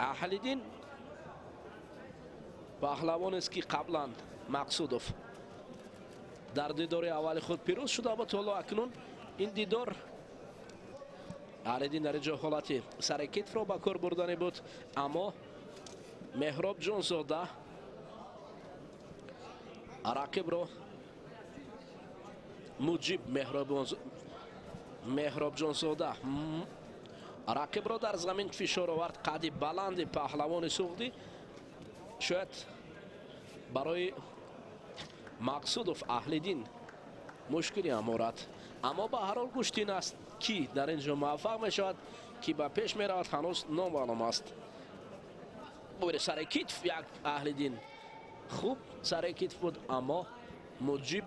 اهلیدین پهلوان است که قبلا مقصودوف در دیدار اول خود پیروز شده و تا اکنون این دیدار اهلیدین در اینجا حالت سر کتف را به کار بردن بود، اما مهراب جانزاده رقیب را مجیب مهراب جانزاده رقیب را در زمین فشار آورد. قد بلند پهلوان سعودی شاید برای مقصودوف اهلیدین مشکلی هم آورد، اما به هر حال گوشتین است کی در اینجا موفق می شود که به پیش می رود هنوز نامعلوم است. بوده سر کتف یک اهلیدین خوب سر کتف بود، اما مجیب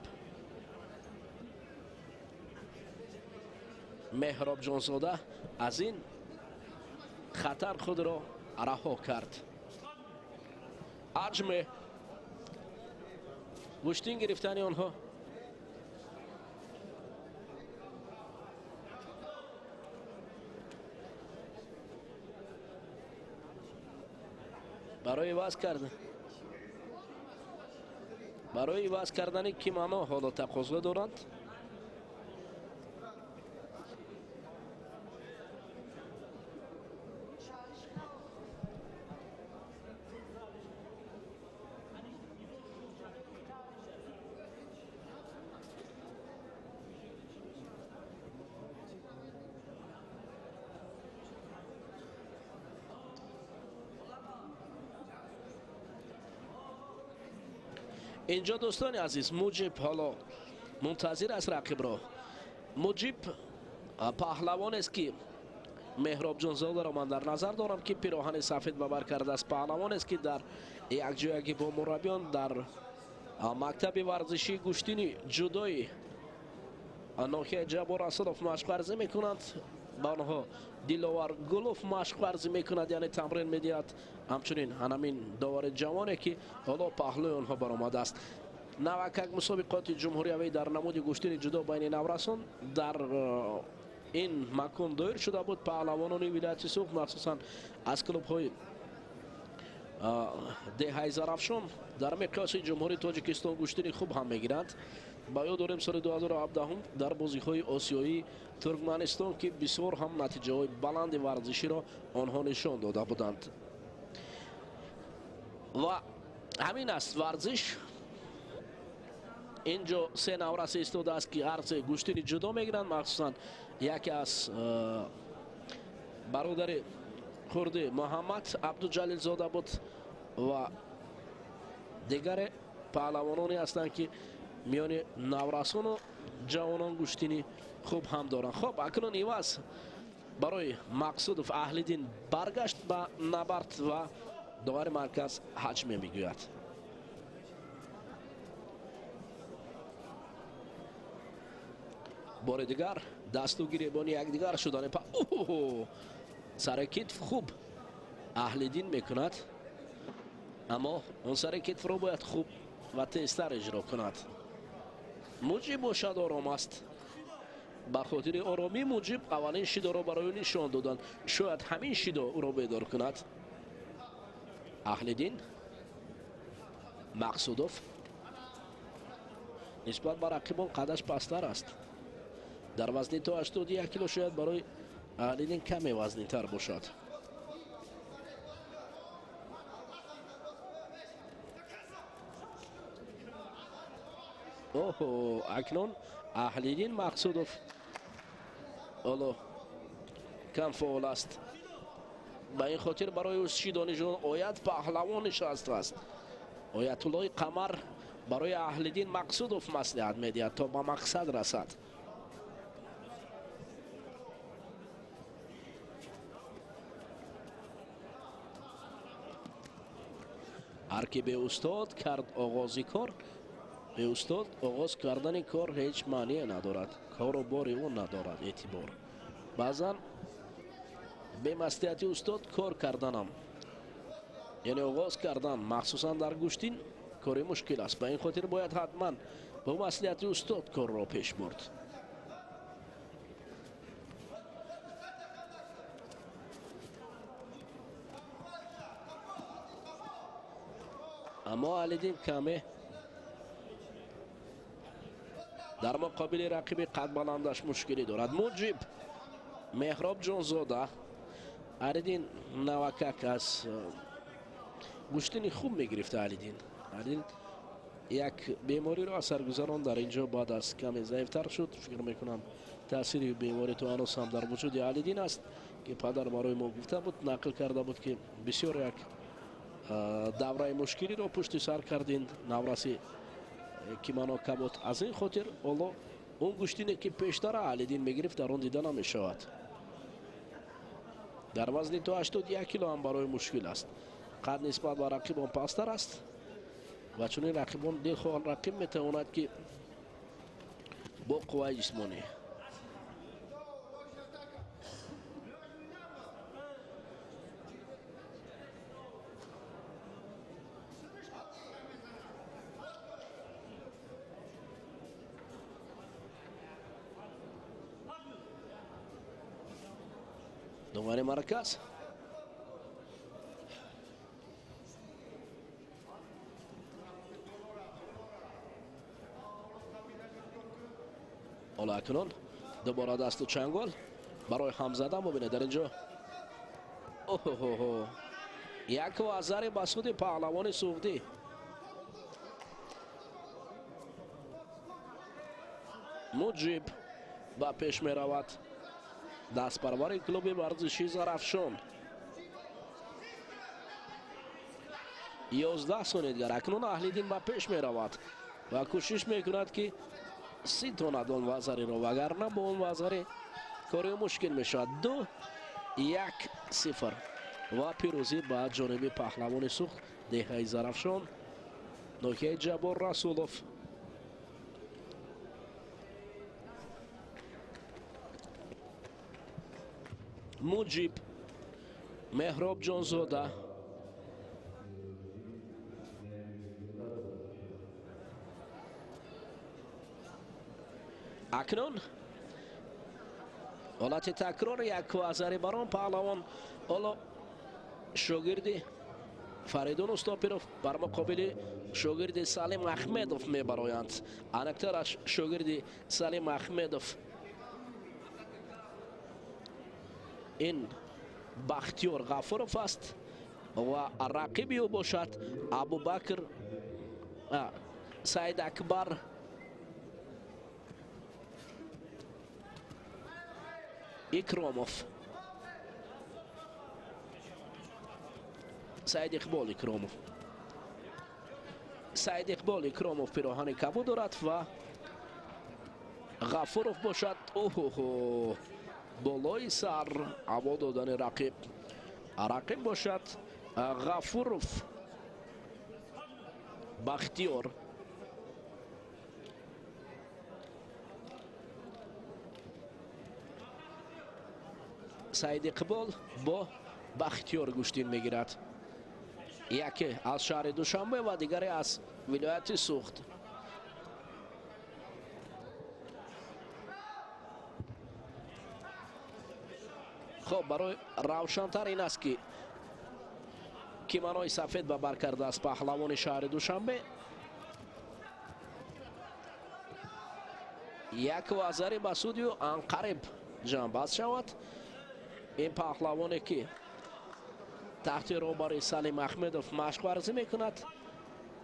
مهراب جانزاده از این خطر خود را رها کرد. عجمه گوشتین گرفتن آنها برای عوض کردن کیمانا حالا تقاضا دارند. اینجا دوستان عزیز موجب حالا منتظر است رقیب را. موجب پهلوان است که مهراب جانزاده را من در نظر دارم که پیراهن سفید ببر کرده است. پهلوان است که در یک جایگی با مربیان در مکتب ورزشی گوشتینی جدای ناحیه جبار اسدов مشق ورزی میکنند. با آنها دلاور گلوف مشق ورزی میکند، یعنی تمرین میدهد. همچنین همین داور جوانی که حالا پهلوی آنها برآمده است. نوکک مسابقات جمهوری در نمود گوشتین جدا بین نورسان در این مکان دایر شده بود. پهلوانان ولایت سوخت مخصوصا از کلوب های دهه زرافشان در مقیاس جمهوری تاجیکستان گوشتین خوب هم میگیرند. با یاد داریم سال 2017 در بازی های آسیایی ترکمنستان که بسیار هم نتیجه های بلند ورزشی را آنها نشان داده بودند و همین است ورزش. اینجا سه نورس ایستاده است که هر سه گوشتین جدا میگیرند. مخصوصا یکی از برادر خورده محمد عبدالجلیل زاده بود و دیگر پهلوانانی هستند که میان نورسان و جوانان گوشتینی خوب هم دارند. خب اکنون ایواز برای مقصود اهل‌دین برگشت به نبرد و داور مرکز حجمه میگوید. بار دیگر دستوگیری بانی یک دیگر شدن سر کتف خوب اهل‌دین میکند، اما اون سر کتف رو باید خوب و تیزتر اجرا کند. موجب باشد آرام است. به خاطر آرامی موجب اولین شیدا را برای نشان دادن، شاید همین شیدا او را بیدار کند. اهل‌دین مقصودوف نسبت به رقیبان قدش پستر است. در وزن تا 81 کیلو شاید برای اهل‌دین کمی وزنی تر باشد. اکنون اهل‌دین مقصودوف حالا کم فعال است. به این خاطر برای او شیدانشون آیت پهلوان نشسته است. آیت الله قمر برای اهل‌دین مقصودوف مصلحت میدهد تا به مقصد رسد. هر که به استاد کرد آغازی کار، به استاد آغاز کردن کار هیچ معنی ندارد. کار و بار اون ندارد اعتبار. بعضا به مصلحت استاد کار کردنم یعنی آغاز کردن مخصوصا در گوشتین کار مشکل است. به این خاطر باید حتما به مصلحت استاد کار را پیش برد. اما اهل‌دین کمه در مقابل رقیب قد بلندش مشکلی دارد. موجب مهراب جانزاده اهل‌دین نوکک از گوشتین خوب میگرفته. اهل‌دین یک بیماری را سرگذران در اینجا بعد از کمی ضعیفتر شد. فکر میکنم تاثیر بیماری تو هنوز هم در وجود اهل‌دین است که پدر برای ما گفته بود، نقل کرده بود که بسیار یک دوره مشکلی را پشت سر کردین نورسی که منو کبود. از این خاطر حالا اون گوشتینی که پیشتر اهل‌دین میگرفت در اون دیده نمیشود. در وزن تا 81 کیلو هم برای مشکل است. قد نسبت به رقیبان پستر است و چون این رقیبان دلخواه رقیب میتواند که با قوه جسمانی داور مرکز حالا اکنون دوباره دست و چنگال برای هم زدن ببینه در اینجا. یک وزر بسود پهلوان سوختی. موجب با پیش می رود. دست پرور کلوب ورزشی زرافشان 11 ثانیه دیگر. اکنون اهلیدین به پیش می رود و کوشش می کند که 30 تاند اون وزاری رو، وگرنه با اون وزاری کاری مشکل می شود. 2-1-0 و پیروزی به جانب پهلوان سوخت دهه زرافشان نوکه جبار رسولوف. مجیب مهراب جانزاده اکنون حالت تکرار یک وزری بران پهلوان. حالا شاگردی فریدون استاپیروف بر مقابل شاگرد سلیم احمدوف می برایند. انکترش شاگرد سلیم احمدوف این بختیار غفوروف است و رقیبی او باشد ابوبکر سعید اکبر اکراموف. سعید اقبال اکراموف پیراهن کبود دارد و غفوروف باشد. اوه بالای سر هوا دادن رقیب باشد غفوروف بختیار. سعید اقبال با بختیار گوشتین میگیرد. یکی از شهر دوشنبه و دیگری از ولایت سوخت. خب برای روشن‌تر این است که کیمانای سفید به بر کرده است پهلوان شهر دوشنبه. یک وزری به سودی و انقریب جنبست شود. این پهلوانی که تحت رهبری سلیم احمدوف مشق ورزی میکند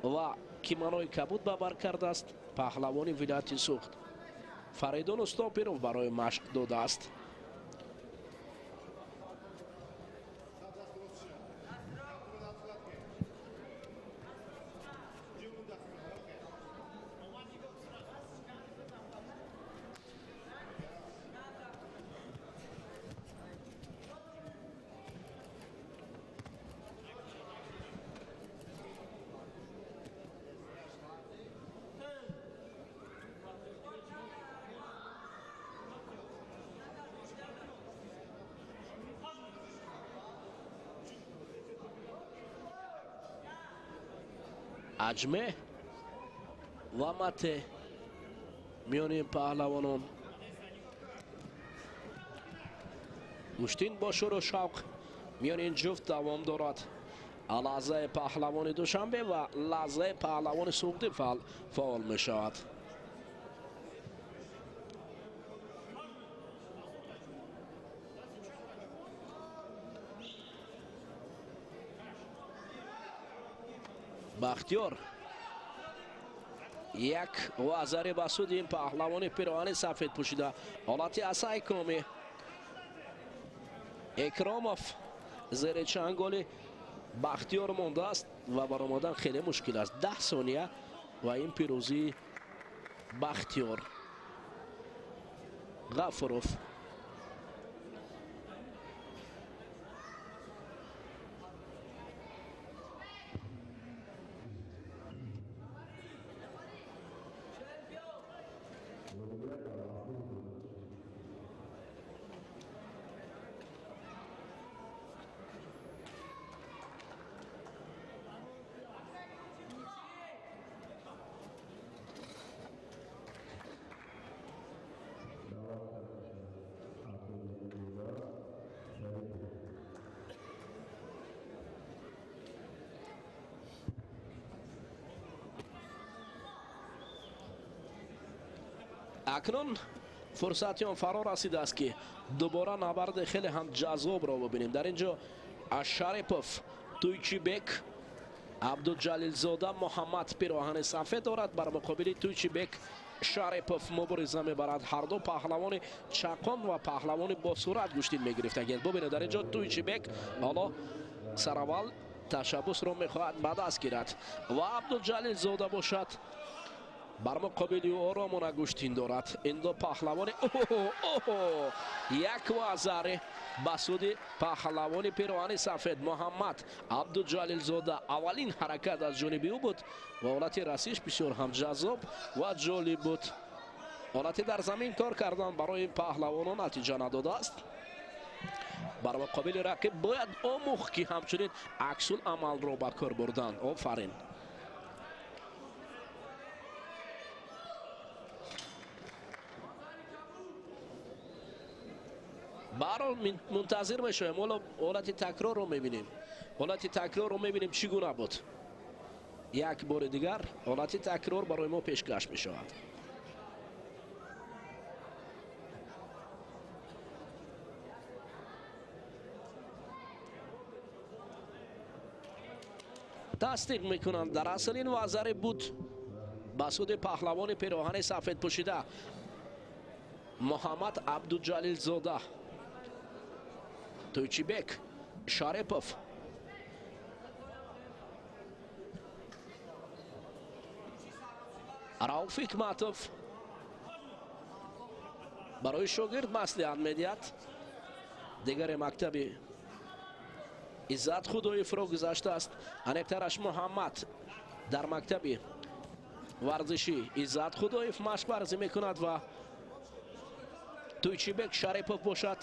و کیمانای کبود به بر کرده است پهلوان ولایت سوخت. فریدون استاپیروف برای مشق داده است. اجمه و مته میان این پهلوانان گوشتین با شور و شوق میان این جفت دوام دارد. لحظه پهلوان دوشنبه و لحظه پهلوان سوخته فعال می شود. بختیار یک وزری بسود این پهلوان پیراهن سفید پوشیده حالت اسای کامی. اکراموف زیر چنگال بختیار مانده است و برآمدن خیلی مشکل است. 10 ثانیه و این پیروزی بختیار. غفوروف اکنون فرصتی آن فرا رسیده است که دوباره نبرد خیلی هم جذاب را ببینیم. در اینجا شریپوف تویچیبک عبدالجلیل زاده محمد پیراهن سفید دارد. بر مقابل تویچیبک شریپوف مبارزه میبرد. هر دو پهلوان چقان و پهلوان با سرعت گوشتین میگرفته. ببینید در اینجا تویچیبک حالا سراول تشبس رو میخواهد به دست گیرد و عبدالجلیل زاده باشد بر مقابل او آرامانه گوشتین دارد. این دو پهلوان یک وزاره به سود پهلوان پیراهن سفید محمد عبدالجلیل زاده. اولین حرکت از جانب او بود و حالت رسیش بسیار هم جذاب و جالب بود. حالت در زمین کار کردن برای این پهلوانان نتیجه نداده است. بر مقابل رقیب باید آموخت که همچنین عکس العمل را به کار بردن. آفرین. برای منتظر میشویم. حالت تکرار رو میبینیم. حالت تکرار رو میبینیم چگونه بود. یک بار دیگر حالت تکرار برای ما پیشکش میشود. تصدیق میکنند در اصل این وزره بود به سود پهلوان پیراهن سفید پوشیده محمد عبدالجلیل زاده. تویچیبک شریپوف رؤوف حکمتوف برای شاگرد مصلحت میدهد. دیگر مکتبی عزت خدایف را گذاشته است. انکترش محمد در مکتبی ورزشی عزت خدایف مشق ورزی میکند و تویچیبک شریپوف باشد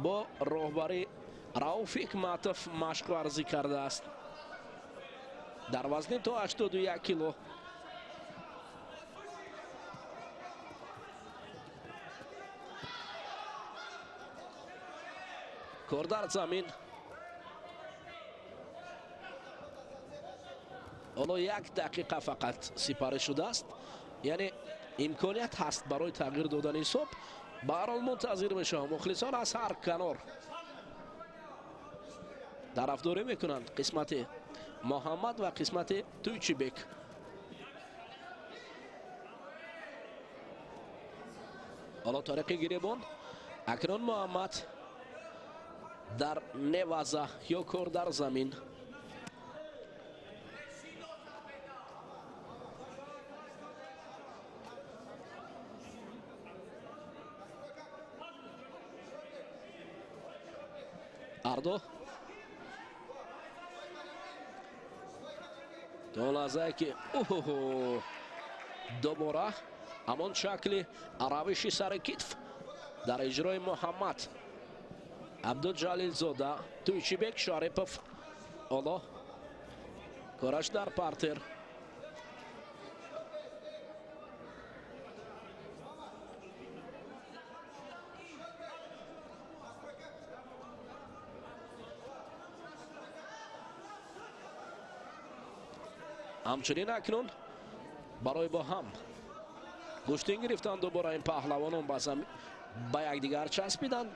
با راهبری رؤوف حکمتوف مشق ورزی کرده است در وزن تا 81 کیلو. کار در زمین. حالا 1 دقیقه فقط سپری شده است، یعنی امکانیت هست برای تغییر دادن حساب. به هر حال منتظر میشم. مخلصان از هر کنار طرفداری میکنند قسمت محمد و قسمت تویچیبک. حالا طریق گریبان اکنون محمد در نوازه یا کار در زمین. اردو دو لحظه که دوباره همان شکل روش سر کتف در اجرای محمد عبدالجلیل زاده. تویچیبک شریپوف حالا کارش در پارتر. همچنین اکنون برای با هم گشتین گرفتن دوباره این پهلوانان به یکدیگر چسبیدن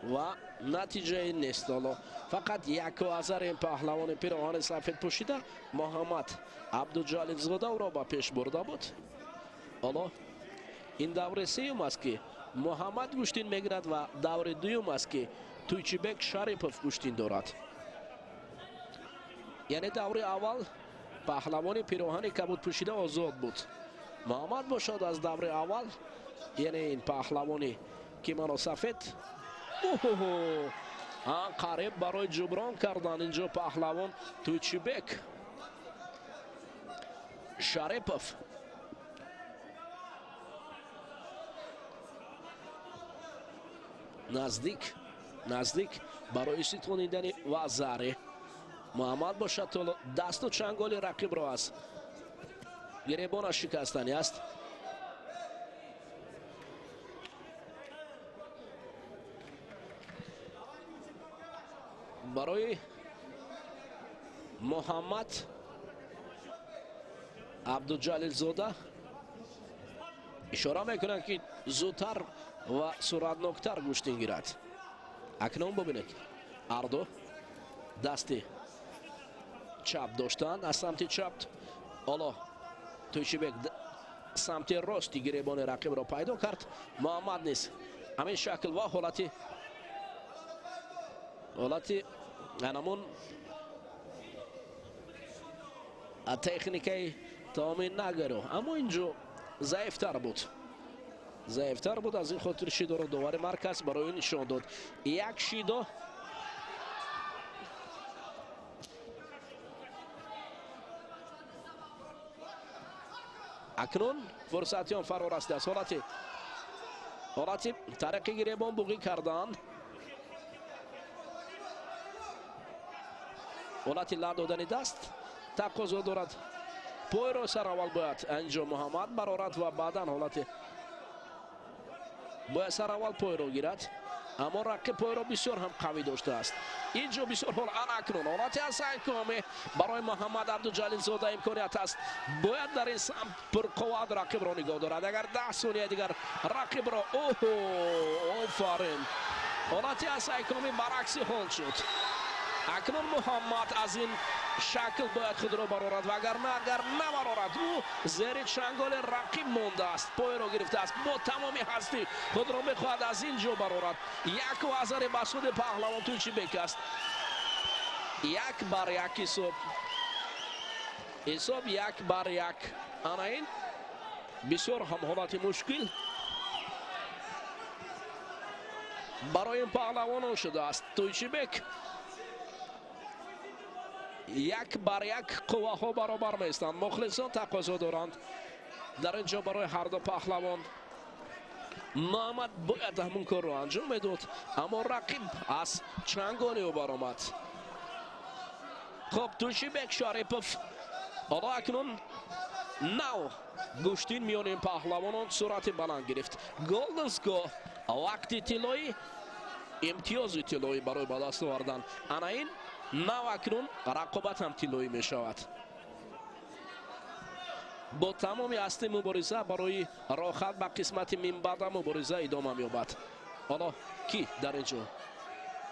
و نتیجه نیست. حالا فقط 1 وزر این پهلوان پیراهن سفید پوشیده محمد عبدالجلیل زاده او را به پیش برده بود. حالا این دور سوم است که محمد گشتین میگیرد و دور دوم است که تویچیبک شریپوف گشتین دارد. یعنی دور اول پهلوان پیراهن کبود پوشیده آزاد بود. محمد باشد از دور اول، یعنی این پهلوانی کیمانو سفید قریب برای جبران کردن اینجا پهلوان تویچیبک شریپوف. نزدیک برای ستونیدن وزره محمد باشد تا دست و چنگال رقیب را از گریبانش شکستنی است. برای محمد عبدالجلیل زاده اشاره میکنند که زودتر و سرعتناکتر گشتین گیرد. اکنون ببینید اردو دستی چپ داشتن از سمت چپ. حالا تویچیبک سمت راستی گریبان رقیب را پیدا کرد. محمد نیست همین شکل و حالتی همون تکنیکی تامین نگرو، اما اینجا ضعیفتر بود از این خاطر شیدو رو دوباره مرکز برای نشان داد. یک شیدو اکنون فرصتیان فرار است. از حالتی ترقی گریبان بوغی کردن، حالتی لردادن دست تقاضا دارد. پای را سر اول باید انجام محمد برارد و بعدا حالتی باید سر اول پای را گیرد، اما رقیب پای را بسیار هم قوی داشته است. اینجا بسیار حال اکنون حالتی از سعیکامی برای محمد عبدالجلیل زاده امکانیت است. باید در این سمت پرقوت رقیب را نگاه دارد. اگر 10 ثانیه دیگر رقیب را آفرین. حالتی از سعیکامی برعکس حال شد. اکنون محمد از این شکل باید خود را برارد و اگر نبرارد او زیر چنگال رقیب مانده است. پای را گرفته است، با تمامی هستی خود را میخواهد از اینجا برارد. یک وزر مسعود پهلوان تویچیبک است. 1-1 حساب 1-1. این بسیار هم حالت مشکل برای این پهلوان شده است. تویچیبک 1-1 قوه ها برابر میستند. مخلصان تقاضا دارند در اینجا برای هر دو پهلوان. محمد باید همون کار رو انجام میداد، اما رقیب از چنگانی او برآمد. خب تویچیبک شریپوف حالا اکنون نو گوشتین میان این پهلوانان صورت بلند گرفت. گلدن سکو وقتی طلایی امتیاز طلایی برای به دست آوردن. این نو اکنون رقابت هم طلایی می شود. با تمامی هستی مبارزه برای راحت به قسمت من بعد مبارزه ادامه می یابد. حالا کی در اینجا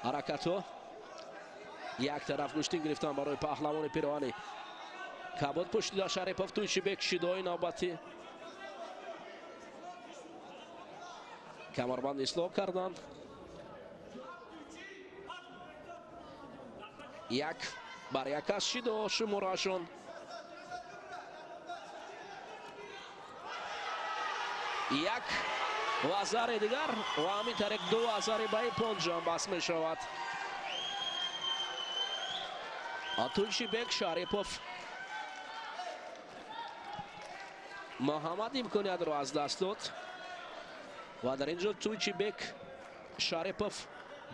حرکت ها یک طرف گوشتین گرفتن برای پهلوان پیراهنی کباد پشت داشت شریپوف. تویچیبک شیدای نوبتی کمربند اصلاح کردند. 1-1 از شیدو شمارهشون. یک وزر دیگر و همین طریق 2 وزر به پنجم بس می شود. تویچیبک شریپوف محمد امکانیت رو از دست داد و در اینجا تویچیبک شریپوف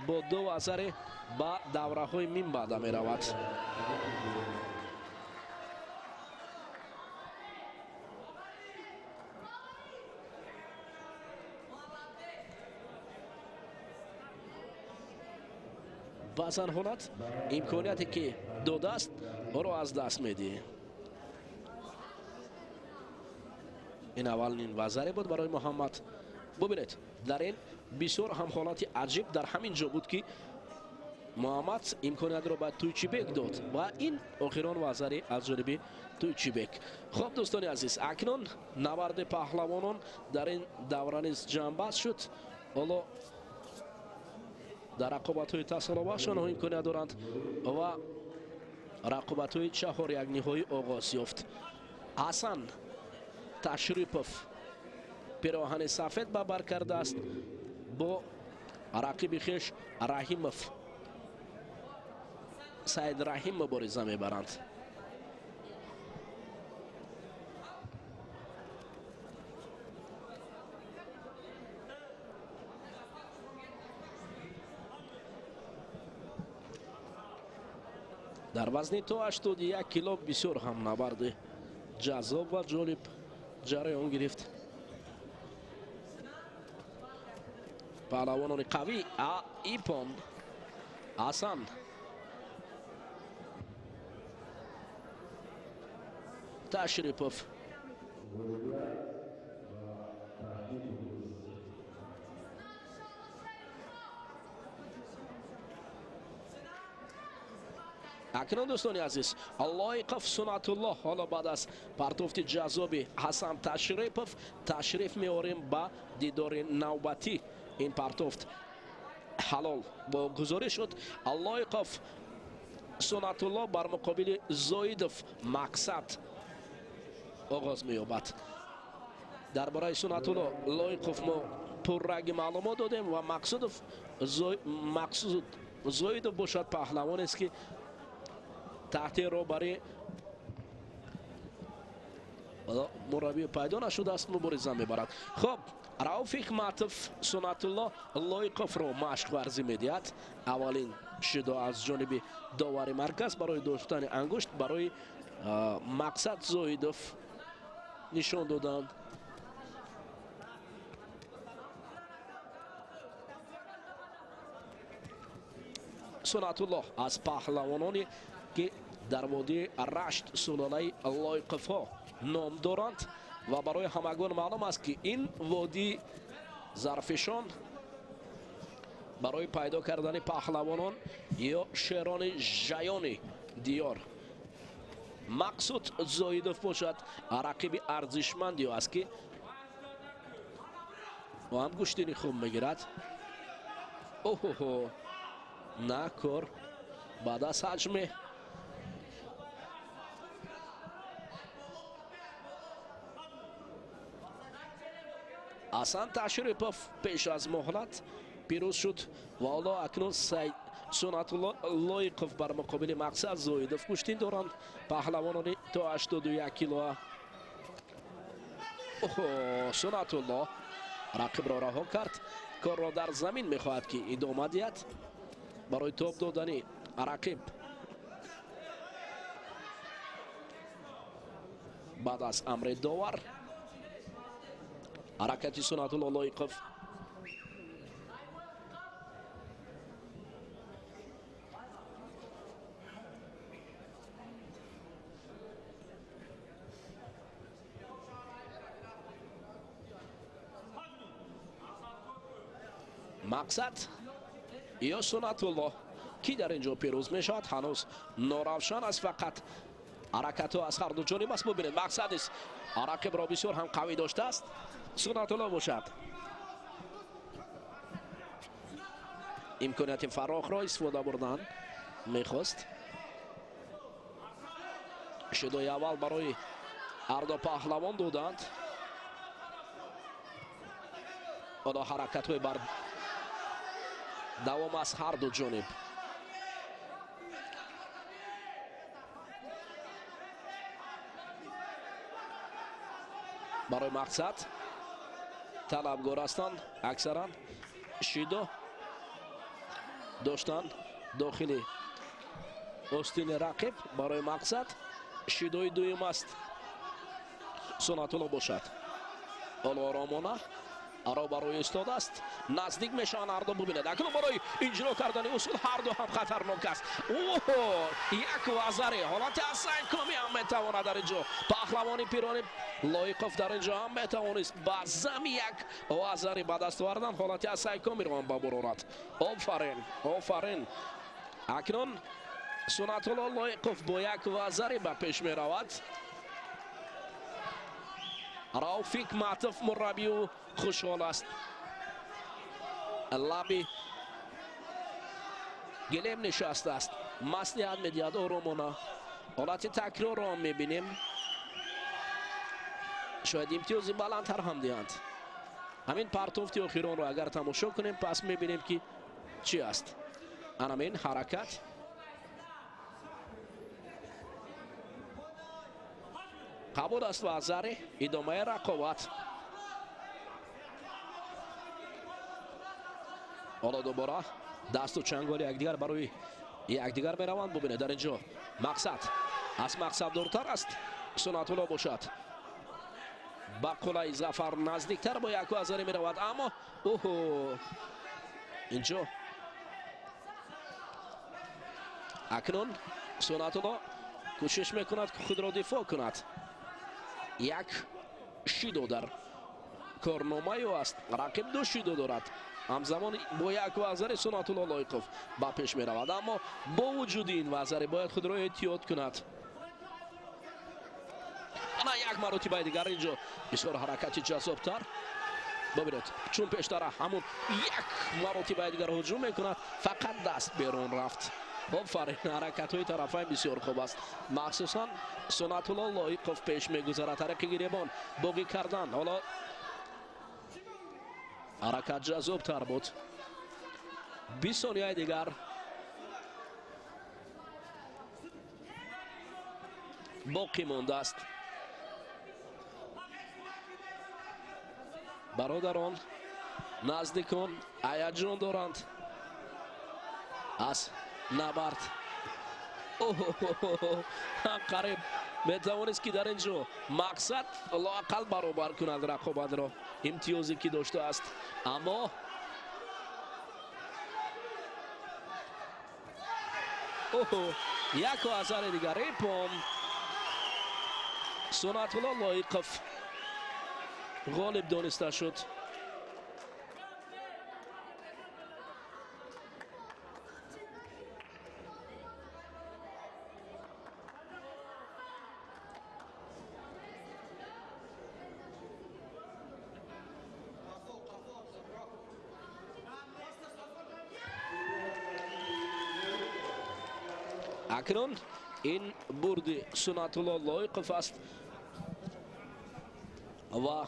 با 2 وزر با دوره های مین بعد می رود. بازن حالت امکانیتی که داده است او رو از دست میدی. این اولین وزری بود برای محمد. ببینید در این بسیار هم حالت عجیب در همین جا بود که محمد امکانیت رو به تویچیبک داد و این آخران وزری از جانب تویچیبک. خب دوستان عزیز اکنون نبرد پهلوانان در این دوره نیز جنبش شد. حالا در رقابت های تصالبشان ها امکانیت دارند و رقابت های 4 یک نهایی آغاز یافت. حسن تشریپوف پیراهن سفید به بر کرده است با رقیب خویش رحیموف. سعید رحیم مبارزه میبرند. در وزن تا 81 کیلو بسیار هم نبرد جذاب و جالب جریان گرفت. پهلوانان قوی ایپان حسن تشریپوف اکنون دوستان عزیز لایق سنت الله حالا بعد از پرتافت جذابی حسن تشریپوف تشریف میاریم با دیدار نوبتی این پرتافت حلال با گزارش شد. لایق سنت‌الله بر مقابل زویدوف مقصد آغاز می‌یابد. درباره سنت‌الله لایقوف ما پررنگ معلومات دادیم و مقصود زویدوف باشد پهلوان است که تحت رو برای مربی پیدا نشده است مبارزه میبرد. خب رؤوف حکمتوف سنت‌الله لایقوف رو مشق ورزی میدهد. اولین شیدو از جانب داور مرکز برای داشتن انگشت برای مقصد زویدوف نشان دادند. سنت‌الله از پهلوانانی که در وادی رشت سلاله لایقوف ها نام دارند و برای همگان معلوم است که این وادی ظرفشان برای پیدا کردن پهلوانان یا شیران ژیان دیار مقصود زویدوف باشد. رقیب ارزشمندی است که و هم گوشتینی خوب میگیرد. اوه نه کار بعد از حجم حسن تشریپوف پیش از مهلت پیروز شد و حالا اکنون سنت‌الله لایقوف بر مقابل مقصد زویدوف کشتین دارند. پهلوانان تا 81 کیلو. سنت‌الله رقیب را رها کرد. کار را در زمین میخواهد که ادامه دهد برای توپ دادن رقیب. بعد از امر داور حرکت سنت‌الله لایقوف مقصد یا سنت‌الله کی در اینجا پیروز می شود هنوز ناروشن است. فقط حرکت ها از هر دو جانب است. ببینید مقصد است رقیب را بسیار هم قوی داشته است. سنت‌الله باشد امکانیت فراخ را استفاده بردن میخواست. شیدوی اول برای هر دو پهلوان دادند. حالا حرکت های بر دوام از هر دو جانب. برای مقصد طلبگار هستند اکثرا. شیدو داشتن داخل آستین رقیب برای مقصد. شیدوی دویم است سنت‌الله باشد. حالا آرامانه آرا برای استاد است. نزدیک میشن هر دو. ببینید اکنون برای اجرا کردن اصول هر دو هم خطرناک است. یک وزره حالت از سنگکامی هم میتواند در اینجا پهلوانی پیرانی لایقوف در اینجا هم میتوانست با زمین یک وزره به دست آوردن حالت از سنگکامی رو هم ببراند. آفرین اکنون سنت‌الله لایقوف با یک وزره به پیش می رود. رؤوف حکمتوف مربی و خوشحال است. لبی گلیم نشسته است. مصلحت میدهد آرامانه. حالت تکرار را هم میبینیم. شاید امتیازی بلندتر هم دهند. همین پرتوفت اخیران رو اگر تماشا کنیم پس میبینیم که چی است. همین حرکت قبول است و وزره ادامه رقابت. حالا دوباره دست و چنگال یکدیگر برای یکدیگر میروند. ببینید در اینجا مقصد از مقصد دورتر است. سنت‌الله باشد با قلعه ظفر نزدیکتر با یک وزره میرود. اما اینجا اکنون سنت‌الله کوشش میکند که خود را دفاع کند. یک شیدو در کارنامه او است. رقیب دو شیدو دارد. همزمان با یک وزره سنت‌الله لایقوف با پیش می رود. اما با وجود این وزره باید خود را احتیاط کند. انا یک مرتبه دیگر اینجا بسیار حرکتی جذابتر. ببینید چون پیشتر همون یک مرتبه دیگر هجوم میکند فقط دست بیرون رفت. آفرین، حرکت های طرفین بسیار خوب است. مخصوصا سنت الله لایقوف پیش میگذارد. حرکت گریبان بوگی کردن. حالا حرکت جذاب تر بود. 20 ثانیه دیگر باقی مانده است. برادران نزدیکان هیجان دارند از نبرد. قریب میتوانست که در اینجا مقصد لااقل برابر کند رقابت را، امتیازی که داشته است، اما یک اثر دیگر پام سنت الله لایقوف غالب دانسته شد. اکنون این برد سنت الله لایقوف است و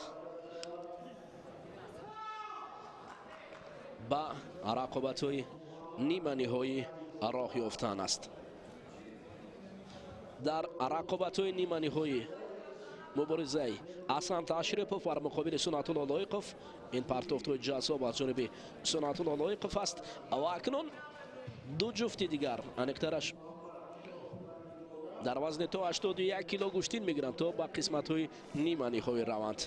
با رقابت‌های نیمه نهایی راه یافتن است. در رقابت‌های نیمه نهایی مبارزه حسن تشریفوف در مقابل سنت الله لایقوف، این پرتافت جذاب از جانب سنت الله لایقوف است و اکنون دو جفت دیگر انکترش در وزن تا 81 کیلو گوشتین میگیرند تا با قسمت های نیمه نهایی روند.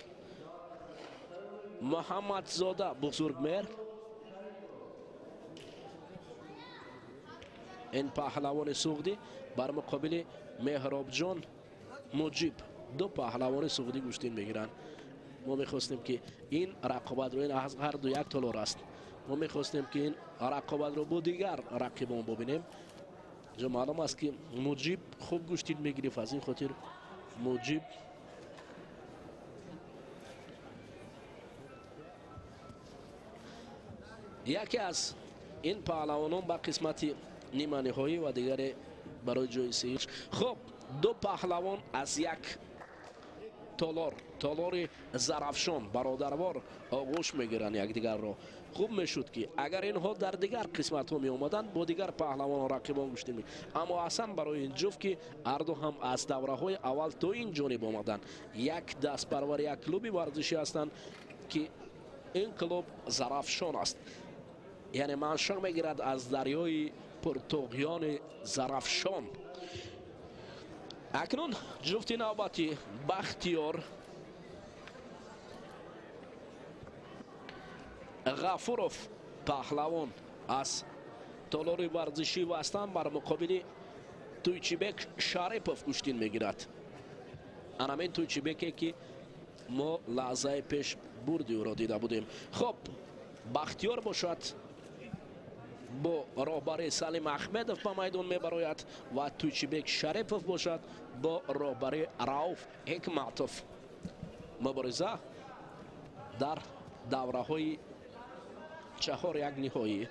محمد زاده بزرگمهر، این پهلوان سعودی بر مقابل مهراب جان مجیب، دو پهلوان سعودی گوشتین میگیرند. ما میخواستیم که این رقابت رو، این از هر دو یک تالار است، ما میخواستیم که این رقابت رو با دیگر رقیبان ببینیم. جو معلوم است که مجیب خوب گوشتین میگیرد، از این خاطر مجیب یکی از این پهلوانان با قسمت نیمه نهایی و دیگر برای جای سه‌اش. خب دو پهلوان از یک تالار زرافشان برادروار آغوش میگیرند یکدیگر را. خوب میشد که اگر اینها در دیگر قسمت ها می آمدند با دیگر پهلوان رقیبان گوشتین می، اما اصلا برای این جفت که هر دو هم از دوره های اول تا این جانب آمدند، یک دست پرور یک کلوب ورزشی هستند که این کلوب زرافشان است، یعنی منشأ میگیرد از دریای پرتغیان زرافشان. اکنون جفت نوبتی بختیار غفوروف پهلوان از تالار ورزشی وستان بر مقابل تویچیبک شریفوف گوشتین میگیرد. همین تویچیبکی که ما لحظه پیش بردی او را دیده بودیم. خب بختیار باشد با راهبری سلیم احمدوف به میدان میبراید و تویچیبک شریفوف باشد با راهبری رؤوف حکمتوف. مبارزه در دوره های 4 یک نهایی.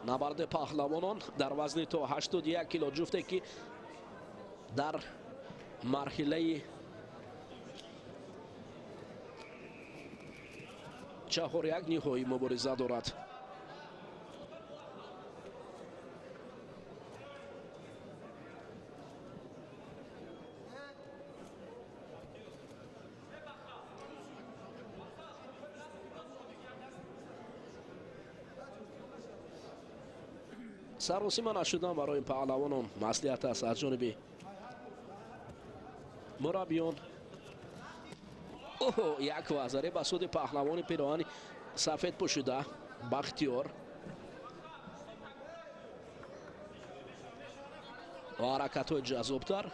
نبرد پهلوانان در وزن تا 81 کیلو جفته که در مرحله 4 یک نهایی مبارزه دارد. سررسیمه نشدن برای پهلوانان مصلحت است از جانب مربیان اوه یک وزاره به سود پهلوان پیراهن سفید پوشیده بختیار و حرکت های جذابتر.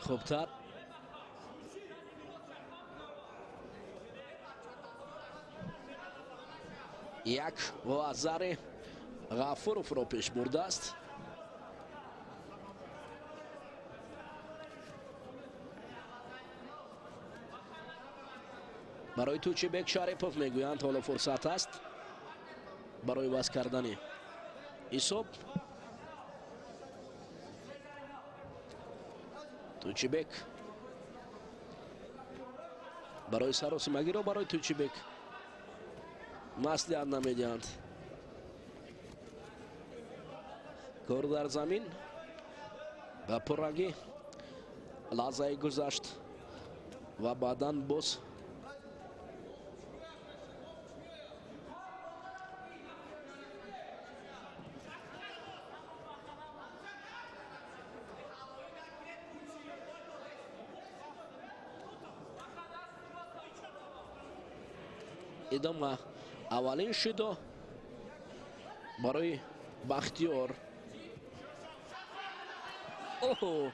خوبتر یک وزاره غفورов را پیش برده است. برای توچیبک شریپوف میگویند حالا فرصت است برای وز کردن حساب. توچیبک برای سراسیمگی را برای توچیبک مصلحت نمیدهند. کار در زمین و پررنگی لحظه گذشت و بعداً باز ادامه اولین شد برای بختیار. اوه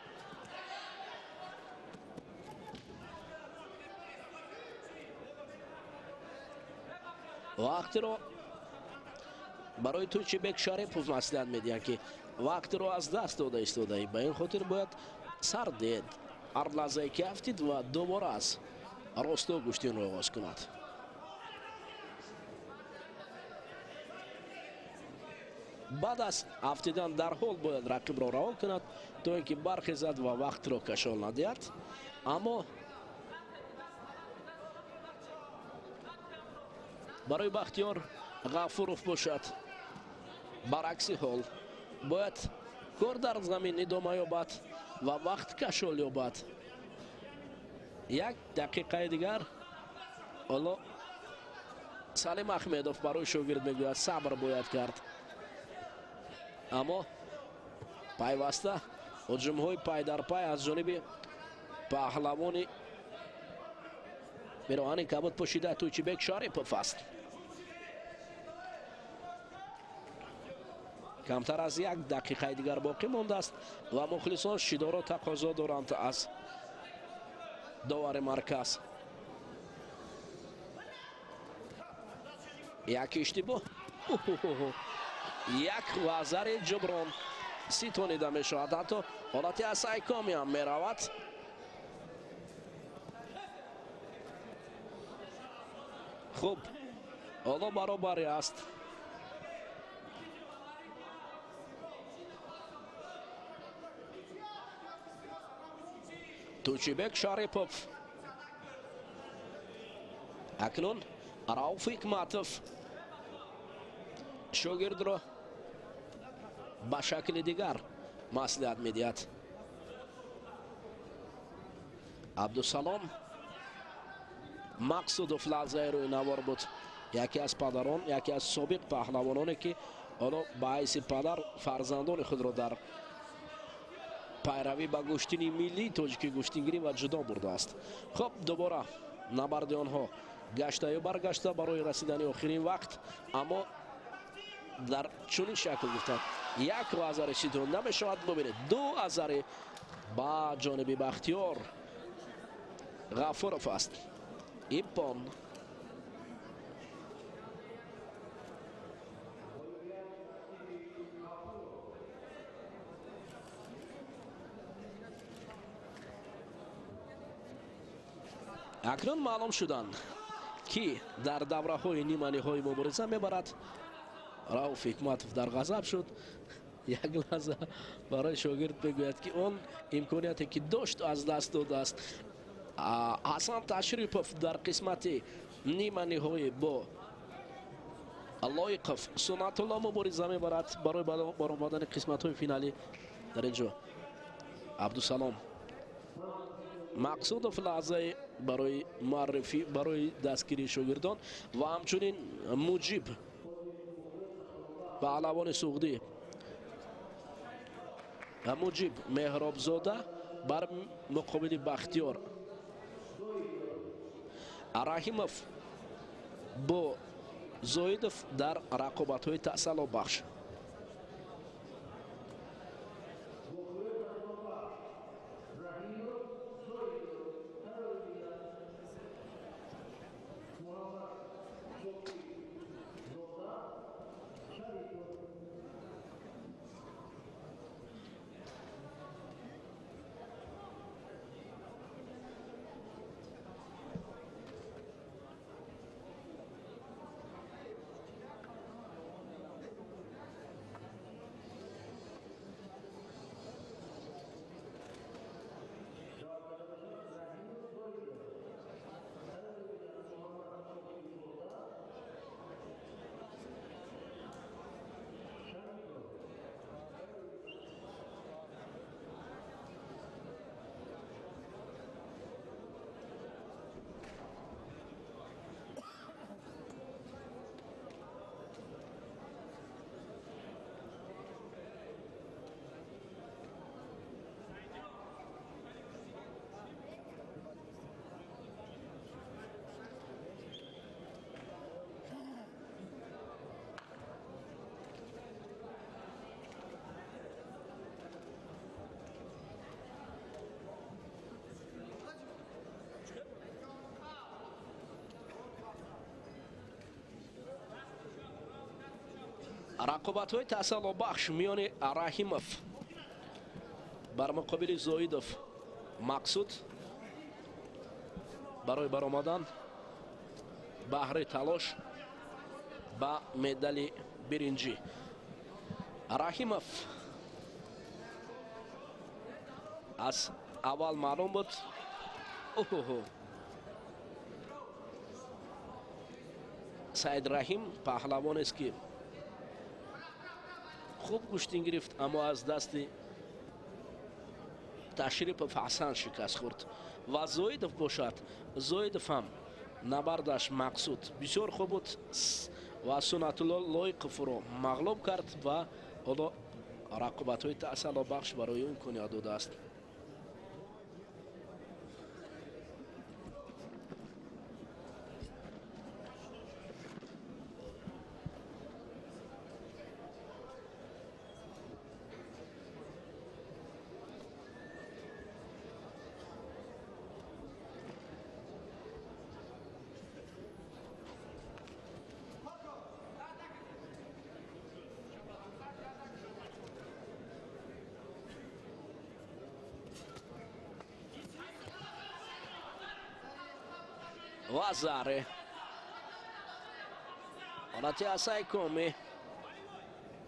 وقتی رو برای توچیبک شریپوف مصلحت میدهند که وقتی رو از دست داده ایستاده. به این خاطر باید سر دید هر لحظه که افتید و دوباره از راستا گشتین رو آغاز کند. بعد از افتیدن در حال باید رقیب را رها کند تا اینکه برخیزد و وقت را کشال ندهد. اما برای بختیار غفورов باشد برعکس حال باید کار در زمین ادامه یابد و وقت کشال یابد. یک دقیقه دیگر حالا سلیم احمدوف برای شاگرد میگوید صبر باید کرد. اما پیوسته هجوم های پای در پای از جانب پهلوان پیراهن کبود پوشیده توچیبک شریپوف است. کمتر از یک دقیقه دیگر باقی مانده است و مخلصان شیدا را تقاضا دارند از داور مرکز. یک اشتباه یک وزر جبران ستانیده می شود. حتی حالتی از سایکامی هم می رود. خوب حالا برابری است. توچیبک شریپوف اکنون راوف حکمتوف شاگرد را به شکل دیگر مصلحت میدهد. عبدالسلام مقصودوف لحظه روی نوار بود. یکی از پدران یکی از سابق پهلوانانی که حالا به حیث پدر فرزندان خود را در پیروی به گشتین ملی تاجیکی گشتینگیری و جدا برده است. خب دوباره نبرد آنها گشته یا برگشته برای رسیدن آخرین وقت. اما در چنین شکل گفتند یک وزر شیدون نمی شود. ببینید دو وزر با جانب بختیار غفورов است. ایپان اکنون معلوم شدند که در دوره های نیمانی های مبارزه میبرد. راوف حکمتوف در غضب شد. یک لحظه برای شاگرد بگوید که اون امکانیتی که داشت از دست داده است. حسن تشریپوف در قسمت نیمانی های با لایقوف سنت الله مبارزه میبرد برای برآمدن قسمت های فینالی. در اینجا عبدالسلام مقصودوف لحظه برای معرفی برای دستگیری شاگردان و همچنین مجیب پهلوان سعودی مجیب مهراب زاده بر مقابل بختیار. رحیموف با زویدوف در رقابت‌های تسلا بخش. رقابت‌های تسلا بخش میان رحیموف بر مقابل زویدوف. مقصود برای برآمدن بهره تلاش با مدال برنجی. رحیموف از اول معلوم بود سعید رحیم پهلوان است که خوب کشتین گرفت، اما از دست تشریف فحسن شکست خورد. و زویدوف باشد، زویدوف هم نبردش مقصود بسیار خوب بود و سنت الله لایقوف رو مغلوب کرد و حالا رقابت های تسلا بخش برای اون کنیاد داده است. و زاره حالتی اسای کومی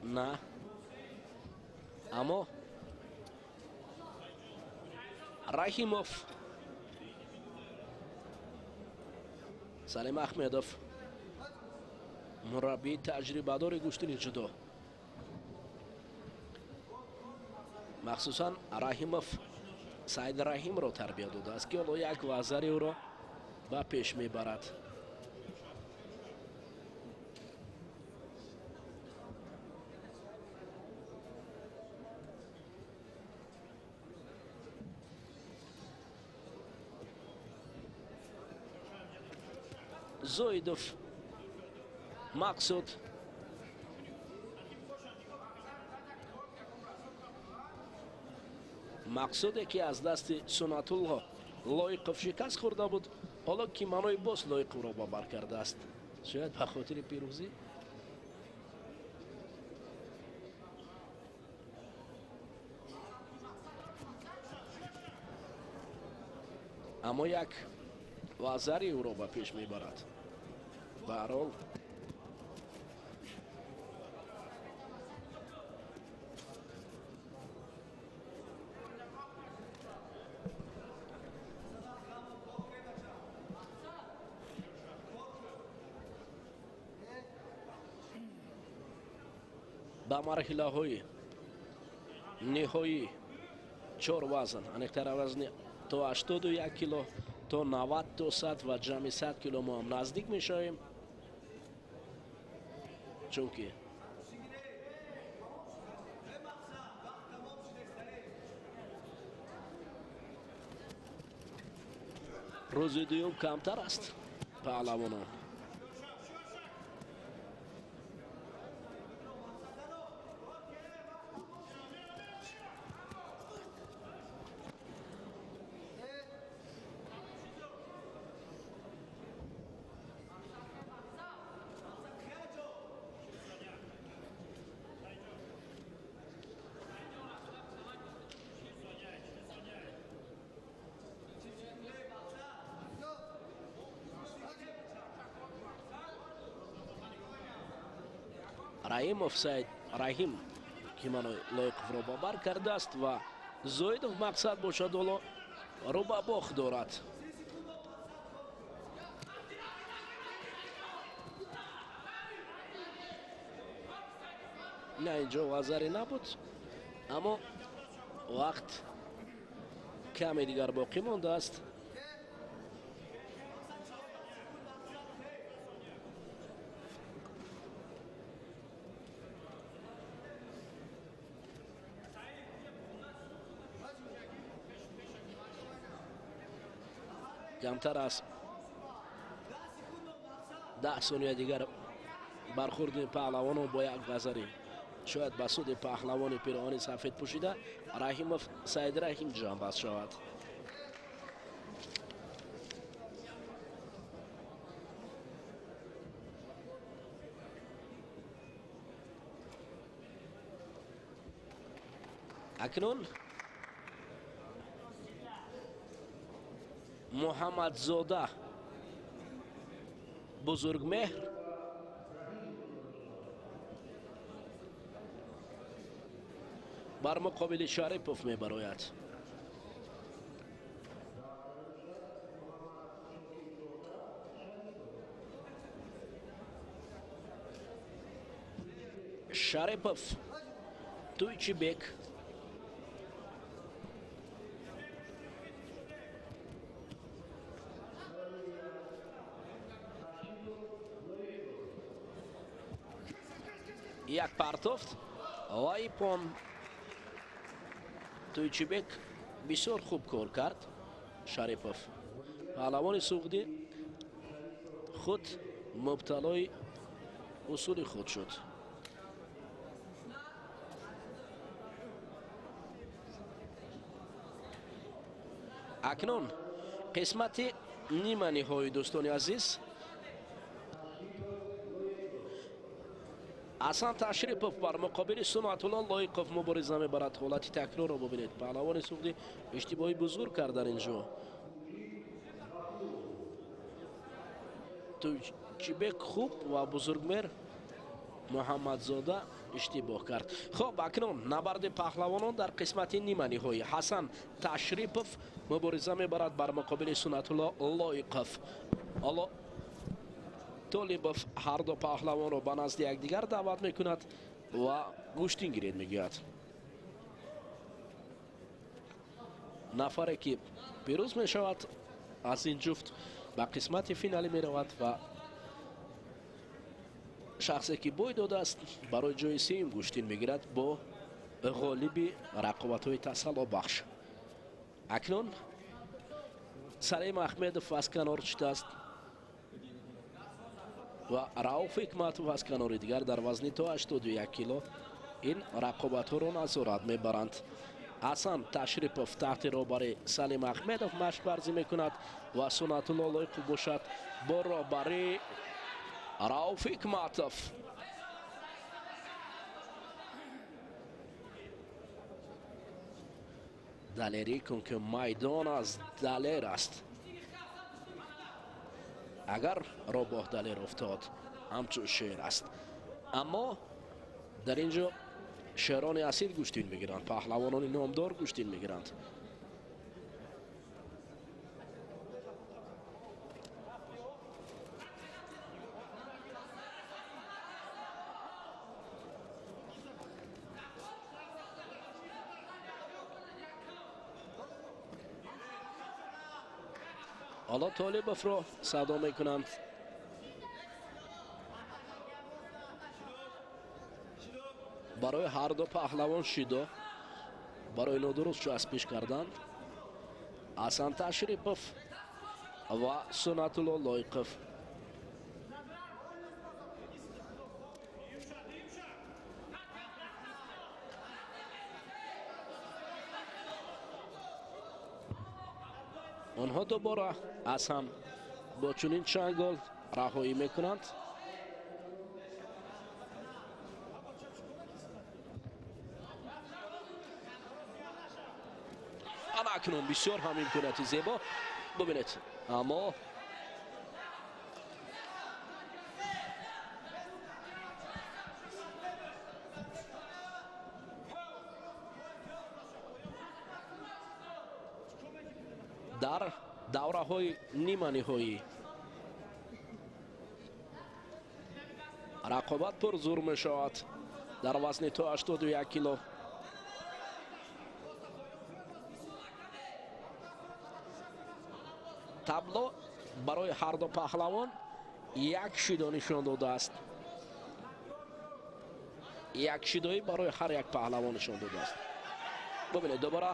نه، اما رحیموف سلیم احمدوف مربی تجربه دار گشتن جدو، مخصوصا رحیموف سعید رحیم رو تربیت داده است که حالا یک وزری او را با پیش میبرد. زویدوف مقصود مقصودی که از دست سنت الله لایقوف شکست خورده بود، حالا کیمانوی باز لایقوف را بابر کرده است، شاید به خاطر پیروزی. اما یک وزری او را به پیش میبرد. به هر حال به مرحله های نهایی 4 وزن، انکتر وزن تا 81 کیلو تا 90 تا 100 و جمعی 100 کیلو ما هم نزدیک می شویم، چون که روزی دوم کمتر است پهلوانان. راهیم افساید، راهیم که منو لایقов رو باور کرده است و زویدوف مقصد باشد حالا رو به باخت دارد. نه اینجا وزری نبود، اما وقت کمی دیگر باقی مانده است. کمتر از 10 ثانیه دیگر برخورد پهلوان با یک گذری شاید به سود پهلوان پیراهن سفید پوشیده راهیموف سعید راهیم جان باز شود. اکنون محمد زاده بزرگمهر بر مقابل شریپوف می براید. شریپوف، تویچیبک، یک پرتافت و ایپون. تویچیبک بسیار خوب کار کرد. شریپوف پهلوان سعودی خود مبتلای اصول خود شد. اکنون قسمت نیمه نهایی دوستان عزیز، حسن تشریپوف بر مقابل سنت الله لایقов مبارزه میبرد. حالت تکرار رو ببینید. پهلوان سعودی اشتباهی بزرگ کرد در اینجا. تویچیبک خوب و بزرگمهر محمد زاده اشتباه کرد. خب اکنون نبرد پهلوانان در قسمت نیمه نهایی. حسن تشریپوف مبارزه میبرد بر مقابل سنت الله لایقов. حالا طالبوف هر دو پهلوان رو به نزد یکدیگر دعوت میکند و گوشتین گیرید میگوید. نفری که پیروز میشود از این جفت به قسمت فینالی میرود و شخصی که بوی داده است برای جای سیم گوشتین میگیرد با غالب رقابت های تسلا بخش. اکنون سلیم احمدوف از کنار شده است و رؤوف حکمتوف از کنار دیگر در وزن تا 81 کیلو این رقابت ها را نظارت میبرند. حسن تشریپوف تحت رهبری سلیم احمدوف مشق ورزی میکند و سنت الله لایقов باشد با رهبری رؤوف حکمتوف. دلیری کن که میدان از دلیر است. اگر را با دلیر افتاد همچون شیر است، اما در اینجا شیران اصیل گوشتین میگیرند، پهلوانان نامدار گوشتین میگیرند. حالا طالبوف را صدا میکنند. برای هر دو پهلوان شیدا برای نادرست چسبش کردند. حسن تشریپوف و سنت‌الله لایقف. آنها دوباره از هم با چنین چنگال رهایی میکنند. اما اکنون بسیار هم امکاناتی زیبا ببینید، اما در دوره های نیمه نهایی رقابت پر زور می شود در وزن تا 81 کیلو. تابلو برای هر دو پهلوان یک شیدا نشان داده است. یک شیدایی برای هر یک پهلوان نشان داده است. ببینید دوباره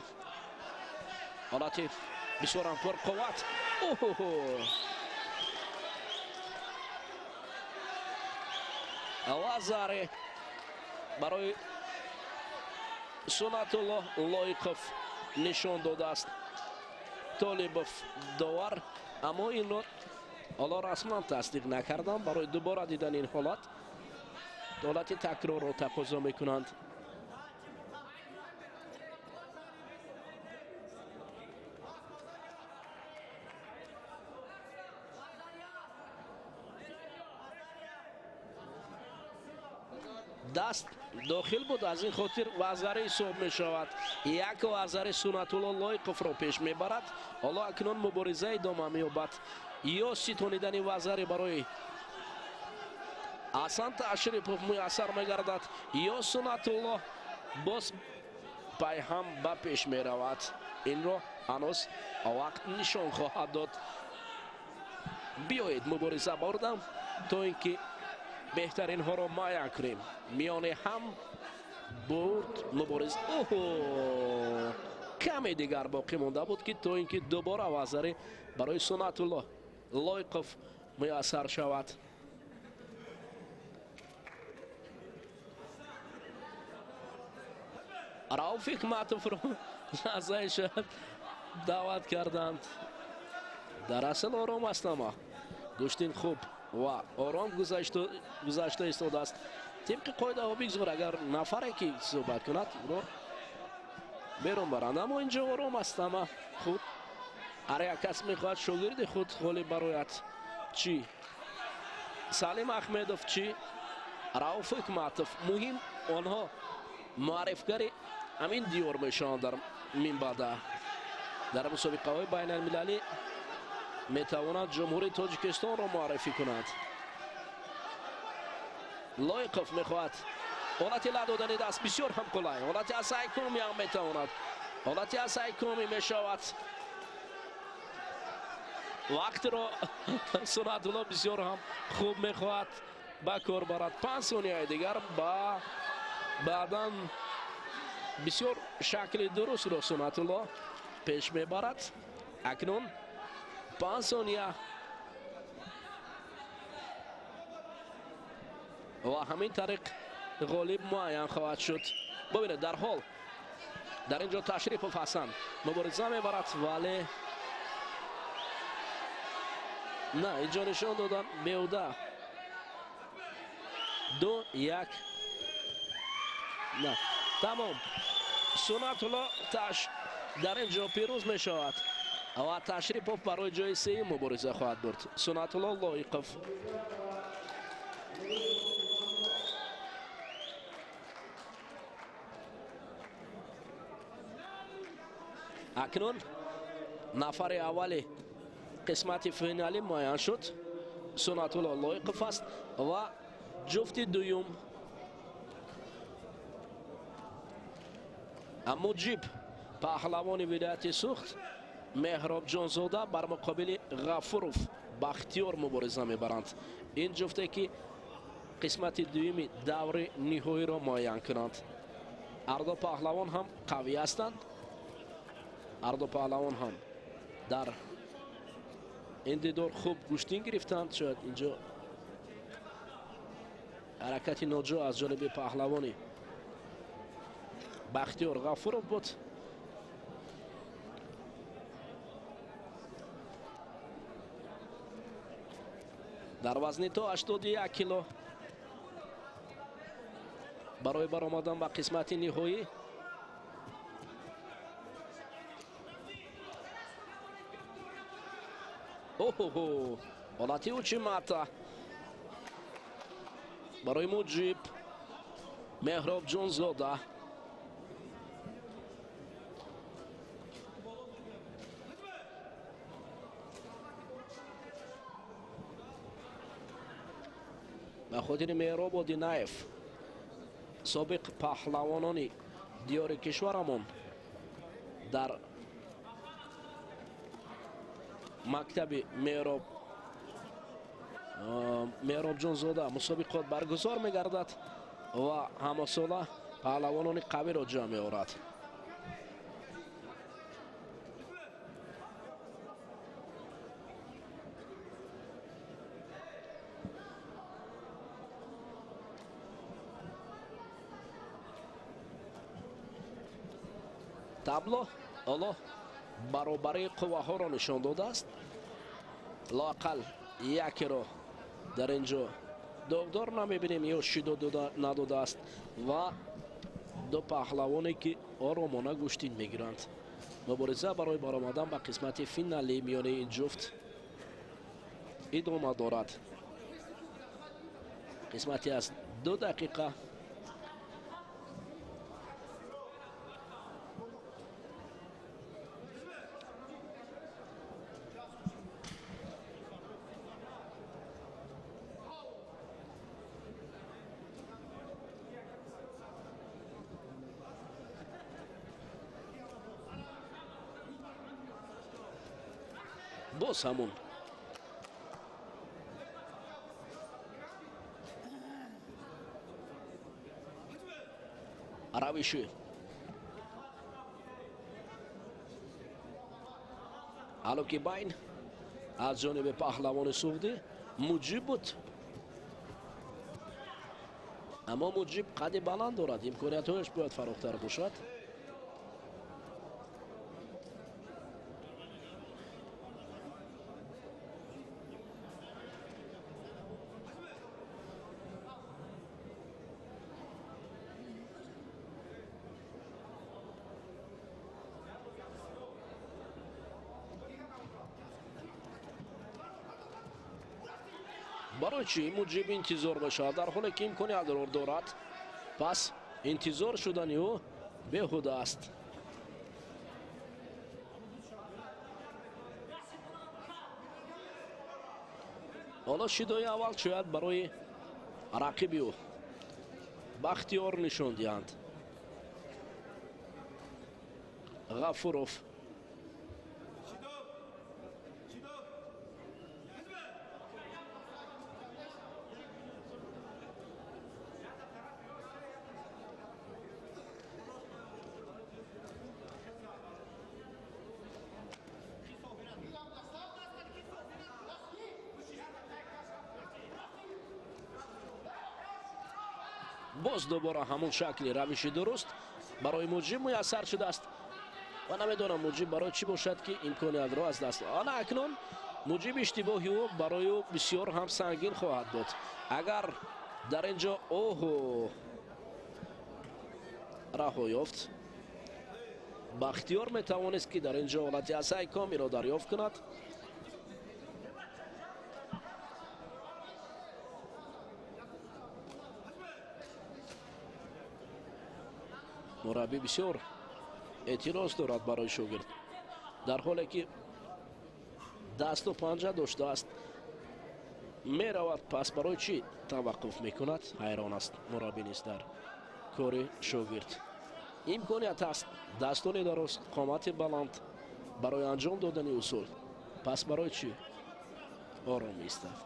حالت بسیار هم پر قوت. آوازاره برای سنت‌الله لایقف نشان داده است. طالبوف داور، اما این رو حالا رسما تصدیق نکردم. برای دوباره دیدن این حالت تکرار رو تقاضا میکنند. دست داخل بود، از این خاطر وزاره حساب می شود. یک وزاره سنت‌الله لایقف را پیش می برد. حالا اکنون مبارزه ادامه می یابد. یا ستانیدن وزاره برای حسن تشریفوف میسر می گردد، یا سنت‌الله باز پای هم به پیش می رود. این را هنوز وقت نشان خواهد داد. بیایید مبارزه بردم تا اینکه بهترین ها را معین کنیم. میان هم برد مبارزه. کمی دیگر باقی مونده بود که تا اینکه دوباره وزاره برای سنت‌الله لایقف میسر شود. رؤوف حکمتوف را لحظه شب دعوت کردند. در اصل آرام است، اما گوشتین خوب و آرام گذشته ایستاده است. طبق قاعده ها بگذار اگر نفره که صحبت کند رو بیرون برند، اما اینجا آرام است. اما خود هر یک کس میخواهد شاگرد خود حالی برایت چی سلیم احمدوف چی رؤوف حکمتوف مهم آنها معرفگری همین دیار میشوند در منبع در مسابقه های بین المللی میتواند جمهوری تاجیکستان را معرفی کند. لایقف میخواهد حالت لدادن دست بسیار هم قلای، حالت از ایکومی هم میتواند، حالت از ایکومی میشود. وقت را سنت‌الله بسیار هم خوب میخواهد با کار برد. 5 ثانیه دیگر با بعدا بسیار شکل درست را سنت‌الله پیش میبرد. اکنون 5 ثانیه و همین طریق غالب معین خواهد شد. ببینید در حال در اینجا تشریفوف حسن مبارزه میبرد، ولی نه اینجا نشان دادن بیهوده. 2-1 نه تمام. سنت‌الله در اینجا پیروز می شود و تشریفوف برای جای سوم مبارزه خواهد برد. سنت‌الله لایقف اکنون نفر اول قسمت فینالی معین شد. سنت‌الله لایقف است و جفت دوم مجیب پهلوان ولایت سوخت مهراب جانزاده بر مقابل غفوروف بختیار مبارزه میبرند. این جفته که قسمت دوم دور نهایی را معین کنند. هر دو پهلوان هم قوی هستند. هر دو پهلوان هم در این دیدار خوب گوشتین گرفتند. شاید اینجا حرکتی ناجا از جانب پهلوانی بختیار غفورов بود. در وزن تا 81 کیلو برای برآمدن به قسمت نهایی. اوه حالتی اوچیماتا برای مجیب مهراب جونزاده. به خاطر مهراب و دینایف سابق پهلوانانی دیار کشورمون در مکتب مهراب جونزاده مسابقات برگزار می‌گردد و همه ساله پهلوانان قوی را جمع می‌آورد. табло ҳоло баробари қувваҳоро нишон додааст. лоақал якеро дар ин ҷо довдор намебинем ё шидо надодааст ва ду паҳлавоне ки оромона гӯштин мегиранд. мубориза барои баромадан ба қисмати финалӣ миёни ин ҷуфт идома дорад. қисмати аз 2 дақиқа боз ҳамун равиши алоки байн аз ҷониби паҳлавони суғдӣ муҷиб буд. аммо муҷиб қадди баланд дорад, имкониятҳояш бояд фарохтар бошад. барои чӣ муҷиб интизор бошад дар ҳоле ки имкониятро дорад? пас интизор шудани ӯ беҳуда аст. ҳоло шидои аввал шояд барои рақиби ӯ бахтиёр нишон диҳанд. ғафуров боз дубора ҳамон шакли равиши дуруст барои муҷиб муяссар шудааст ва намедонам муҷиб барои чӣ бошад ки имкониятро аз даст. ана акнун муҷиб иштибоҳи ӯ барои ӯ бисёр ҳам сангин хоҳад буд. агар дар ин ҷо оҳу раҳо ёфт, бахтиёр метавонист ки дар ин ҷо ҳолати асаи комиро дарёфт кунад. мураббӣ бисёр эътироз дорад барои шогирд дар ҳоле ки дасту панҷа доштааст меравад. пас барои чӣ таваққуф мекунад? ҳайрон аст мураббӣ низ дар кори шогирд. имконият аст, дастони дароз, қомати баланд барои анҷом додани усул. пас барои чӣ ором истад?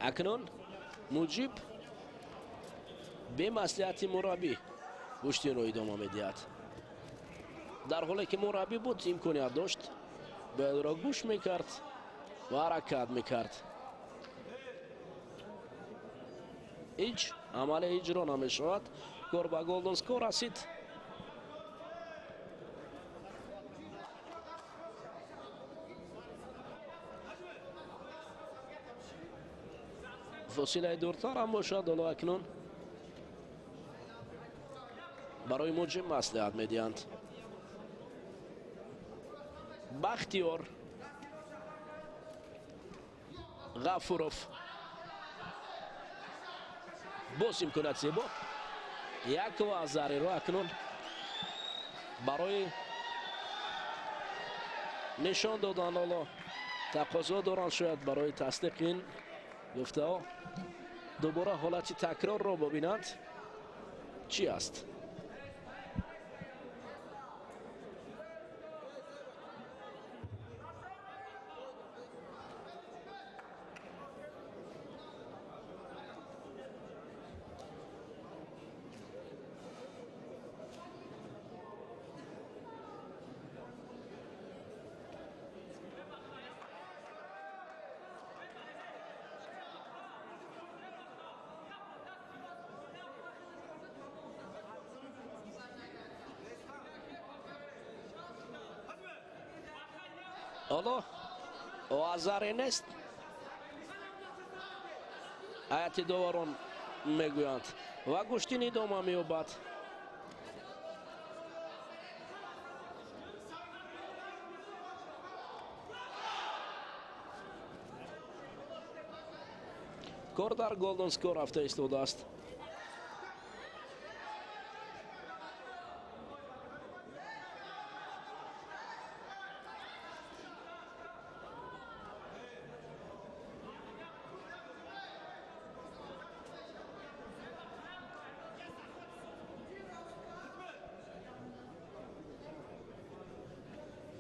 اکنون موجب به مصلحت مربی گوشتین رو ادامه میدهد. در حالی که مربی بود امکانیت داشت باید را گوش میکرد و حرکت میکرد. هیچ عمل اجرا نمیشود. گل به گلدن اسکور رسید. فاصله دورتر هم باشد. حالا اکنون برای موجب مصلحت میدهند. بختیار غفوروف باز امکانیت زیبا یک و آزاری رو اکنون برای نشان دادن حالا تقاضا دارند شاید برای تصدیق این گفته ها. دوباره حالت تکرار رو ببینند چی است. حالا آزاری نیست. هیئت داوران میگویند و گوشتین ادامه می‌یابد. کار در گلدن اسکور رفته ایستاده است.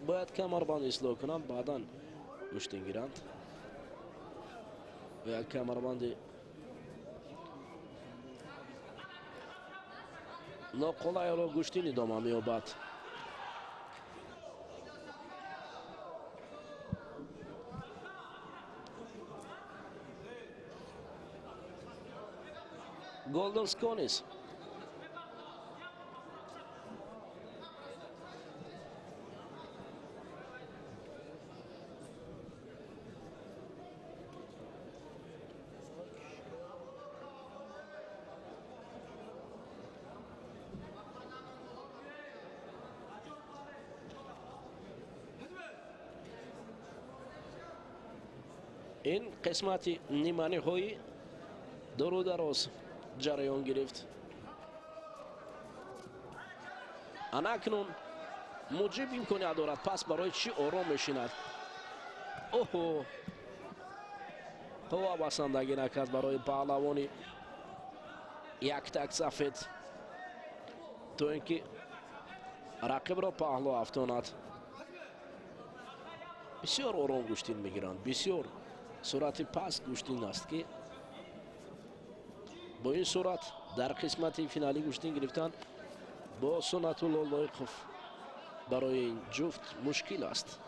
باید کمربند اصلاح کنند بعدا گوشتین گیرند و یک کمربند ناقلای را گوشتین ادامه می‌یابد. گلدن اسکور نیست. این قسمت نیمه های درو دراز جریان گرفت. اکنون موجب امکانیت دارد پس برای چی آرام میشیند. اوهو هوا بسندگی نکرد برای پهلوانی یک تک سفید تو اینکه رقیب را پهلو افتاند. بسیار آرام گوشتین میگیرند. بسیار سرعت پست گوشتین است که با این سرعت در قسمت فینالی گوشتین گرفتن با سنت الله لایقوف برای این جفت مشکل است.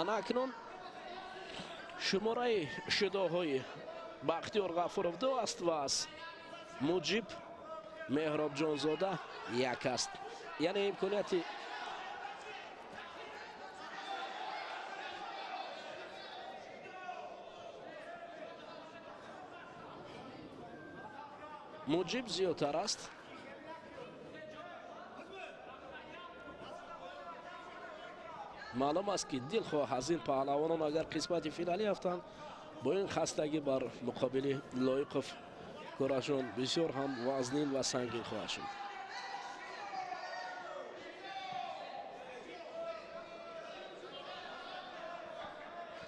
اکنون شماره شداهای بختیار غفورов 2 است و از موجب مهراب جانزاده 1 است. یعنی امکانیت موجب زیادتر است. معلوم است که دلخواه از این پهلوانان اگر قسمت فینالی هستند با این خستگی بر مقابل لایقوف کارشون بسیار هم وزنین و سنگین خواهد شد.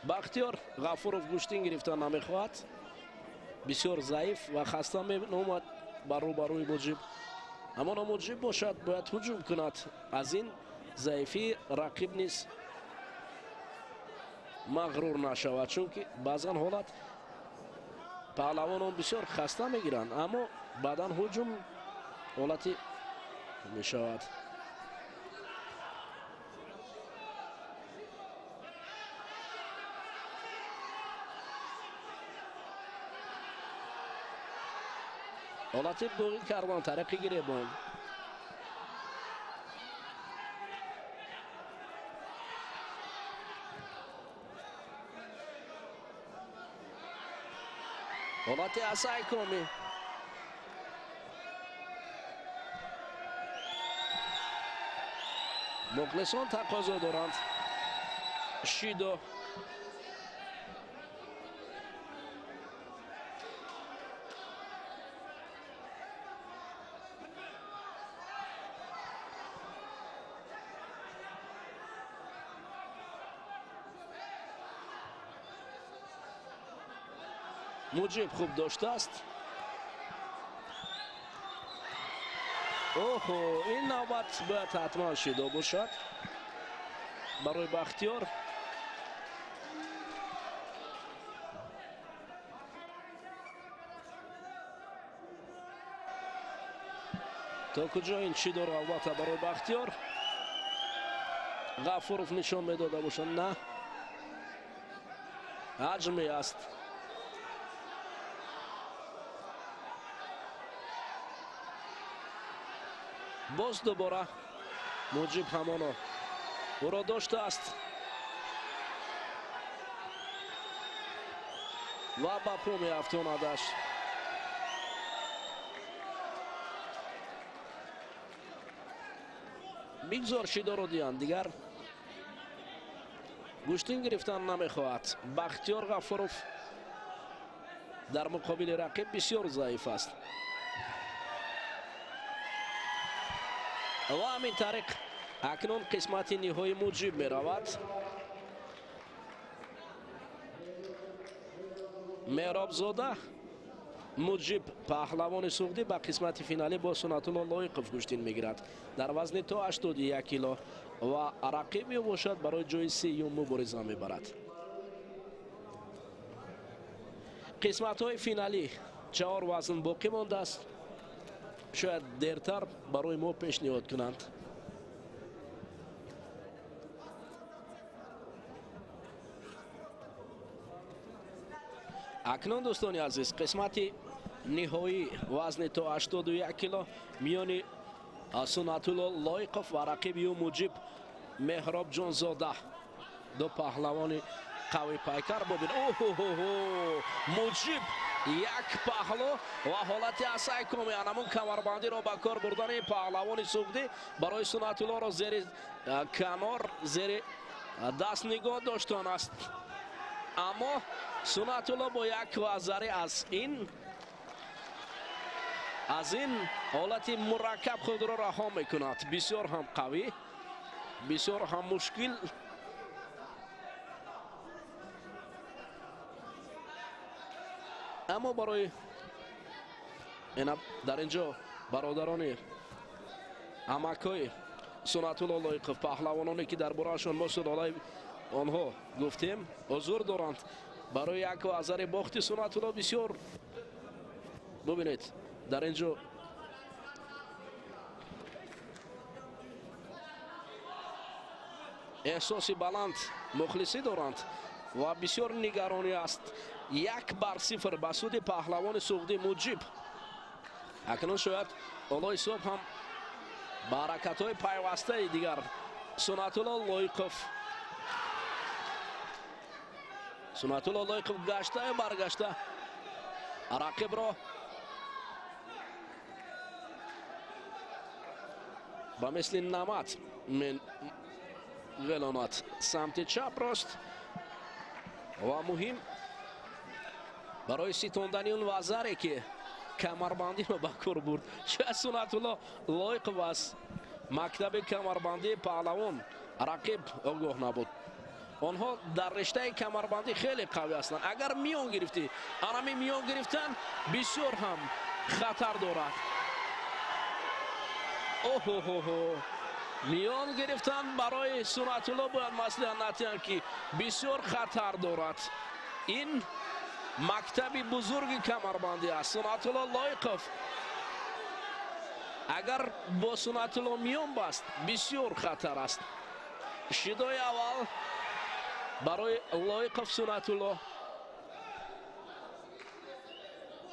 бахтиёр ғафуров гӯштин гирифтан намехоҳад. бисёр заиф ва хаста меомад бар рӯбарӯи муҷиб. аммо муҷиб бошад бояд ҳуҷум кунад. аз ин заифӣ рақиб низ мағрур нашавад, чунки баъзан ҳолат паҳлавонон бисёр хаста мегиранд, аммо баъдан ҳуҷум ҳолати мешавад. ҳолати дуғӣ кардан тариқи гиребон. ҳолати асай коми. мухлисон тақозо доранд. шидо муҷиб хуб доштааст. оҳо, ин навбат бояд ҳатман шидо бошад барои бахтиёр. то куҷо ин чидор албатта барои бахтиёр. ғафуров нишон медода бошад, на ҳаҷме аст. боз дубора муҷиб ҳамоно ӯро доштааст ва ба пӯ меафтонадаш. бигзор шидоро диям дигар гӯштин гирифтан намехоҳад. бахтиёр ғафуров дар муқобили рақиб бисёр заиф аст. ва ҳамин тариқ акнун қисмати ниҳои муҷиб меравад. меҳробзода муҷиб паҳлавони суғдӣ ба қисмати финалӣ бо Сунатулло Лоиқов гӯштин мегирад дар вазни то 81 кило ва рақиби ӯ бошад барои ҷои сеюм мубориза мебарад. қисматҳои финалӣ 4 вазн боқӣ мондааст. шояд дертар барои мо пешниҳод кунанд. акнун дӯстони азиз, қисмати ниҳоӣ вазни то 81 кило миёни Сунатулло Лоиқов ва рақиби ӯ муҷиб Меҳробҷонзода, ду паҳлавони қавӣ пайкар. бобин муҷиб як паҳлу ва ҳолати асай коми анамун камарбандиро ба кор бурдани паҳлавони суғдӣ барои Сунатуллоро зери канор, зери даст нигоҳ доштон аст. аммо Сунатулло бо як вазари аз ин ҳолати мураккаб худро раҳо мекунад. бисёр ҳам қавӣ, бисёр ҳам мушкил. аммо барои дар инҷо бародарони амакҳои Сунатулло Лоиқов, паҳлавононе ки дар бораашон мо судолаи онҳо гуфтем, ҳузур доранд барои як вазари бохти Сунатулло бисёр. бубинед дар инҷо эҳсоси баланд мухлисӣ доранд ва бисёр нигаронӣ аст. 1-0 ба суди паҳлавони суғдӣ муҷиб. акнун шояд олои субҳ ҳам ба ҳаракатҳои пайвастаи дигар Сунатулло Лоиқов гаштаю баргашта рақибро ба мисли намат велонад самти чап рост ва муҳим барои ситондани он вазаре ки камарбандиро ба кор бурд. шояд Сунатулло Лоиқов аз мактаби камарбандии паҳлавон рақиб огоҳ набуд. آنها در رشته کمربندی خیلی قوی هستند. اگر میان گرفتی آرامی میان گرفتن بسیار هم خطر دارد. اوه میان گرفتن برای سنت الله باید مسئولیت نتیان که بسیار خطر دارد. این مکتبی بزرگی کمربندی است. سنت الله لایقوف اگر با سنت الله میان بست بسیار خطر است. شیدای اول برای لایقوف سنت الله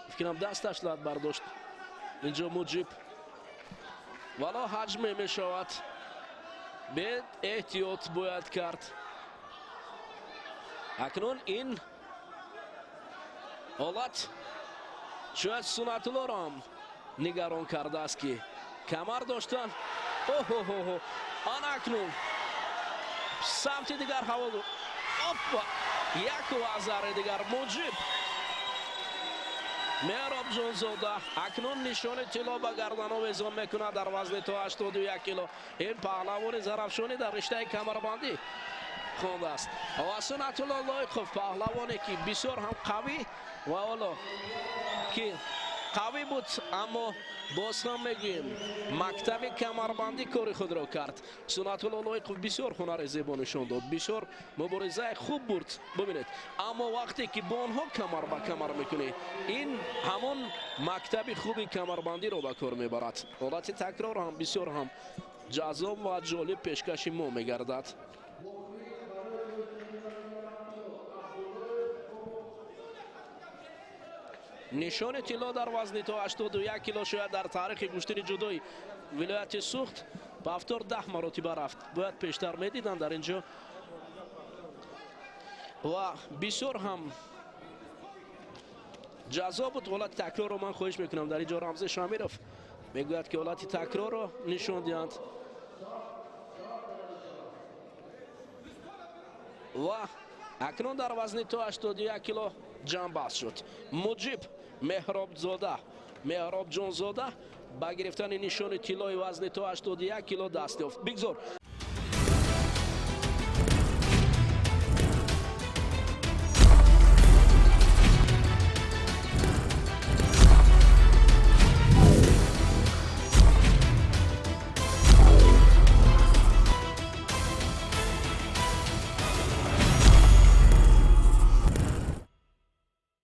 فکرم دستش لد برداشت. اینجا مجیب والا حجمه می شود. به احتیاط باید کرد. اکنون این حالت شاید سنت الله را هم نگران کرده است که کمر داشتن. آن اکنون سمت دیگر حوال دو یک وزاره دیگر مجیب مهراب جانزاده اکنون نشان طلا به گردن آویزان میکنه در وزن تا 81 کیلو. این پهلوان زرافشانی در رشته کمربندی خونده است و سنت الله لایقوف پهلوانی که بسیار هم قوی و حالا که قوی بود اما باز هم میگوییم مکتب کمربندی کاری خود را کرد. سنت الله لایقوف بسیار هنر زیبا نشان داد. بسیار مبارزه خوب بود. ببینید اما وقتی که با آنها کمر به کمر میکنه این همون مکتب خوبی کمربندی را به کار میبرد. حالت تکرار هم بسیار هم جذاب و جالب پیشکش ما میگردد. نشان طلا در وزن تا 81 کیلو شاید در تاریخ گشتن جدای ولایت سوخت به افطار 10 مرتبه رفت. باید پیشتر میدیدن در اینجا و بسیار هم جذاب بود. حالت تکرار رو من خواهش میکنم در اینجا رمز شامیروف میگوید که حالت تکرار رو نشان دهند و اکنون در وزن تا 81 کیلو جمع بحث شد. مجیب مهراب جانزاده با گرفتن نشان طلای وزن تا 81 کیلو دست یافت. بگذار